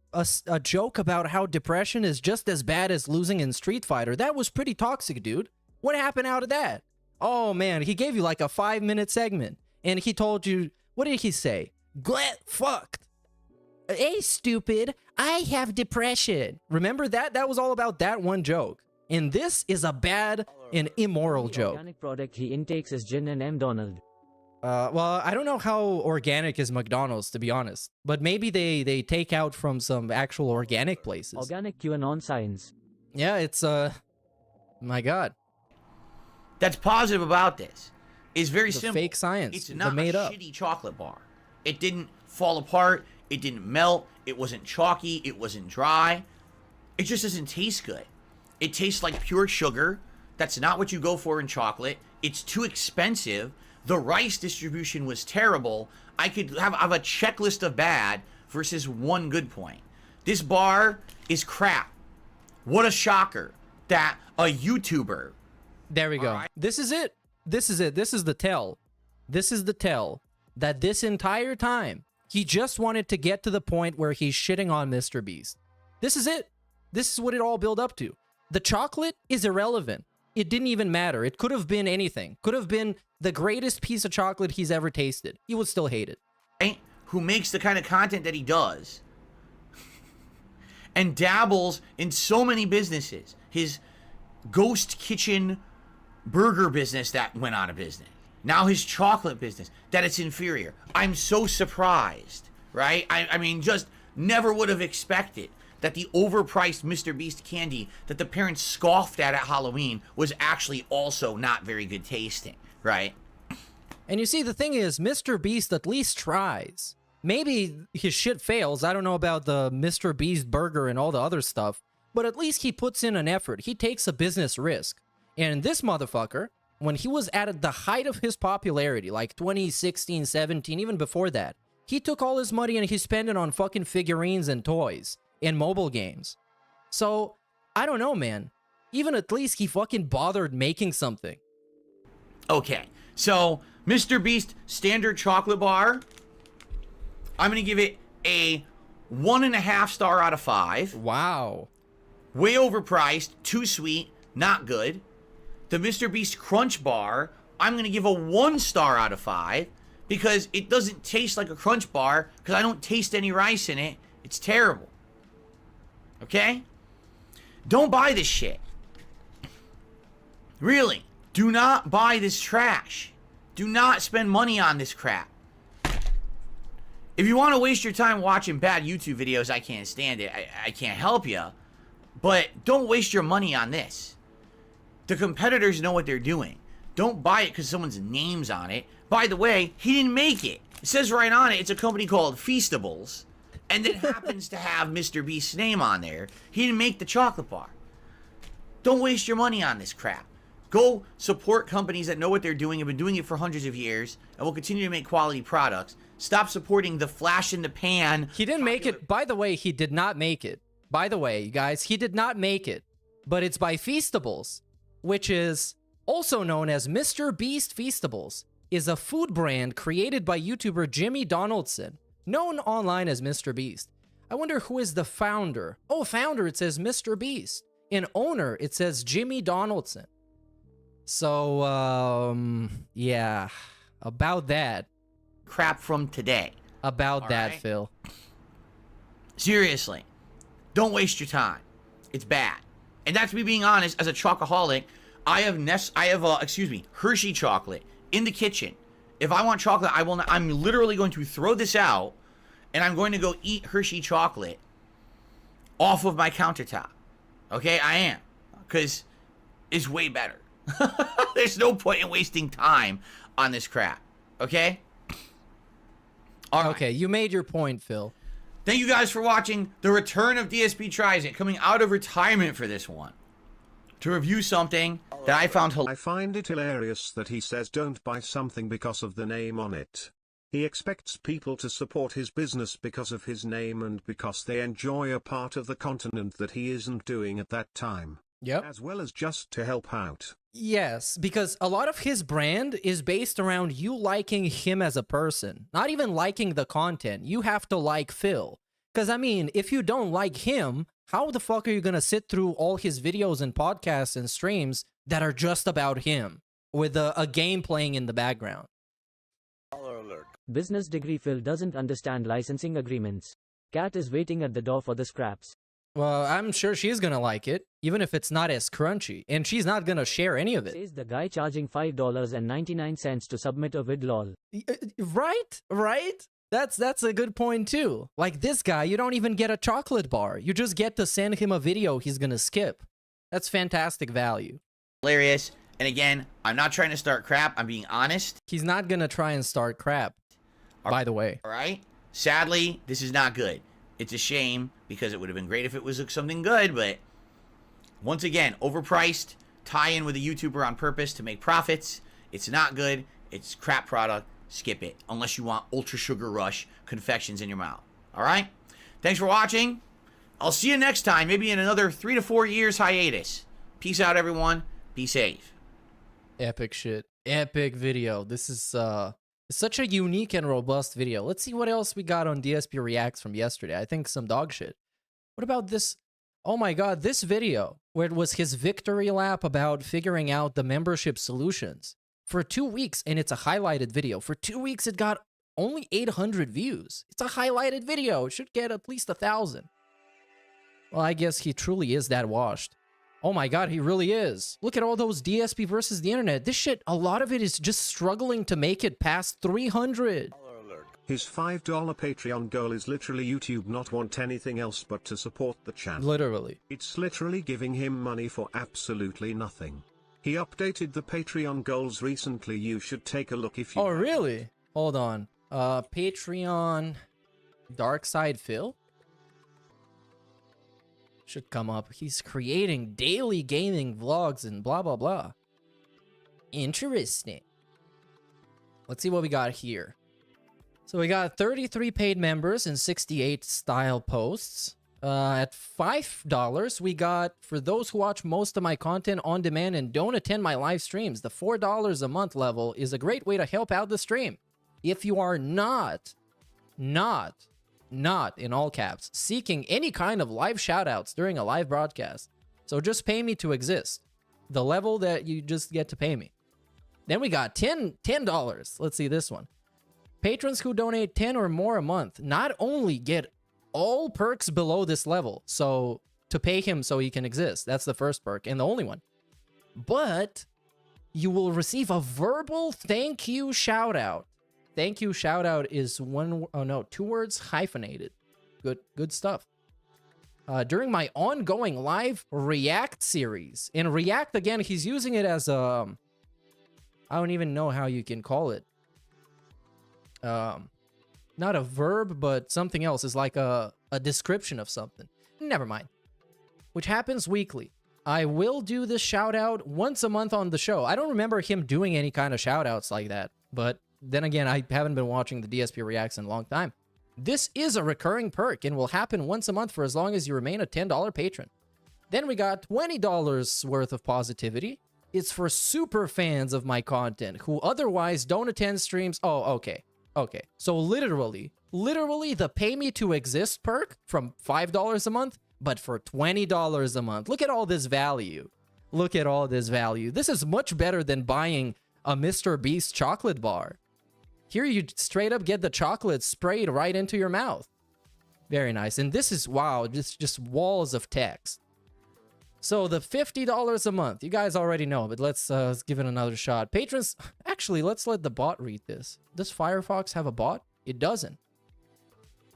joke about how depression is just as bad as losing in Street Fighter. That was pretty toxic, dude. What happened out of that? Oh, man, he gave you like a 5-minute segment. And he told you, what did he say? Get fucked. Hey, stupid, I have depression. Remember that? That was all about that one joke. And this is a bad and immoral The joke. organic product he intakes is gin and McDonald's. Well, I don't know how organic is McDonald's, to be honest. But maybe they take out from some actual organic places. Organic QAnon science. Yeah, it's, my God. That's positive about this. It's very The simple. fake science. It's the not made a up. shitty chocolate bar. It didn't fall apart. It didn't melt. It wasn't chalky. It wasn't dry. It just doesn't taste good. It tastes like pure sugar. That's not what you go for in chocolate. It's too expensive. The rice distribution was terrible. I could have a checklist of bad versus one good point. This bar is crap. What a shocker that a YouTuber. There we go. Right. This is it. This is it. This is the tell. This is the tell that this entire time he just wanted to get to the point where he's shitting on MrBeast. This is it. This is what it all built up to. The chocolate is irrelevant. It didn't even matter. It could have been anything. Could have been the greatest piece of chocolate he's ever tasted. He would still hate it. Right? Who makes the kind of content that he does and dabbles in so many businesses. His ghost kitchen burger business that went out of business. Now his chocolate business, that it's inferior. I'm so surprised, right? I mean, just never would have expected that the overpriced MrBeast candy that the parents scoffed at Halloween was actually also not very good tasting, right? And you see, the thing is, MrBeast at least tries. Maybe his shit fails. I don't know about the MrBeast burger and all the other stuff, but at least he puts in an effort. He takes a business risk. And this motherfucker, when he was at the height of his popularity, like 2016, 17, even before that, he took all his money and he spent it on fucking figurines and toys and mobile games. So, I don't know, man. Even at least he fucking bothered making something. Okay, so MrBeast standard chocolate bar, I'm going to give it a 1.5 star out of 5. Wow. Way overpriced, too sweet, not good. The MrBeast Crunch Bar, I'm going to give a 1 star out of 5 because it doesn't taste like a Crunch Bar because I don't taste any rice in it. It's terrible. Okay? Don't buy this shit. Really. Do not buy this trash. Do not spend money on this crap. If you want to waste your time watching bad YouTube videos, I can't stand it. I can't help you. But don't waste your money on this. The competitors know what they're doing. Don't buy it because someone's name's on it. By the way, he didn't make it. It says right on it, it's a company called Feastables. And it happens to have MrBeast's name on there. He didn't make the chocolate bar. Don't waste your money on this crap. Go support companies that know what they're doing, have been doing it for hundreds of years, and will continue to make quality products. Stop supporting the flash in the pan. He didn't make it. By the way, he did not make it. By the way, you guys, he did not make it. But it's by Feastables, which is also known as MrBeast Feastables, is a food brand created by YouTuber Jimmy Donaldson, known online as MrBeast. I wonder who is the founder. Oh, founder, it says MrBeast. In owner, it says Jimmy Donaldson. So, yeah, about that. Crap from today. About All that, right? Phil. Seriously, don't waste your time. It's bad. And that's me being honest. As a chocoholic, I have Hershey chocolate in the kitchen. If I want chocolate, I will not. I'm literally going to throw this out, and I'm going to go eat Hershey chocolate off of my countertop. Okay, I am, because it's way better. There's no point in wasting time on this crap. Okay. All right. Okay, you made your point, Phil. Thank you guys for watching the return of DSP Tries It, coming out of retirement for this one to review something that I found hilarious. I find it hilarious that he says don't buy something because of the name on it. He expects people to support his business because of his name and because they enjoy a part of the content that he isn't doing at that time. Yep. As well as just to help out. Yes, because a lot of his brand is based around you liking him as a person, not even liking the content. You have to like Phil. Because, I mean, if you don't like him, how the fuck are you going to sit through all his videos and podcasts and streams that are just about him with a game playing in the background? Business degree Phil doesn't understand licensing agreements. Cat is waiting at the door for the scraps. Well, I'm sure she's going to like it, even if it's not as crunchy. And she's not going to share any of it. Says the guy charging $5.99 to submit a vid lol. Right? Right? That's a good point too. Like this guy, you don't even get a chocolate bar. You just get to send him a video he's going to skip. That's fantastic value. Hilarious. And again, I'm not trying to start crap. I'm being honest. He's not going to try and start crap, by the way. All right? Sadly, this is not good. It's a shame because it would have been great if it was something good, but once again, overpriced, tie in with a YouTuber on purpose to make profits. It's not good. It's crap product. Skip it unless you want Ultra Sugar Rush confections in your mouth. All right? Thanks for watching. I'll see you next time, maybe in another 3 to 4 years hiatus. Peace out, everyone. Be safe. Epic shit. Epic video. This is such a unique and robust video. Let's see what else we got on DSP Reacts from yesterday. I think some dog shit. What about this? Oh my god, this video where it was his victory lap about figuring out the membership solutions for 2 weeks, and it's a highlighted video. For 2 weeks, it got only 800 views. It's a highlighted video. It should get at least 1,000. Well, I guess he truly is that washed. Oh my god, he really is. Look at all those DSP versus the internet. This shit, a lot of it is just struggling to make it past 300. His $5 Patreon goal is literally YouTube not want anything else but to support the channel. Literally. It's literally giving him money for absolutely nothing. He updated the Patreon goals recently. You should take a look if you... Oh, really? Hold on. Patreon Dark Side Phil? Should come up. He's creating daily gaming vlogs and blah, blah, blah. Interesting. Let's see what we got here. So we got 33 paid members and 68 style posts. At $5, we got, for those who watch most of my content on demand and don't attend my live streams, the $4 a month level is a great way to help out the stream. If you are not, in all caps, seeking any kind of live shoutouts during a live broadcast, so just pay me to exist. The level that you just get to pay me. Then we got $10. Let's see this one. Patrons who donate 10 or more a month not only get all perks below this level, so to pay him so he can exist. That's the first perk and the only one. But you will receive a verbal thank you shout out. Thank you shout out is 2 words hyphenated. Good stuff. During my ongoing live React series. In React, again, he's using it as a... I don't even know how you can call it. Not a verb, but something else. Is like a description of something. Never mind. Which happens weekly. I will do this shout out once a month on the show. I don't remember him doing any kind of shout outs like that. But then again, I haven't been watching the DSP Reacts in a long time. This is a recurring perk and will happen once a month for as long as you remain a $10 patron. Then we got $20 worth of positivity. It's for super fans of my content who otherwise don't attend streams. Oh, okay. Okay. So literally the pay me to exist perk from $5 a month, but for $20 a month. Look at all this value. Look at all this value. This is much better than buying a MrBeast chocolate bar. Here you straight up get the chocolate sprayed right into your mouth. Very nice. And this is, wow, just walls of text. So the $50 a month, you guys already know, but let's give it another shot. Patrons, actually, let's let the bot read this. Does Firefox have a bot? It doesn't.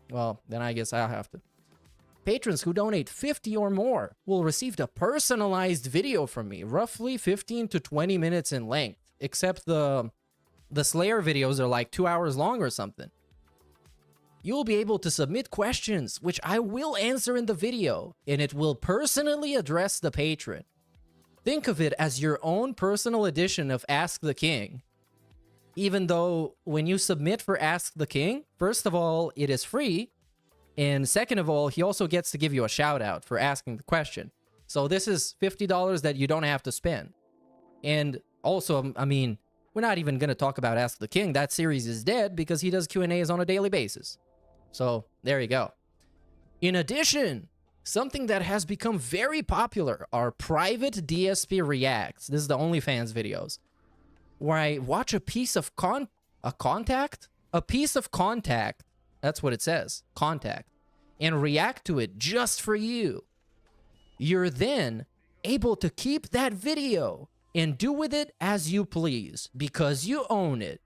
Well, then I guess I'll have to. Patrons who donate 50 or more will receive a personalized video from me, roughly 15 to 20 minutes in length, except the Slayer videos are like 2 hours long or something. You'll be able to submit questions, which I will answer in the video, and it will personally address the patron. Think of it as your own personal edition of Ask the King. Even though when you submit for Ask the King, first of all, it is free, and second of all, he also gets to give you a shout out for asking the question. So this is $50 that you don't have to spend. And also, I mean, we're not even going to talk about Ask the King. That series is dead because he does Q&As on a daily basis. So there you go. In addition, something that has become very popular are private DSP Reacts. This is the OnlyFans videos, where I watch a piece of contact. That's what it says, contact, and react to it just for you. You're then able to keep that video and do with it as you please because you own it,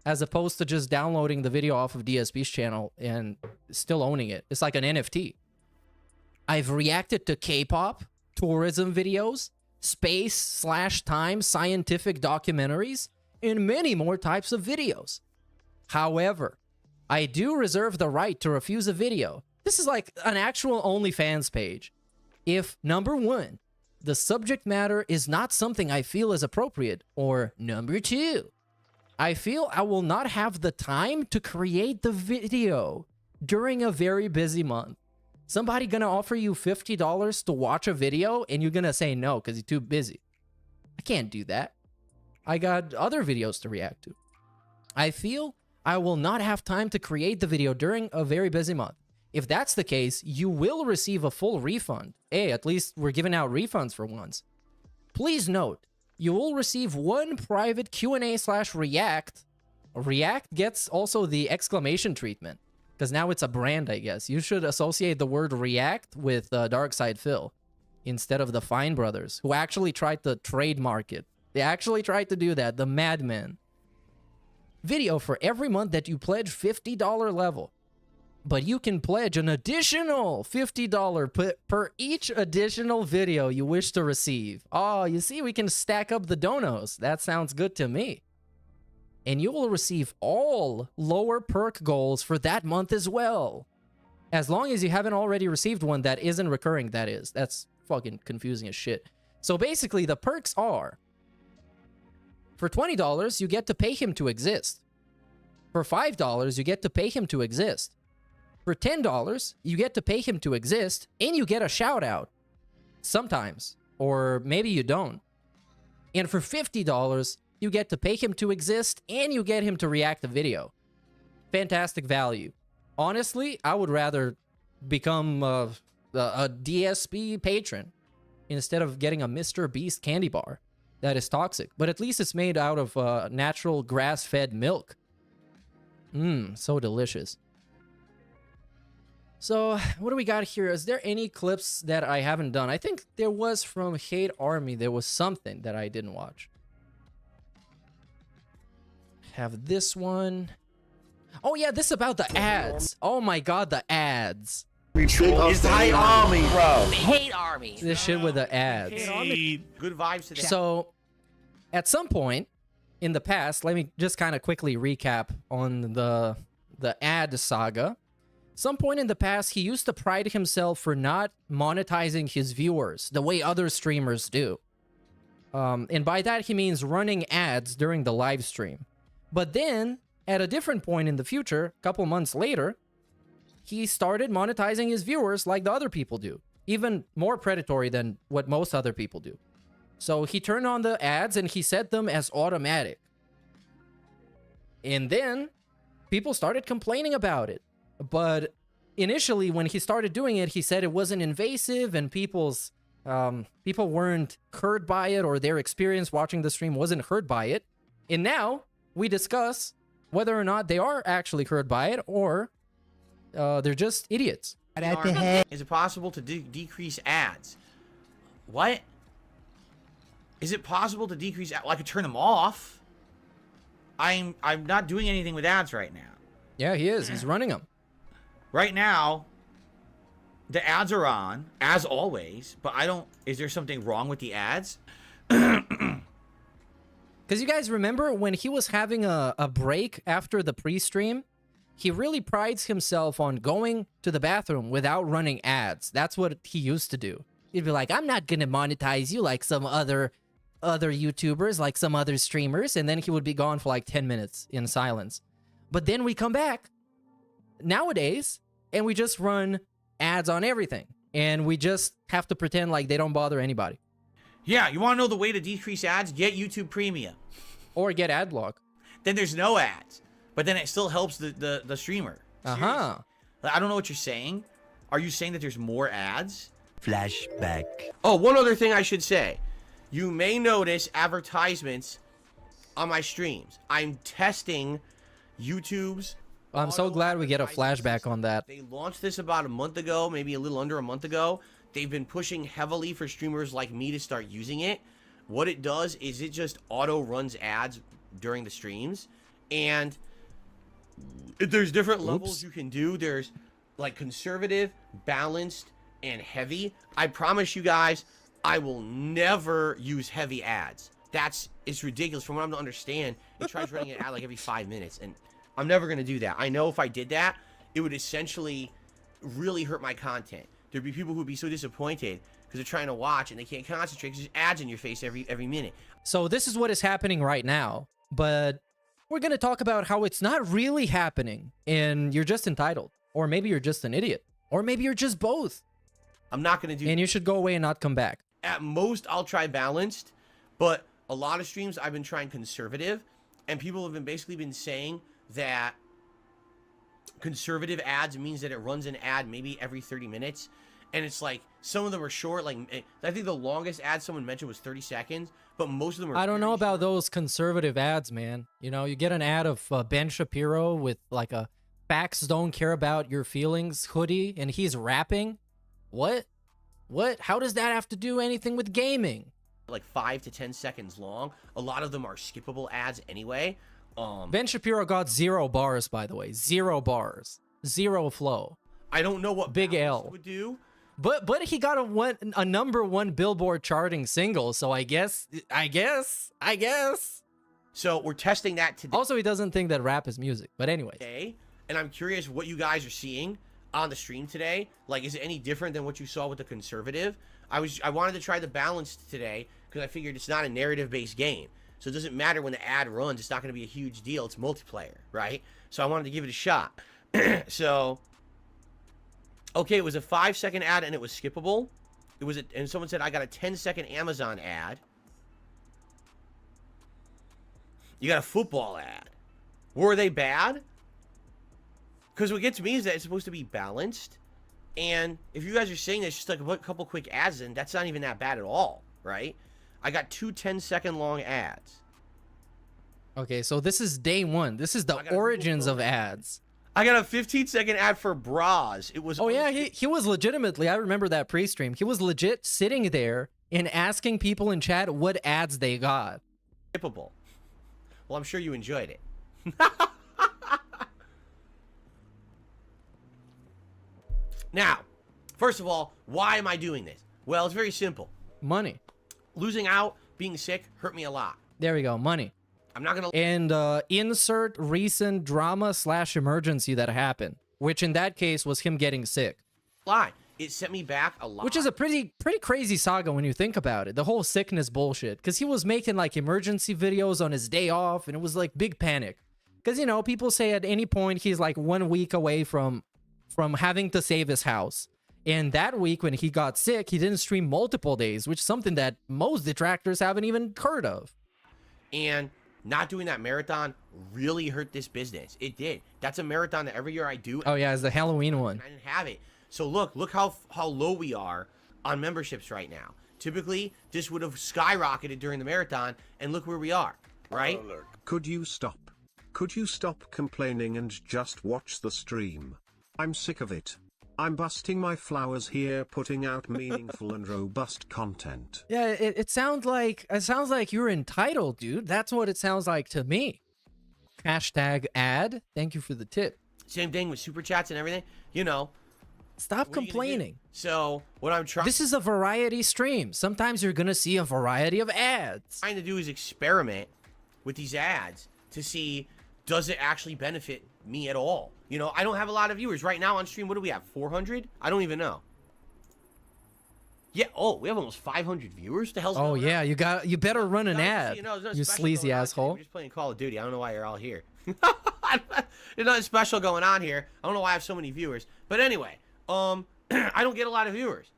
as opposed to just downloading the video off of DSP's channel and still owning it. It's like an NFT. I've reacted to K-pop, tourism videos, space/time scientific documentaries, and many more types of videos. However, I do reserve the right to refuse a video. This is like an actual OnlyFans page. If number 1, the subject matter is not something I feel is appropriate, or number 2, I feel I will not have the time to create the video during a very busy month. Somebody gonna offer you $50 to watch a video and you're gonna say no because you're too busy. I can't do that. I got other videos to react to. I feel I will not have time to create the video during a very busy month. If that's the case, you will receive a full refund. Hey, at least we're giving out refunds for once. Please note, you will receive one private Q&A/react. React gets also the exclamation treatment, because now it's a brand, I guess. You should associate the word react with Darkside Phil instead of the Fine Brothers, who actually tried to trademark it. They actually tried to do that, the madmen. Video for every month that you pledge $50 level. But you can pledge an additional $50 per each additional video you wish to receive. Oh, you see, we can stack up the donos. That sounds good to me. And you will receive all lower perk goals for that month as well. As long as you haven't already received one that isn't recurring, that is. That's fucking confusing as shit. So basically, the perks are... For $20, you get to pay him to exist. For $5, you get to pay him to exist. For $10, you get to pay him to exist, and you get a shout out. Sometimes. Or maybe you don't. And for $50, you get to pay him to exist, and you get him to react to video. Fantastic value. Honestly, I would rather become a DSP patron instead of getting a MrBeast candy bar that is toxic. But at least it's made out of natural grass-fed milk. So delicious. So, what do we got here? Is there any clips that I haven't done? I think there was from Hate Army. There was something that I didn't watch. Have this one. Oh yeah, this is about the ads. Oh my god, the ads. It's Hate Army, bro. Hate Army. This shit with the ads. Good vibes to that. So, at some point in the past, let me just kind of quickly recap on the ad saga. Some point in the past, he used to pride himself for not monetizing his viewers the way other streamers do. And by that, he means running ads during the live stream. But then, at a different point in the future, a couple months later, he started monetizing his viewers like the other people do. Even more predatory than what most other people do. So he turned on the ads and he set them as automatic. And then, people started complaining about it. But initially, when he started doing it, he said it wasn't invasive and people weren't hurt by it, or their experience watching the stream wasn't hurt by it. And now we discuss whether or not they are actually hurt by it, or they're just idiots. Is it possible to decrease ads? What? Is it possible to decrease ads? Well, I could turn them off. I'm not doing anything with ads right now. Yeah, he is. He's running them. Right now, the ads are on, as always, but I don't... Is there something wrong with the ads? Because you guys remember when he was having a break after the pre-stream? He really prides himself on going to the bathroom without running ads. That's what he used to do. He'd be like, I'm not going to monetize you like some other YouTubers, like some other streamers. And then he would be gone for like 10 minutes in silence. But then we come back nowadays, and we just run ads on everything. And we just have to pretend like they don't bother anybody. Yeah, you want to know the way to decrease ads? Get YouTube Premium. Or get ad block. Then there's no ads. But then it still helps the streamer. Uh-huh. Like, I don't know what you're saying. Are you saying that there's more ads? Flashback. Oh, one other thing I should say. You may notice advertisements on my streams. I'm testing YouTube's... I'm so glad we get a flashback on that. They launched this about a month ago, maybe a little under a month ago. They've been pushing heavily for streamers like me to start using it. What it does is it just auto runs ads during the streams. And there's different levels you can do. There's like conservative, balanced, and heavy. I promise you guys, I will never use heavy ads. It's ridiculous. From what I'm to understand, it tries running an ad like every 5 minutes, and I'm never going to do that. I know if I did that, it would essentially really hurt my content. There'd be people who would be so disappointed because they're trying to watch and they can't concentrate because there's ads in your face every minute. So this is what is happening right now, but we're going to talk about how it's not really happening and you're just entitled, or maybe you're just an idiot, or maybe you're just both. I'm not going to do... And you should go away and not come back. At most, I'll try balanced, but a lot of streams I've been trying conservative, and people have basically been saying that conservative ads means that it runs an ad maybe every 30 minutes. And it's like, some of them are short. Like, I think the longest ad someone mentioned was 30 seconds, but most of them are... I don't know about short. those conservative ads, man. You know, you get an ad of Ben Shapiro with like a facts don't care about your feelings hoodie, and he's rapping. What? How does that have to do anything with gaming? Like 5 to 10 seconds long. A lot of them are skippable ads anyway. Ben Shapiro got 0 bars, by the way. 0 bars. 0 flow. I don't know what Big Balance L would do. But he got a #1 Billboard charting single, so I guess. So we're testing that today. Also, he doesn't think that rap is music. But anyway. And I'm curious what you guys are seeing on the stream today. Like, is it any different than what you saw with the conservative? I wanted to try the balanced today because I figured it's not a narrative-based game. So it doesn't matter when the ad runs. It's not going to be a huge deal. It's multiplayer, right? So I wanted to give it a shot. So, okay, it was a 5-second ad and it was skippable. And someone said I got a 10-second Amazon ad. You got a football ad. Were they bad? Because what gets me is that it's supposed to be balanced. And if you guys are saying there's just like a couple quick ads in, that's not even that bad at all, right? I got 2 10-second long ads. Okay, so this is day 1. This is the origins of ads. I got a 15-second ad for bras. It was... Oh, yeah, he was legitimately, I remember that pre-stream. He was legit sitting there and asking people in chat what ads they got. Skippable. Well, I'm sure you enjoyed it. Now, first of all, why am I doing this? Well, it's very simple. Money. Losing out, being sick, hurt me a lot. There we go, money. I'm not gonna... And insert recent drama/emergency that happened, which in that case was him getting sick. Lie. It set me back a lot. Which is a pretty crazy saga when you think about it. The whole sickness bullshit. Because he was making like emergency videos on his day off, and it was like big panic. Because, you know, people say at any point he's like 1 week away from having to save his house. And that week when he got sick, he didn't stream multiple days, which is something that most detractors haven't even heard of. And not doing that marathon really hurt this business. It did. That's a marathon that every year I do. Oh yeah, it's the Halloween one. I didn't have it. So look how low we are on memberships right now. Typically, this would have skyrocketed during the marathon, and look where we are, right? Could you stop? Could you stop complaining and just watch the stream? I'm sick of it. I'm busting my flowers here, putting out meaningful and robust content. Yeah, it sounds like you're entitled, dude. That's what it sounds like to me. Hashtag ad. Thank you for the tip. Same thing with super chats and everything. You know. Stop complaining. So what I'm trying. This is a variety stream. Sometimes you're gonna see a variety of ads. Trying to do is experiment with these ads to see, does it actually benefit me at all? You know, I don't have a lot of viewers right now on stream. What do we have? 400? I don't even know. Yeah. Oh, we have almost 500 viewers. The hell's Oh going yeah, on? you better run an ad. You know, you sleazy asshole. We're just playing Call of Duty. I don't know why you're all here. There's nothing special going on here. I don't know why I have so many viewers. But anyway, I don't get a lot of viewers.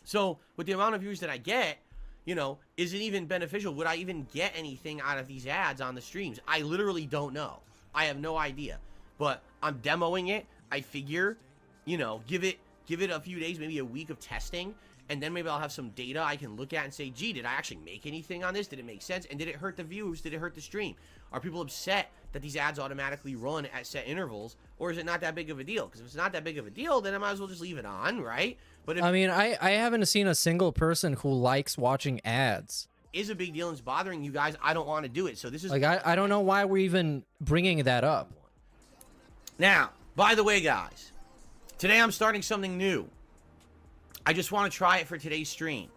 So with the amount of viewers that I get, you know, is it even beneficial? Would I even get anything out of these ads on the streams? I literally don't know. I have no idea. But I'm demoing it. I figure, you know, give it a few days, maybe a week of testing, and then maybe I'll have some data I can look at and say, gee, did I actually make anything on this? Did it make sense? And did it hurt the views? Did it hurt the stream? Are people upset that these ads automatically run at set intervals, or is it not that big of a deal? Because if it's not that big of a deal, then I might as well just leave it on, right? But if I mean, I haven't seen a single person who likes watching ads. it is a big deal and it's bothering you guys, I don't want to do it. So this is like, I don't know why we're even bringing that up. Now, by the way, guys, today I'm starting something new. I just want to try it for today's stream.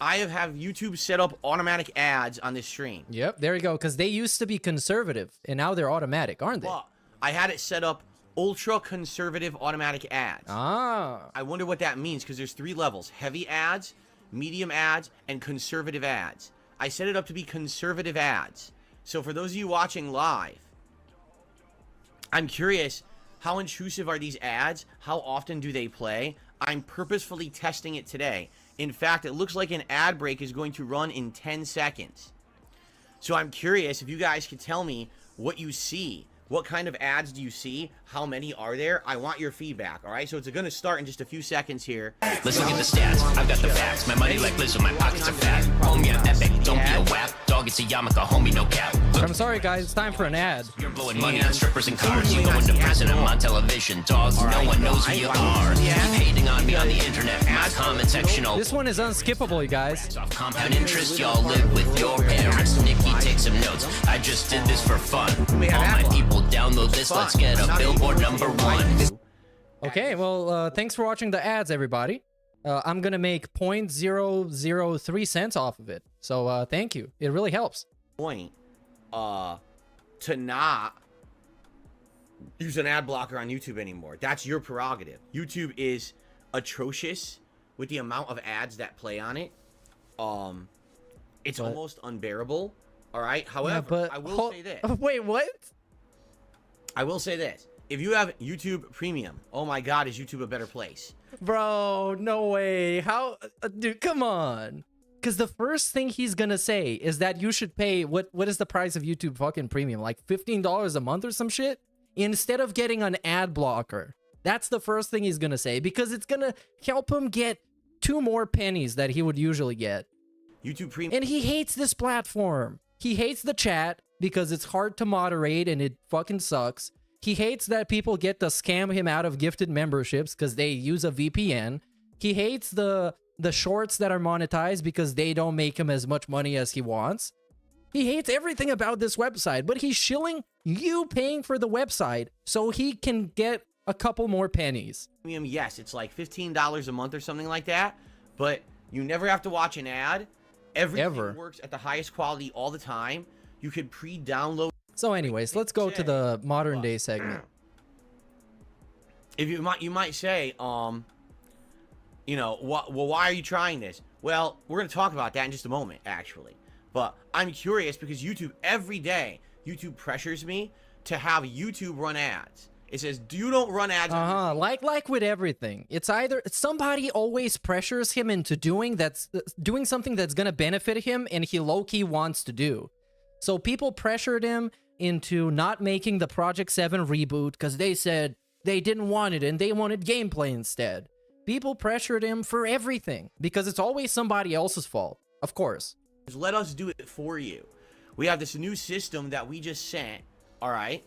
I have YouTube set up automatic ads on this stream. Yep, there you go. Because they used to be conservative, and now they're automatic, aren't they? Well, I had it set up ultra conservative automatic ads. Ah. I wonder what that means, because there's 3 levels: heavy ads, medium ads, and conservative ads. I set it up to be conservative ads. So for those of you watching live, I'm curious, how intrusive are these ads? How often do they play? I'm purposefully testing it today. In fact, it looks like an ad break is going to run in 10 seconds. So I'm curious if you guys could tell me what you see. What kind of ads do you see? How many are there? I want your feedback, all right? So it's going to start in just a few seconds here. Let's look at the stats. I've got the facts. My money like Liz, my pockets are fat. Home, yeah, epic. Don't be a wap. Dog, it's a yarmulke, homie, no cap. I'm sorry, guys. It's time for an ad. You're blowing money on strippers and cars. You going to prison, I'm on television. Dogs, no one knows who you are. Keep hating on me on the internet. My comment section. This one is unskippable, you guys. Off compound interest, y'all live with your parents. Nikki, take some notes. I just did this for fun. All my people, download this. Let's get a billboard #1. Okay, well, thanks for watching the ads, everybody. I'm gonna make 0.003 cents off of it. So thank you. It really helps. Point to not use an ad blocker on YouTube anymore. That's your prerogative. YouTube is atrocious with the amount of ads that play on it. It's almost unbearable. All right. However, I will say this. Wait, what? I will say this. If you have YouTube Premium, oh my God, is YouTube a better place? Bro, no way. How? Dude, come on. Because the first thing he's gonna say is that you should pay, what is the price of YouTube fucking Premium? Like $15 a month or some shit? Instead of getting an ad blocker. That's the first thing he's gonna say, because it's gonna help him get 2 more pennies that he would usually get. YouTube Premium. And he hates this platform. He hates the chat because it's hard to moderate and it fucking sucks. He hates that people get to scam him out of gifted memberships because they use a VPN. He hates the shorts that are monetized because they don't make him as much money as he wants. He hates everything about this website, but he's shilling you paying for the website so he can get a couple more pennies. Premium, yes, it's like $15 a month or something like that, but you never have to watch an ad. Everything works at the highest quality all the time. You could pre-download. So anyways, let's go to the modern day segment. If you might say, you know, well, why are you trying this? Well, we're going to talk about that in just a moment, actually. But I'm curious because YouTube, every day, YouTube pressures me to have YouTube run ads. It says, you don't run ads. Like with everything. It's either somebody always pressures him into doing something that's going to benefit him and he low-key wants to do. So people pressured him into not making the Project 7 reboot because they said they didn't want it and they wanted gameplay instead. People pressured him for everything because it's always somebody else's fault, of course. Let us do it for you. We have this new system that we just sent, all right?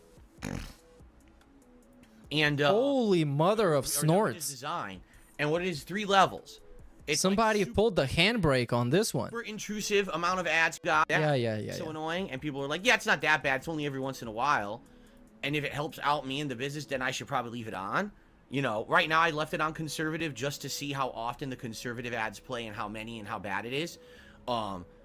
And holy mother of snorts. Design, and what it is, 3 levels. It's somebody like pulled the handbrake on this one. Super intrusive amount of ads. Got yeah. So annoying, and people are like, yeah, it's not that bad. It's only every once in a while, and if it helps out me in the business, then I should probably leave it on. You know, right now I left it on conservative just to see how often the conservative ads play and how many and how bad it is.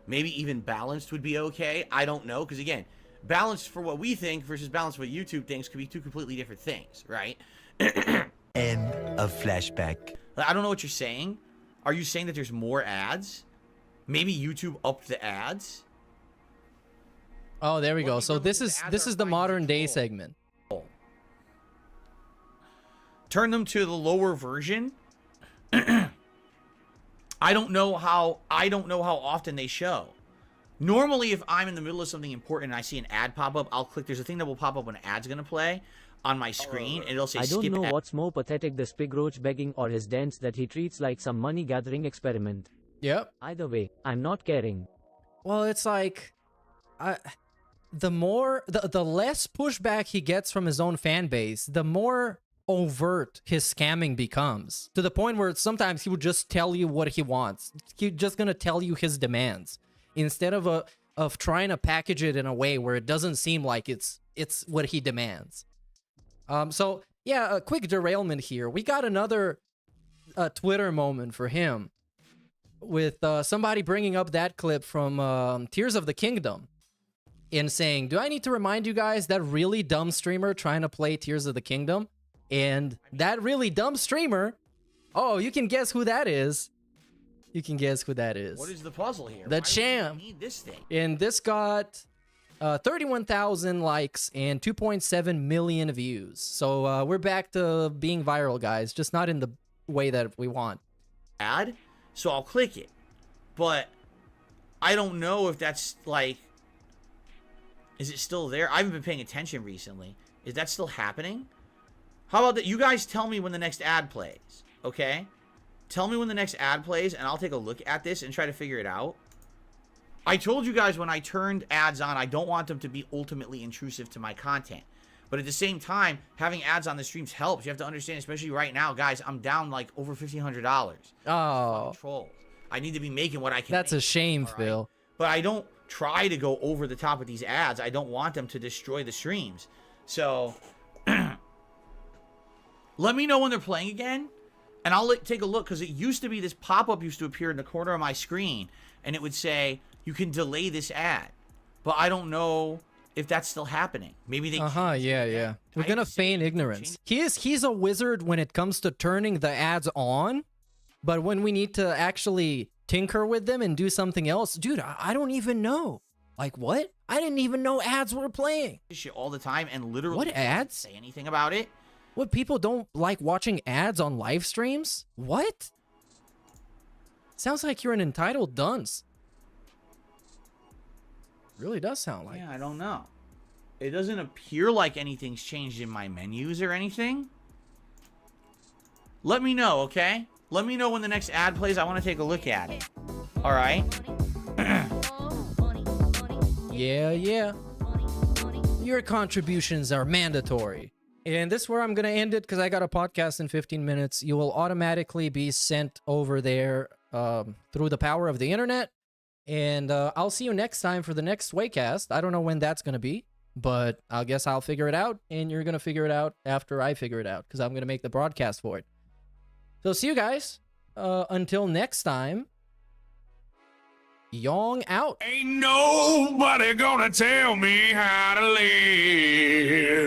Maybe even balanced would be okay. I don't know, because again, balanced for what we think versus balanced for what YouTube thinks could be 2 completely different things, right? End of flashback. I don't know what you're saying. Are you saying that there's more ads? Maybe YouTube upped the ads? Oh, there we go. So this is the modern day segment. Turn them to the lower version. I don't know how often they show. Normally, if I'm in the middle of something important and I see an ad pop up, I'll click. There's a thing that will pop up when an ad's gonna play on my screen, and it'll say I skip don't know ad. what's more pathetic, the Spig Roach begging or his dents that he treats like some money-gathering experiment. Yep. Either way, I'm not caring. Well, it's like, the less pushback he gets from his own fan base, the more overt his scamming becomes. To the point where sometimes he would just tell you what he wants. He's just gonna tell you his demands instead of trying to package it in a way where it doesn't seem like it's what he demands. So yeah, a quick derailment here. We got another Twitter moment for him with somebody bringing up that clip from Tears of the Kingdom. in saying, do I need to remind you guys that really dumb streamer trying to play Tears of the Kingdom? And that really dumb streamer, oh, you can guess who that is. You can guess who that is. What is the puzzle here? The Why champ. would we need this thing? And this got 31,000 likes and 2.7 million views. So we're back to being viral, guys. Just not in the way that we want. Ad? So I'll click it. But I don't know if that's like... Is it still there? I haven't been paying attention recently. Is that still happening? How about that? You guys tell me when the next ad plays. Okay? Tell me when the next ad plays, and I'll take a look at this and try to figure it out. I told you guys when I turned ads on, I don't want them to be ultimately intrusive to my content. But at the same time, having ads on the streams helps. You have to understand, especially right now, guys, I'm down like over $1,500. Oh. Trolls. I need to be making what I can. That's make, a shame, right? Phil. But I don't try to go over the top with these ads. I don't want them to destroy the streams. So, let me know when they're playing again. And I'll take a look, because it used to be this pop-up used to appear in the corner of my screen, and it would say, you can delay this ad. But I don't know if that's still happening. Maybe they... Yeah. We're gonna feign ignorance. He's a wizard when it comes to turning the ads on, but when we need to actually tinker with them and do something else, dude, I don't even know. Like, what? I didn't even know ads were playing. Shit all the time, and literally... What ads? Say anything about it. What, people don't like watching ads on live streams? What? Sounds like you're an entitled dunce. Really does sound like. Yeah, I don't know. It doesn't appear like anything's changed in my menus or anything. Let me know, okay? Let me know when the next ad plays. I want to take a look at it. All right? Yeah. Your contributions are mandatory. And this is where I'm going to end it, because I got a podcast in 15 minutes. You will automatically be sent over there through the power of the internet. And I'll see you next time for the next Swaycast. I don't know when that's going to be, but I guess I'll figure it out. And you're going to figure it out after I figure it out, because I'm going to make the broadcast for it. So see you guys. Until next time. Yong out. Ain't nobody gonna tell me how to live.